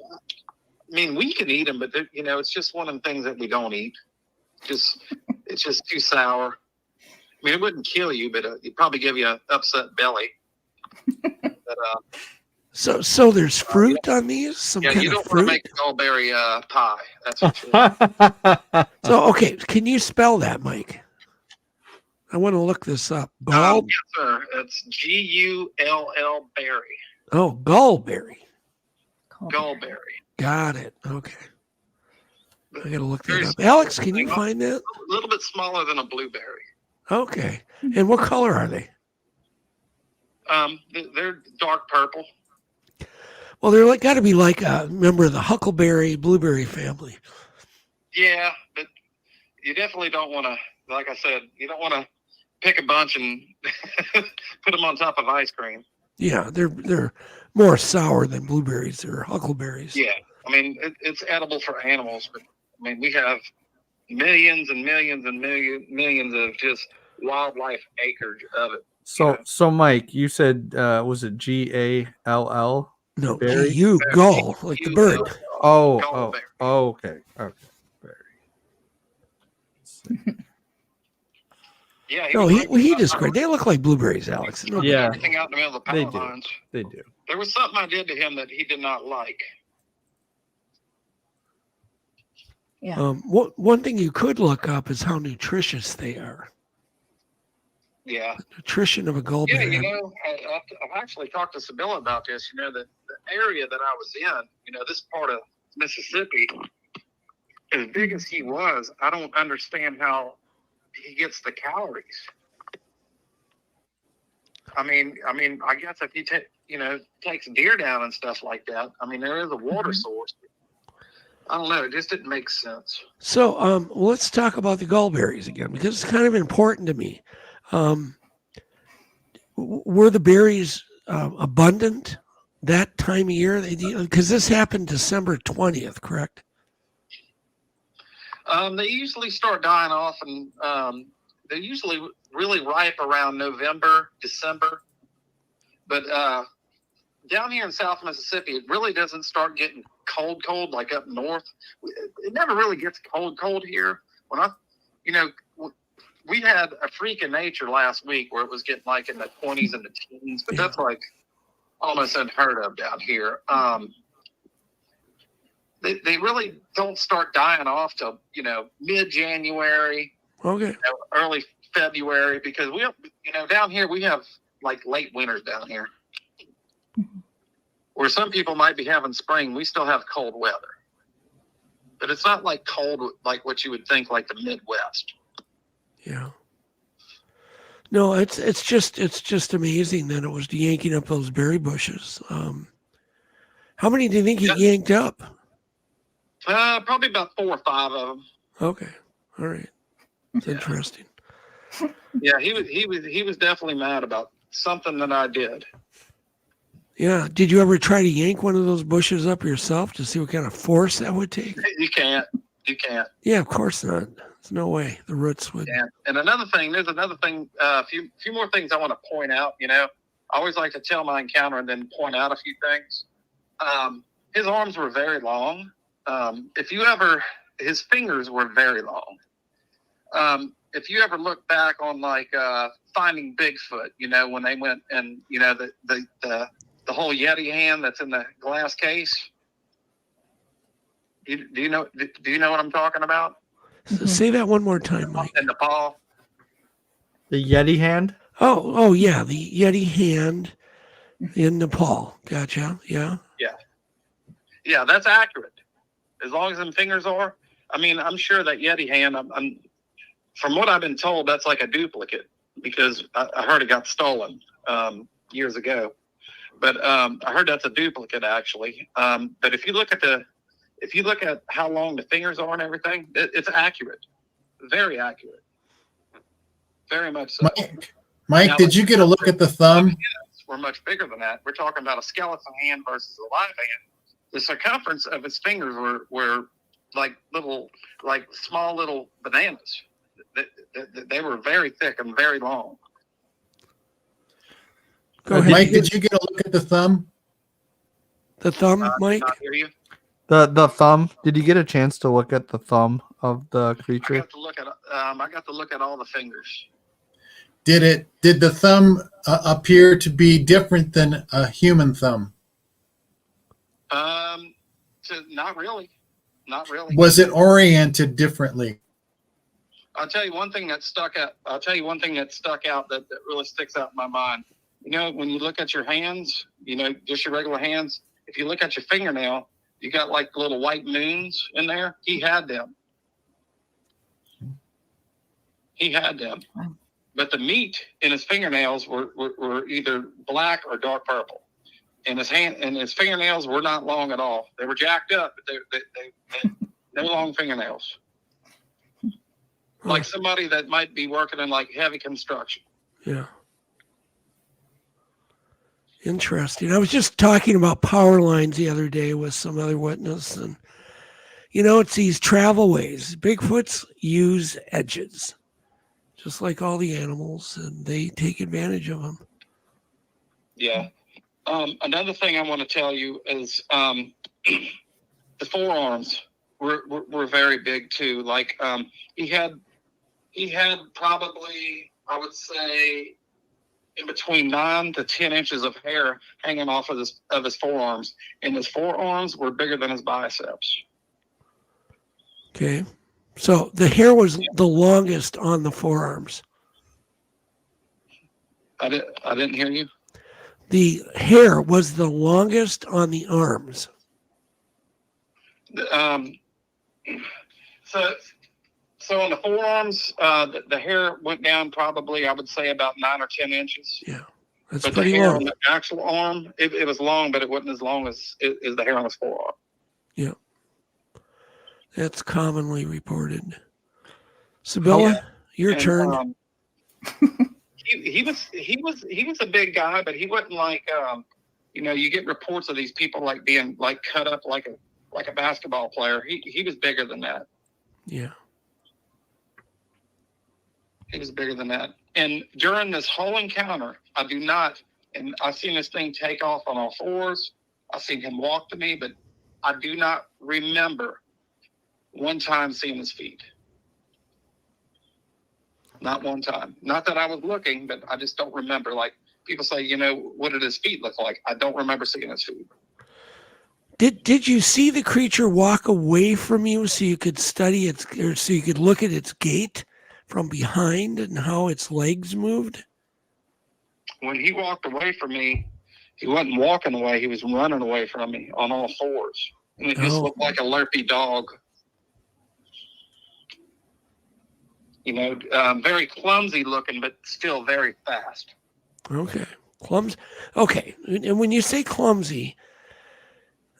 mean, we can eat them, but you know, it's just one of the things that we don't eat. It's just too sour. I mean, it wouldn't kill you, but it'd probably give you an upset belly. But, so there's fruit on these. Some kind you of don't want fruit. to make a gallberry pie. That's what you So okay, can you spell that, Mike? I want to look this up. Yes, sir. It's Gull berry. Oh, gallberry. Gallberry. Got it. Okay. I got to look that up. Alex, can you find that? A little bit smaller than a blueberry. Okay. And what color are they? They're dark purple. Well, they're like got to be like a member of the huckleberry blueberry family. Yeah, but you definitely don't want to. Like I said, you don't want to pick a bunch and put them on top of ice cream. Yeah, they're more sour than blueberries. They're huckleberries. Yeah, I mean it's edible for animals, but I mean we have millions and millions and millions of just wildlife acreage of it. So Mike, you said was it Gall? No, berry? G-U, gull, like the bird. Oh, okay. Yeah. No, he described. They look like blueberries, Alex. No, Yeah, everything out in the middle of the power lines. They do. There was something I did to him that he did not like. Yeah. One thing you could look up is how nutritious they are. Yeah. The nutrition of a gallberry. Yeah, you know, I've actually talked to Sibylla about this. You know, the area that I was in, you know, this part of Mississippi, as big as he was, I don't understand how he gets the calories. I mean, I guess if he takes deer down and stuff like that, I mean, there is a water source. I don't know. It just didn't make sense. So let's talk about the gallberries again, because it's kind of important to me. Were the berries abundant that time of year? Because this happened December 20th, correct? They usually start dying off, and they're usually really ripe around November, December. But down here in South Mississippi, it really doesn't start getting cold like up north. It never really gets cold here. We had a freak of nature last week where it was getting like in the 20s and the teens, but that's like almost unheard of down here. They really don't start dying off till, mid-January, okay, early February, because down here we have like late winters down here. Where some people might be having spring, we still have cold weather. But it's not like cold like what you would think like the Midwest. Yeah. No, it's just amazing that it was yanking up those berry bushes. How many do you think he yanked up? Probably about 4 or 5 of them. Okay, all right, that's interesting. Yeah, he was definitely mad about something that I did. Yeah, did you ever try to yank one of those bushes up yourself to see what kind of force that would take? You can't. Yeah, of course not. There's no way the roots would. Yeah, and there's another thing. A few more things I want to point out. I always like to tell my encounter and then point out a few things. His arms were very long. His fingers were very long. If you ever look back on like Finding Bigfoot, when they went and the whole Yeti hand that's in the glass case. Do you know what I'm talking about? Say that one more time, Mike. In Nepal. The Yeti hand? Oh yeah, the Yeti hand in Nepal. Gotcha. Yeah. Yeah, that's accurate. As long as them fingers are. I mean, I'm sure that Yeti hand. I'm from what I've been told, that's like a duplicate because I heard it got stolen years ago. But I heard that's a duplicate actually. But if you look at how long the fingers are and everything, it's accurate, very accurate, very much so. Mike, now, did you get a look at the thumb? We're much bigger than that. We're talking about a skeleton hand versus a live hand. The circumference of his fingers were like small little bananas. They were very thick and very long. Go ahead. Mike, did you get a look at the thumb? The thumb, Mike? Not hear you. The thumb. Did you get a chance to look at the thumb of the creature? I got to look at all the fingers. Did the thumb appear to be different than a human thumb? Not really. Not really. Was it oriented differently? I'll tell you one thing that stuck out. That really sticks out in my mind. You know, when you look at your hands, you know, just your regular hands, if you look at your fingernail, you got like little white moons in there. He had them. But the meat in his fingernails were either black or dark purple. And his fingernails were not long at all. They were jacked up, but they no long fingernails. Like somebody that might be working in like heavy construction. Yeah. Interesting. I was just talking about power lines the other day with some other witness, and you know, it's these travel ways. Bigfoots use edges, just like all the animals, and they take advantage of them. Yeah. Another thing I want to tell you is the forearms were very big too. Like he had probably, I would say, in between 9 to 10 inches of hair hanging off of his forearms, and his forearms were bigger than his biceps. Okay, so the hair was the longest on the forearms. I didn't hear you. The hair was the longest on the arms. So on the forearms, the hair went down probably, I would say, about 9 or 10 inches. Yeah, that's but pretty the hair long. on the actual arm, it was long, but it wasn't as long as the hair on his forearm. Yeah, that's commonly reported. Sabella, your turn. He was a big guy, but he wasn't like you know, you get reports of these people like being like cut up like a basketball player. He was bigger than that. Yeah. He was bigger than that. And during this whole encounter, I've seen this thing take off on all fours. I've seen him walk to me, but I do not remember one time seeing his feet. Not one time. Not that I was looking, but I just don't remember. Like people say, you know, what did his feet look like? I don't remember seeing his feet. Did you see the creature walk away from you so you could study its, or so you could look at its gait from behind and how its legs moved? When he walked away from me, he wasn't walking away. He was running away from me on all fours. And it just looked like a lurpy dog. You know, very clumsy looking, but still very fast. Okay. Clumsy. Okay. And when you say clumsy,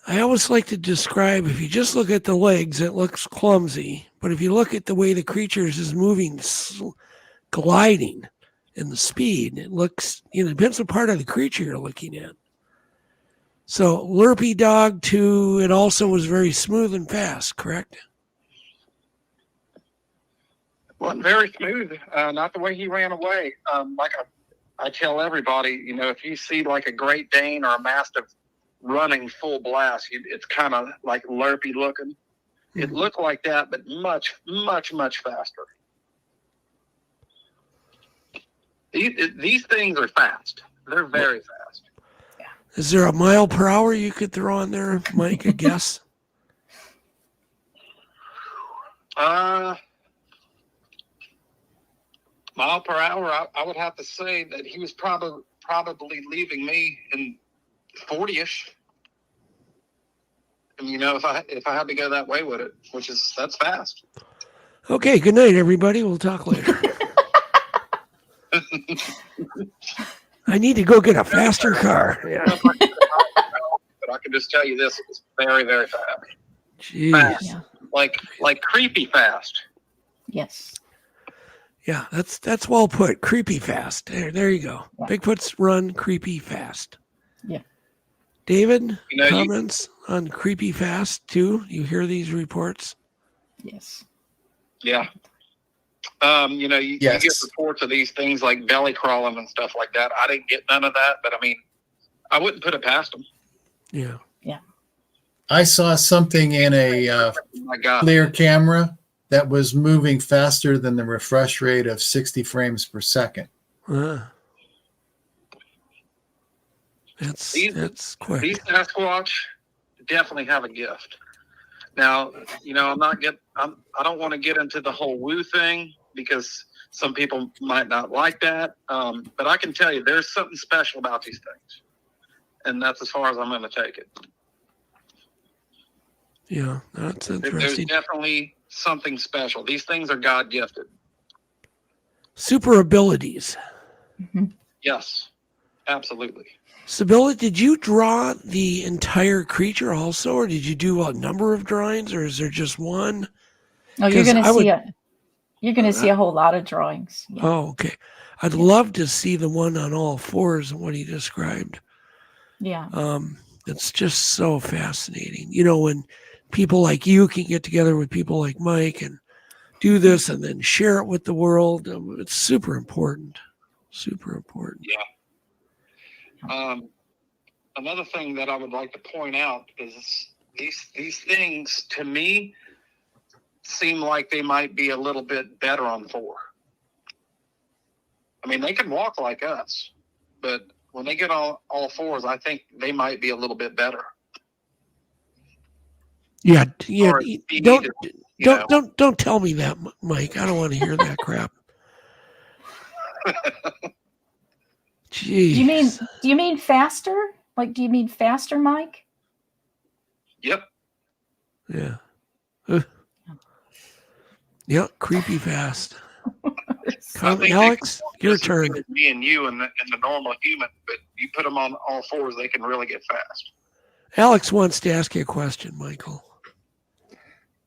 I always like to describe, if you just look at the legs, it looks clumsy. But if you look at the way the creature is moving, gliding, and the speed, it looks, you know, it depends what part of the creature you're looking at. So lurpy dog too, it also was very smooth and fast, correct? Well, very smooth. Not the way he ran away. Like I tell everybody, you know, if you see like a Great Dane or a Mastiff running full blast, it's kind of like lurpy looking. Mm-hmm. It looked like that, but much, much, much faster. These things are fast. They're very fast. Yeah. Is there a mile per hour you could throw on there, Mike, a guess? Mile per hour, I would have to say that he was probably leaving me in 40-ish. And, you know, if I had to go that way with it, that's fast. Okay, good night, everybody. We'll talk later. I need to go get a faster car. Yeah. But I can just tell you this, it was very, very fast. Jeez. Fast. Yeah. Like creepy fast. Yes. Yeah, that's well put. Creepy fast. There you go. Yeah. Bigfoots run creepy fast. Yeah. David, comments on creepy fast too? You hear these reports? Yes. Yeah. You know, you get reports of these things like belly crawling and stuff like that. I didn't get none of that, but I mean, I wouldn't put it past them. Yeah. Yeah. I saw something in a clear camera that was moving faster than the refresh rate of 60 frames per second. That's quick. These Sasquatch definitely have a gift. Now, you know, I don't want to get into the whole woo thing because some people might not like that. But I can tell you there's something special about these things. And that's as far as I'm going to take it. Yeah, that's There's interesting. definitely something special. These things are God gifted. Super abilities. Yes, absolutely. Sibylla, did you draw the entire creature also, or did you do a number of drawings, or is there just one? Oh, you're going to see a whole lot of drawings. Yeah. Oh, okay. I'd love to see the one on all fours and what he described. Yeah. It's just so fascinating. You know, when people like you can get together with people like Mike and do this and then share it with the world, it's super important. Super important. Yeah. Another thing that I would like to point out is these things, to me, seem like they might be a little bit better on four. I mean, they can walk like us, but when they get all fours, I think they might be a little bit better. Yeah. Don't tell me that, Mike. I don't want to hear that crap. Jeez. Do you mean faster? Like, do you mean faster, Mike? Yep. Yeah. Yep. Creepy fast. Alex, your turn. Me and you and the normal human, but you put them on all fours, they can really get fast. Alex wants to ask you a question, Michael.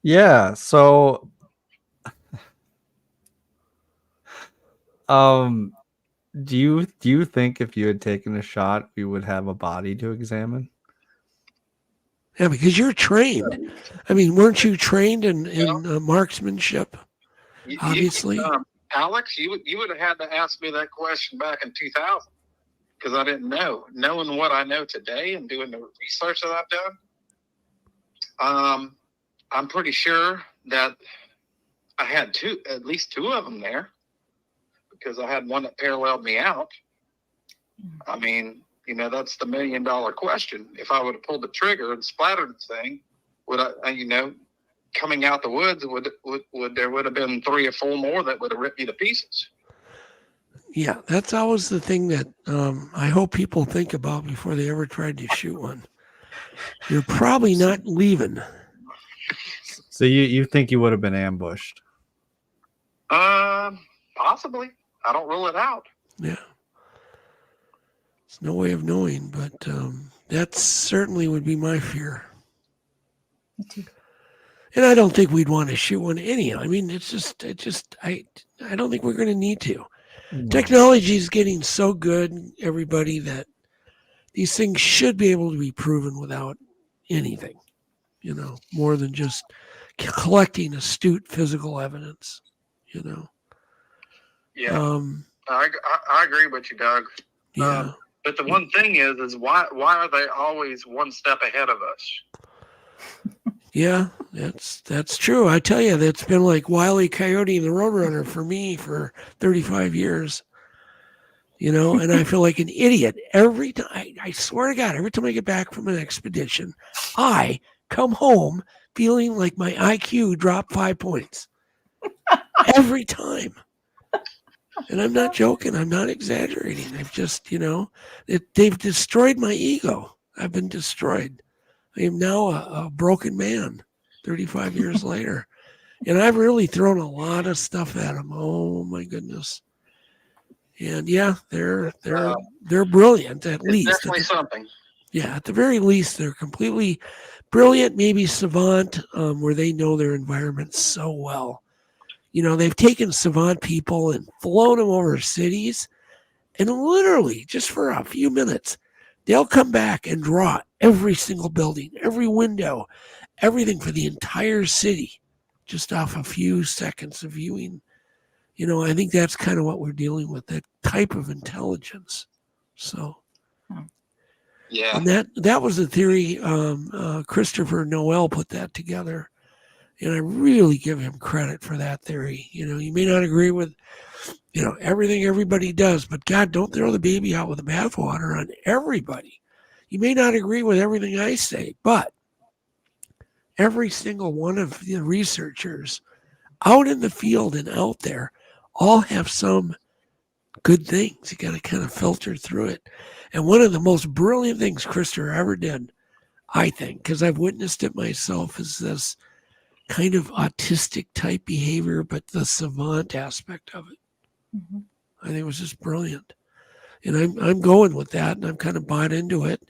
Yeah. So, do you think if you had taken a shot, we would have a body to examine? Yeah, because you're trained. I mean, weren't you trained in marksmanship? Obviously. Alex, you would have had to ask me that question back in 2000 because I didn't know. Knowing what I know today and doing the research that I've done, I'm pretty sure that I had at least two of them there because I had one that paralleled me out. I mean, you know, that's the $1 million question. If I would have pulled the trigger and splattered the thing, would I, you know, coming out the woods, there would have been 3 or 4 more that would have ripped me to pieces. Yeah, that's always the thing that I hope people think about before they ever tried to shoot one. You're probably not leaving. So you think you would have been ambushed? Possibly. I don't rule it out. Yeah. There's no way of knowing, but that certainly would be my fear. Me too. And I don't think we'd want to shoot one anyhow. I mean, I don't think we're going to need to. No. Technology is getting so good, everybody, that these things should be able to be proven without anything, you know, more than just collecting astute physical evidence, you know. Yeah, I agree with you, Doug. Yeah. But the one thing is why are they always one step ahead of us? Yeah, that's true. I tell you, that's been like Wile E. Coyote and the Roadrunner for me for 35 years. You know, and I feel like an idiot every time. I swear to God, every time I get back from an expedition, I come home feeling like my IQ dropped 5 points. Every time. And I'm not joking. I'm not exaggerating. I've just, you know, they've destroyed my ego. I've been destroyed. I am now a broken man 35 years later. And I've really thrown a lot of stuff at them. Oh, my goodness. And, yeah, they're brilliant, at least. Definitely something. Yeah, at the very least, they're completely brilliant, maybe savant, where they know their environment so well. You know, they've taken savant people and flown them over cities, and literally, just for a few minutes, they'll come back and draw every single building, every window, everything for the entire city, just off a few seconds of viewing I think that's kind of what we're dealing with, that type of intelligence. So, yeah. and that was the theory. Christopher Noel put that together, and I really give him credit for that theory. You may not agree with, everything everybody does, but God, don't throw the baby out with the bathwater on everybody. You may not agree with everything I say, but every single one of the researchers out in the field and out there all have some good things. You got to kind of filter through it. And one of the most brilliant things Christopher ever did, I think, because I've witnessed it myself, is this kind of autistic type behavior, but the savant aspect of it. Mm-hmm. I think it was just brilliant. And I'm going with that, and I'm kind of bought into it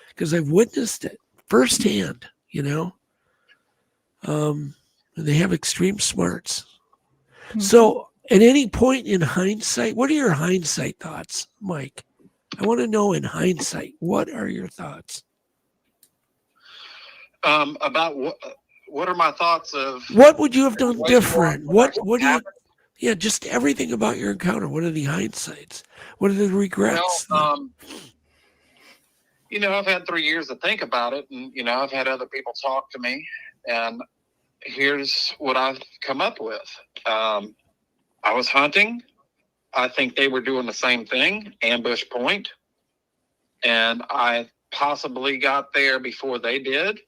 because I've witnessed it firsthand, And they have extreme smarts. Mm-hmm. So at any point in hindsight, what are your hindsight thoughts, Mike? I want to know in hindsight, what are your thoughts? About what are my thoughts of... What would you have done different? What do you... Yeah, just everything about your encounter. What are the hindsights? What are the regrets? Well, I've had 3 years to think about it, and, I've had other people talk to me, and here's what I've come up with. I was hunting. I think they were doing the same thing, ambush point, and I possibly got there before they did,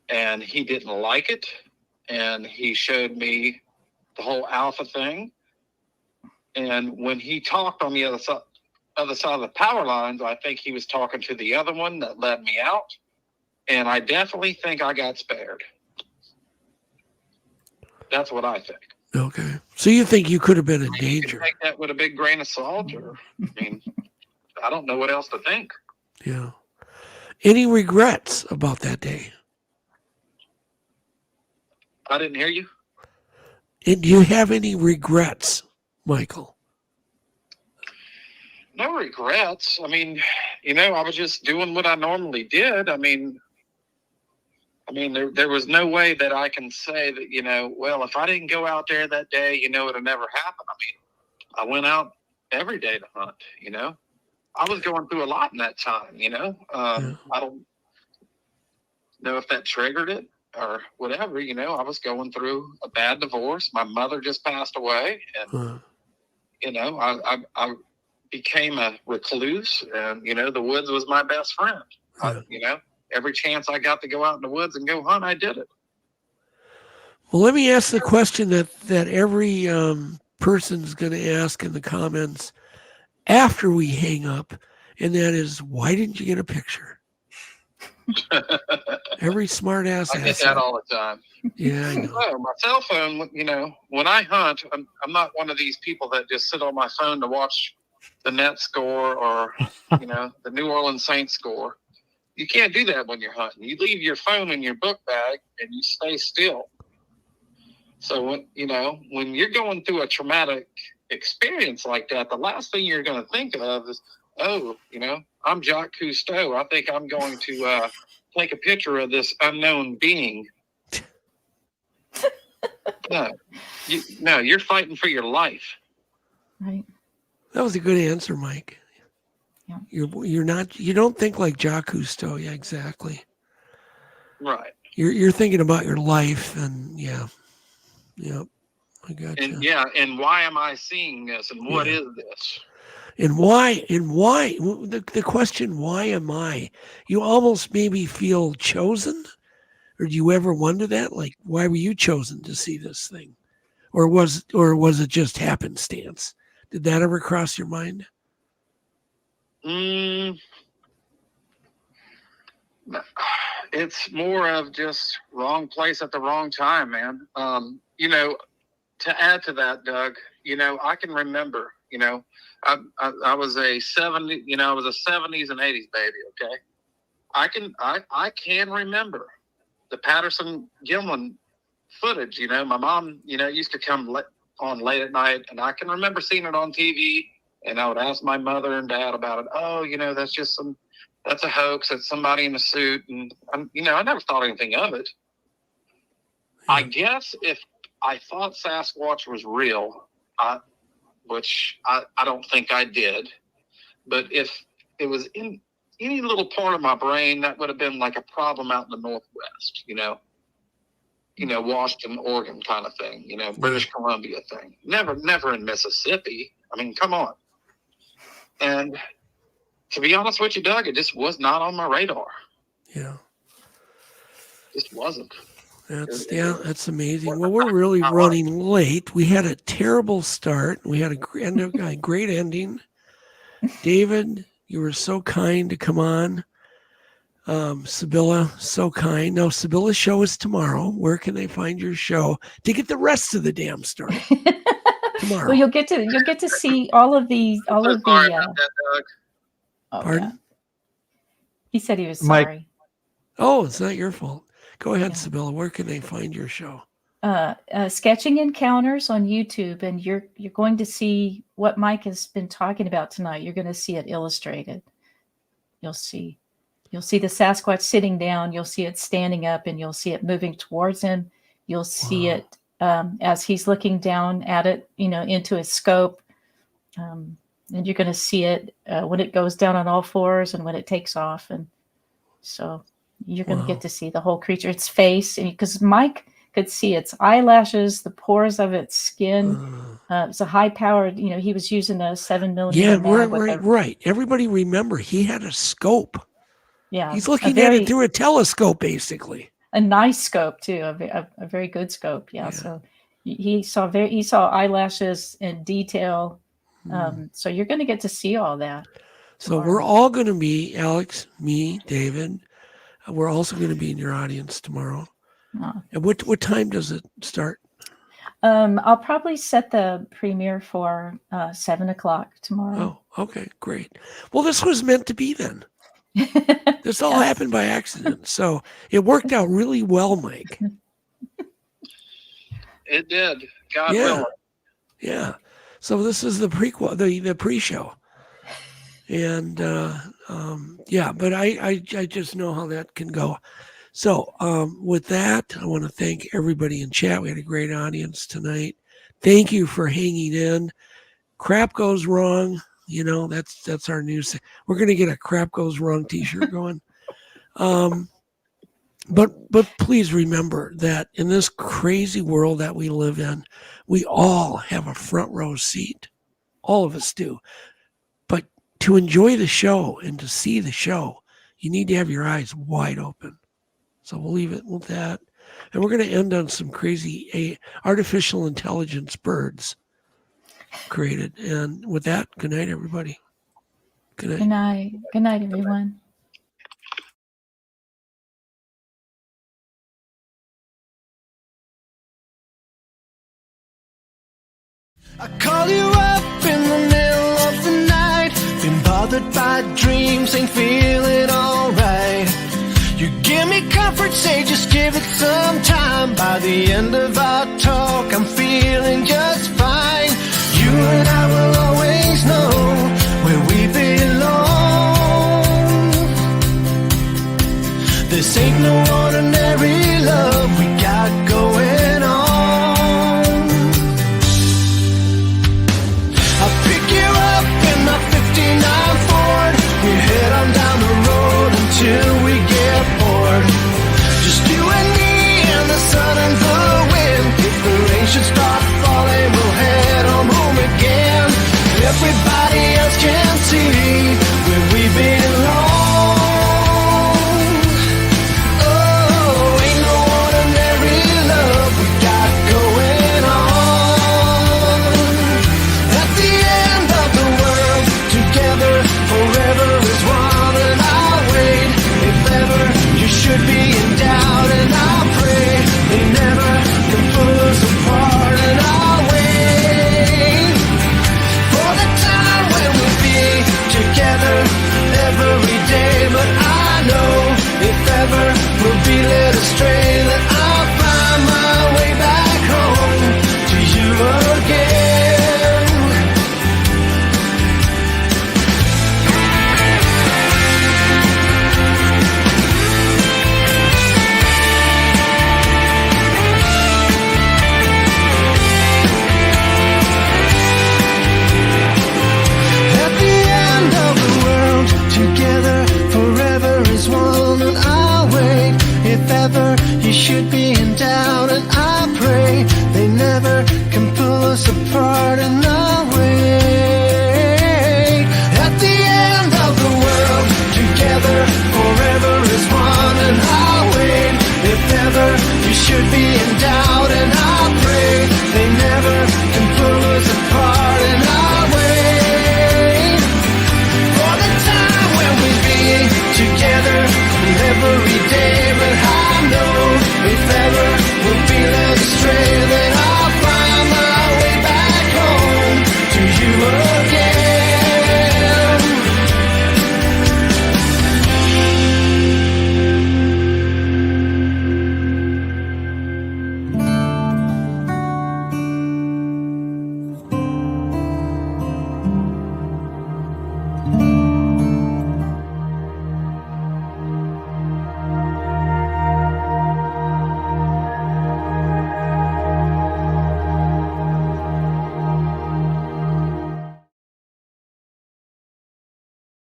and he didn't like it, and he showed me the whole alpha thing. And when he talked on the other side of the power lines, I think he was talking to the other one that led me out. And I definitely think I got spared. That's what I think. Okay. So you think you could have been in danger? You can take that with a big grain of salt, or I don't know what else to think. Yeah. Any regrets about that day? I didn't hear you. And do you have any regrets, Michael? No regrets. I was just doing what I normally did. There was no way that I can say that, well, if I didn't go out there that day, it would never happen. I went out every day to hunt, I was going through a lot in that time, I don't know if that triggered it or whatever, I was going through a bad divorce. My mother just passed away, and, I became a recluse, and, the woods was my best friend. Every chance I got to go out in the woods and go hunt, I did it. Well, let me ask the question that every person's going to ask in the comments after we hang up, and that is, why didn't you get a picture? Every smart ass. I get that all the time. Yeah, I know. Oh, my cell phone, when I hunt, I'm not one of these people that just sit on my phone to watch the net score or, the New Orleans Saints score. You can't do that when you're hunting. You leave your phone in your book bag and you stay still. So when you're going through a traumatic experience like that, the last thing you're going to think of is, I'm Jacques Cousteau. I think I'm going to take a picture of this unknown being. No, you're fighting for your life. Right. That was a good answer, Mike. Yeah. You don't think like Jacques Cousteau. Yeah, exactly. Right. You're thinking about your life, and yeah, I got you. And why am I seeing this, and what is this? And why the question, why am I? You almost maybe feel chosen, or do you ever wonder that, like, why were you chosen to see this thing, or was it just happenstance? Did that ever cross your mind? It's more of just wrong place at the wrong time, man. To add to that, Doug, I can remember, I was a 70s and 80s baby. Okay. I can remember the Patterson-Gimlin footage. My mom, used to come on late at night, and I can remember seeing it on TV, and I would ask my mother and dad about it. Oh, that's a hoax. That's somebody in a suit. And I never thought anything of it. I guess if I thought Sasquatch was real, which I don't think I did. But if it was in any little part of my brain, that would have been like a problem out in the Northwest, Washington, Oregon kind of thing, British Columbia thing. Never in Mississippi. I mean, come on. And to be honest with you, Doug, it just was not on my radar. Yeah. Just wasn't. That's amazing. Well, we're really running late. We had a terrible start. We had a great ending. David, you were so kind to come on. Sibylla, so kind. Now, Sibylla's show is tomorrow. Where can they find your show to get the rest of the damn story? Tomorrow. Well, you'll get to see all of the. Pardon? Yeah. He said he was sorry. Oh, it's not your fault. Go ahead, Sibylla. Where can they find your show? Sketching Encounters on YouTube, and you're going to see what Mike has been talking about tonight. You're going to see it illustrated. You'll see the Sasquatch sitting down. You'll see it standing up, and you'll see it moving towards him. You'll see it as he's looking down at it, into his scope. And you're going to see it when it goes down on all fours and when it takes off. And so you're going to get to see the whole creature, its face, because Mike could see its eyelashes, the pores of its skin. It's a high-powered, he was using a 7mm. Yeah, right. Everybody remember, he had a scope. Yeah. He's looking at it through a telescope, basically. A nice scope, too, a very good scope. Yeah. So he saw eyelashes in detail. So you're going to get to see all that. So we're all going to be, Alex, me, David. We're also going to be in your audience tomorrow. And what time does it start? I'll probably set the premiere for 7:00 tomorrow. Oh, okay, great. Well, this was meant to be then. This all happened by accident. So it worked out really well, Mike. It did. God willing. Yeah. So this is the prequel, the pre-show. And but I just know how that can go. So with that, I want to thank everybody in chat. We had a great audience tonight. Thank you for hanging in. Crap goes wrong. That's our news. We're going to get a crap goes wrong t-shirt going. But please remember that in this crazy world that we live in, we all have a front row seat. All of us do. But to enjoy the show and to see the show, you need to have your eyes wide open. So we'll leave it with that. And we're going to end on some crazy artificial intelligence birds created. And with that, good night, everybody. Good night. Good night. Good night, everyone. I call you up in the middle of the night. Been bothered by dreams, ain't feeling alright. You give me comfort, say just give it some time. By the end of our talk, I'm feeling just fine.